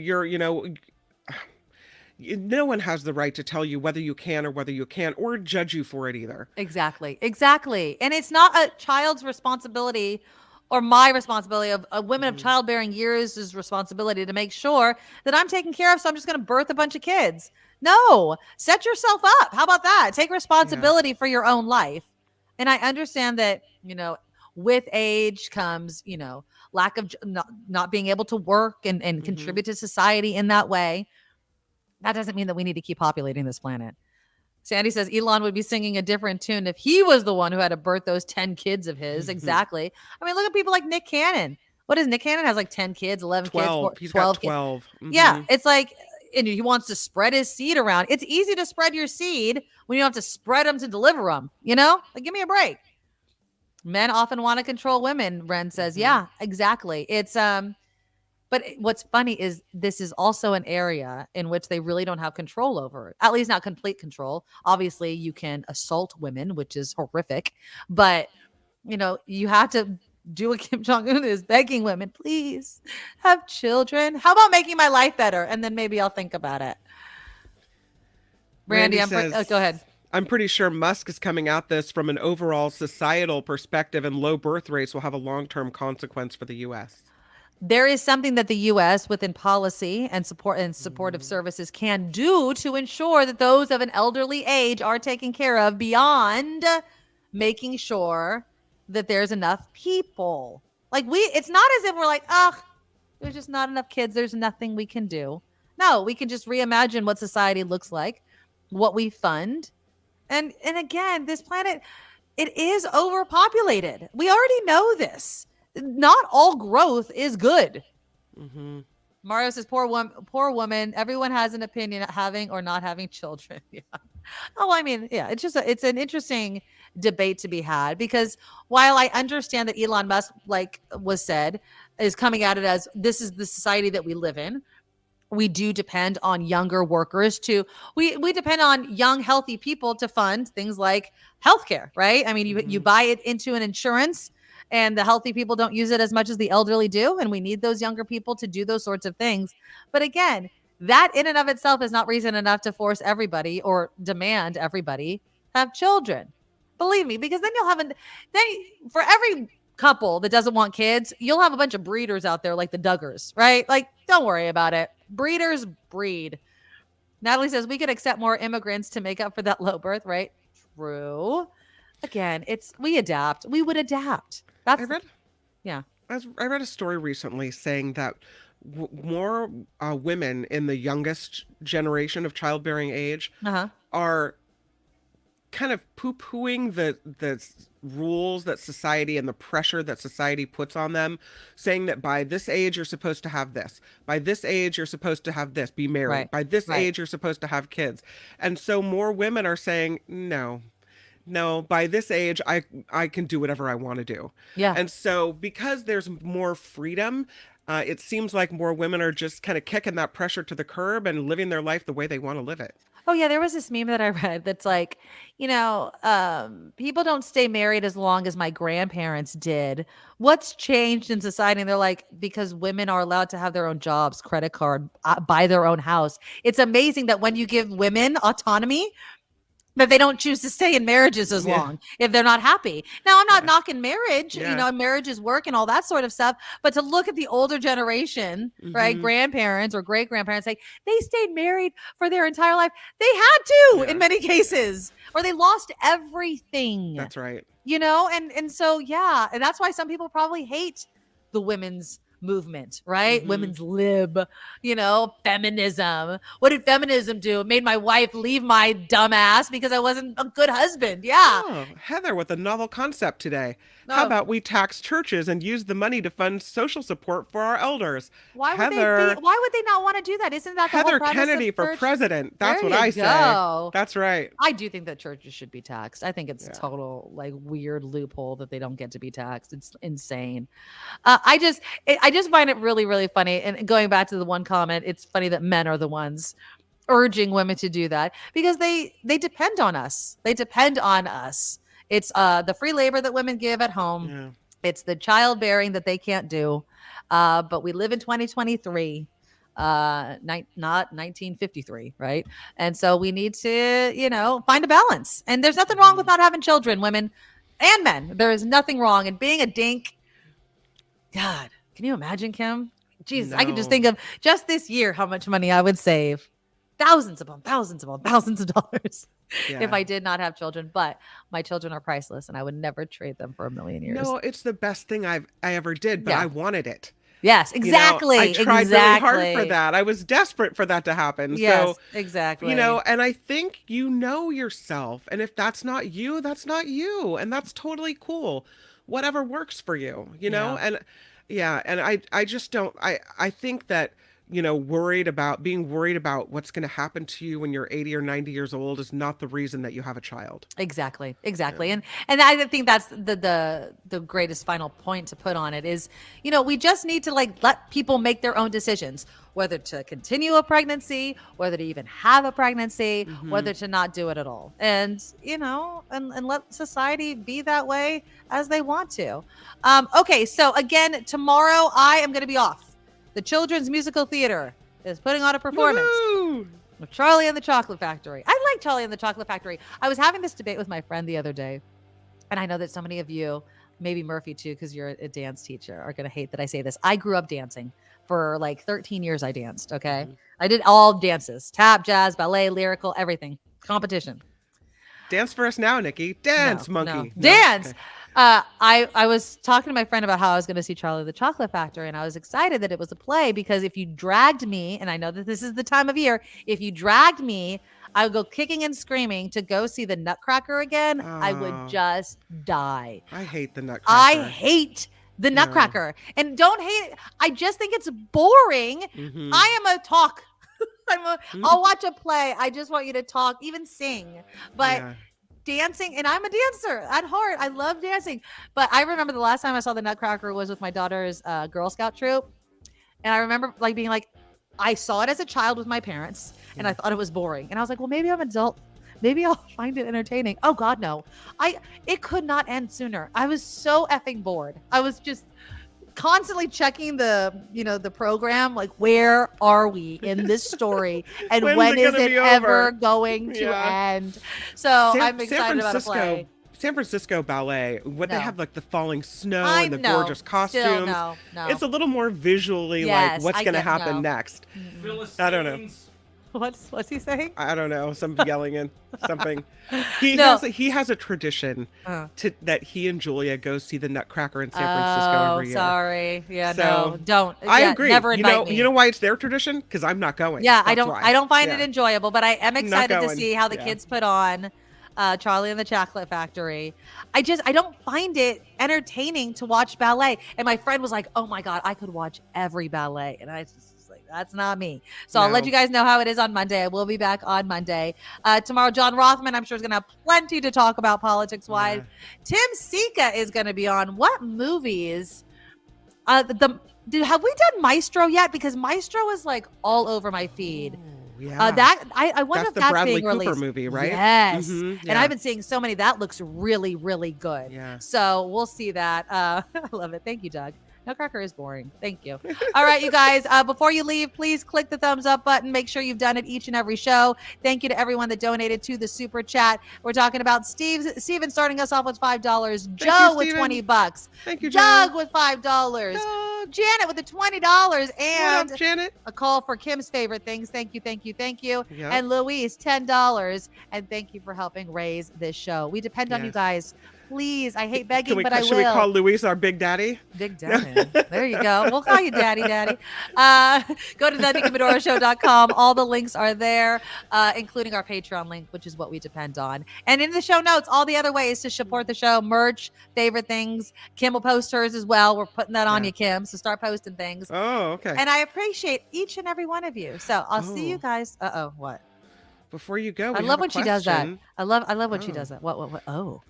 F: no one has the right to tell you whether you can or whether you can't, or judge you for it either.
E: Exactly. And it's not a child's responsibility or my responsibility of a women of childbearing years' responsibility to make sure that I'm taken care of. So I'm just going to birth a bunch of kids. No, set yourself up. How about that? Take responsibility for your own life. And I understand that, with age comes, lack of not being able to work and contribute to society in that way. That doesn't mean that we need to keep populating this planet. Sandy says Elon would be singing a different tune if he was the one who had to birth those 10 kids of his. Exactly. I mean, look at people like Nick Cannon. What is Nick Cannon? Has like 10 kids, 11
F: 12.
E: kids.
F: He's got 12.
E: Yeah. It's like, and he wants to spread his seed around. It's easy to spread your seed when you don't have to spread them to deliver them, Like, give me a break. Men often want to control women, Ren says. Yeah, exactly. It's, but what's funny is this is also an area in which they really don't have control over, at least not complete control. Obviously, you can assault women, which is horrific, but, you have to do what Kim Jong-un is, begging women, please have children. How about making my life better? And then maybe I'll think about it. Randy says, go ahead.
F: I'm pretty sure Musk is coming at this from an overall societal perspective, and low birth rates will have a long-term consequence for the U.S.
E: there is something that the U.S. within policy and supportive services can do to ensure that those of an elderly age are taken care of beyond making sure that there's enough people. Like it's not as if we're like, there's just not enough kids. There's nothing we can do. No, we can just reimagine what society looks like, what we fund. And again, this planet, it is overpopulated. We already know this. Not all growth is good.
F: Mm-hmm.
E: Mario says, poor woman. Everyone has an opinion having or not having children. Yeah. Oh, I mean, yeah, it's an interesting debate to be had, because while I understand that Elon Musk, like was said, is coming at it as this is the society that we live in. We do depend on younger workers we depend on young, healthy people to fund things like healthcare, right? I mean, you buy it into an insurance, and the healthy people don't use it as much as the elderly do. And we need those younger people to do those sorts of things. But again, that in and of itself is not reason enough to force everybody or demand everybody have children. Believe me, because then for every couple that doesn't want kids, you'll have a bunch of breeders out there like the Duggars, right? Like, don't worry about it. Breeders breed. Natalie says we could accept more immigrants to make up for that low birth rate. True. Again, we adapt. We would adapt. I
F: read a story recently saying that more women in the youngest generation of childbearing age are kind of poo-pooing the rules that society and the pressure that society puts on them, saying that by this age you're supposed to have this, by this age you're supposed to have this, be married, by this age you're supposed to have kids. And so more women are saying no, by this age, I can do whatever I want to do.
E: Yeah.
F: And so because there's more freedom, it seems like more women are just kind of kicking that pressure to the curb and living their life the way they want to live it.
E: Oh, yeah. There was this meme that I read that's like, people don't stay married as long as my grandparents did. What's changed in society? And they're like, because women are allowed to have their own jobs, credit card, buy their own house. It's amazing that when you give women autonomy, that they don't choose to stay in marriages as long if they're not happy. Now, I'm not knocking marriage, marriage is work and all that sort of stuff. But to look at the older generation, right, grandparents or great grandparents, like they stayed married for their entire life. They had to in many cases, or they lost everything.
F: That's right.
E: And so, and that's why some people probably hate the women's movement, right? Women's lib, feminism. What did feminism do? It made my wife leave my dumb ass because I wasn't a good husband. Yeah.
F: Oh, Heather with a novel concept today. How about we tax churches and use the money to fund social support for our elders?
E: Why would they not want to do that? Isn't that the
F: Heather
E: whole premise
F: Kennedy
E: of
F: for
E: church?
F: president? That's
E: There
F: what I
E: you
F: say.
E: go.
F: That's right.
E: I do think that churches should be taxed. I think it's a total weird loophole that they don't get to be taxed. It's insane. I just find it really, really funny. And going back to the one comment, it's funny that men are the ones urging women to do that because they depend on us. They depend on us. It's the free labor that women give at home.
F: Yeah.
E: It's the childbearing that they can't do. But we live in 2023, not 1953, right? And so we need to, find a balance. And there's nothing wrong with not having children, women and men. There is nothing wrong. And being a dink, God, can you imagine, Kim? Jesus, I can just think of just this year how much money I would save. Thousands of dollars if I did not have children. But my children are priceless and I would never trade them for a million years.
F: No, it's the best thing I ever did, but I wanted it.
E: Yes, exactly.
F: I tried really hard for that. I was desperate for that to happen.
E: Yes,
F: so,
E: exactly.
F: And I think yourself. And if that's not you, that's not you. And that's totally cool. Whatever works for you, And I just don't, I think that, being worried about what's going to happen to you when you're 80 or 90 years old is not the reason that you have a child.
E: Exactly. Yeah. And I think that's the greatest final point to put on it is, we just need to let people make their own decisions, whether to continue a pregnancy, whether to even have a pregnancy, whether to not do it at all. And, and let society be that way as they want to. Okay. So again, tomorrow I am going to be off. The Children's Musical Theater is putting on a performance with Charlie and the Chocolate Factory. I like Charlie and the Chocolate Factory. I was having this debate with my friend the other day, and I know that so many of you maybe Murphy too, because you're a dance teacher, are going to hate that I say this. I grew up dancing. For like 13 years, I danced. Okay. I did all dances, tap, jazz, ballet, lyrical, everything. Competition.
F: Dance for us now, Nikki. Dance, monkey.
E: No. Dance. Okay. I was talking to my friend about how I was going to see Charlie the Chocolate Factory, and I was excited that it was a play because if you dragged me, and I know that this is the time of year, if you dragged me, I would go kicking and screaming to go see the Nutcracker again. I would just die.
F: I hate the Nutcracker.
E: I hate the Nutcracker. And don't hate it. I just think it's boring. I am a talk. I'll watch a play. I just want you to talk, even sing. But dancing, and I'm a dancer at heart. I love dancing. But I remember the last time I saw the Nutcracker was with my daughter's Girl Scout troop. And I remember like being like, I saw it as a child with my parents and I thought it was boring. And I was like, well, maybe I'm an adult. Maybe I'll find it entertaining. Oh God, no. It could not end sooner. I was so effing bored. I was just constantly checking the program, like, where are we in this story? And when is it ever going to end? So I'm excited about a play.
F: San Francisco Ballet, they have like the falling snow and the gorgeous costumes.
E: No.
F: It's a little more visually like what's going to happen next. I don't know.
E: What's he saying?
F: I don't know. Some yelling in something. He has a tradition that he and Julia go see the Nutcracker in San Francisco every year.
E: Sorry. Yeah, so, no, don't.
F: I agree.
E: Never invite me.
F: You know why it's their tradition? Because I'm not going.
E: Yeah, I don't find it enjoyable, but I am excited to see how the kids put on Charlie and the Chocolate Factory. I don't find it entertaining to watch ballet. And my friend was like, oh my God, I could watch every ballet. And I just like, that's not me. So I'll let you guys know how it is on Monday. I will be back on Monday. Tomorrow, John Rothman, I'm sure, is going to have plenty to talk about politics-wise. Tim Sika is going to be on. What movies? Have we done Maestro yet? Because Maestro is like all over my feed. I wonder if that's
F: Bradley
E: being released.
F: Cooper movie, right?
E: Yes. And I've been seeing so many. That looks really, really good.
F: Yeah.
E: So we'll see that. I love it. Thank you, Doug. Nutcracker is boring. Thank you. All right, you guys, before you leave, please click the thumbs up button. Make sure you've done it each and every show. Thank you to everyone that donated to the super chat. We're talking about Steven starting us off with $5. Joe with $20.
F: Thank you,
E: Doug with $5. Janet with the $20. And
F: what up, Janet?
E: A call for Kim's favorite things. Thank you.
F: Yep.
E: And Louise, $10. And thank you for helping raise this show. We depend on you guys. Please, I hate begging, but I will.
F: Should we call Luis our Big Daddy?
E: Big Daddy. There you go. We'll call you Daddy. Go to theNikkiMedoroShow.com. All the links are there, including our Patreon link, which is what we depend on. And in the show notes, all the other ways to support the show, merch, favorite things. Kim will post hers as well. We're putting that on you, Kim. So start posting things.
F: Oh, okay.
E: And I appreciate each and every one of you. So I'll see you guys. What?
F: Before you go,
E: I love when she does that. I love when she does that. What? Oh.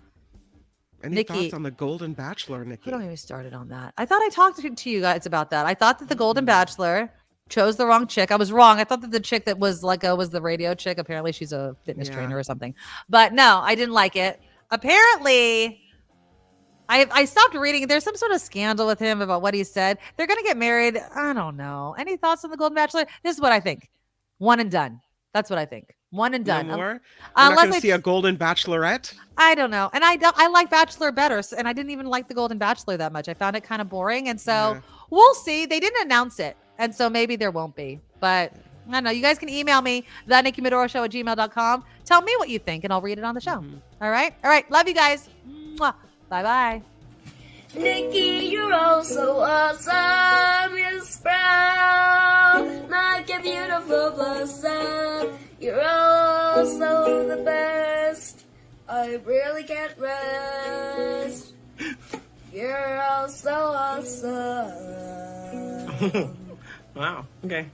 F: Any
E: Nikki,
F: thoughts on the Golden Bachelor, Nikki?
E: Don't get me started on that. I thought I talked to you guys about that. I thought that the Golden Bachelor chose the wrong chick. I was wrong. I thought that the chick that was was the radio chick. Apparently she's a fitness trainer or something. But no, I didn't like it. Apparently, I stopped reading. There's some sort of scandal with him about what he said. They're going to get married. I don't know. Any thoughts on the Golden Bachelor? This is what I think. One and done. That's what I think. One and done.
F: No more? We're not going to see a Golden Bachelorette?
E: I don't know. And I like Bachelor better. And I didn't even like the Golden Bachelor that much. I found it kind of boring. And so we'll see. They didn't announce it. And so maybe there won't be. But I don't know. You guys can email me, theNikkiMedoroShow@gmail.com. Tell me what you think and I'll read it on the show. All right? All right. Love you guys. Mwah. Bye-bye.
Q: Nikki, you're all so awesome. Miss Brown, like a beautiful blossom. You're all so the best. I really can't rest. You're all so awesome.
F: Wow. Okay.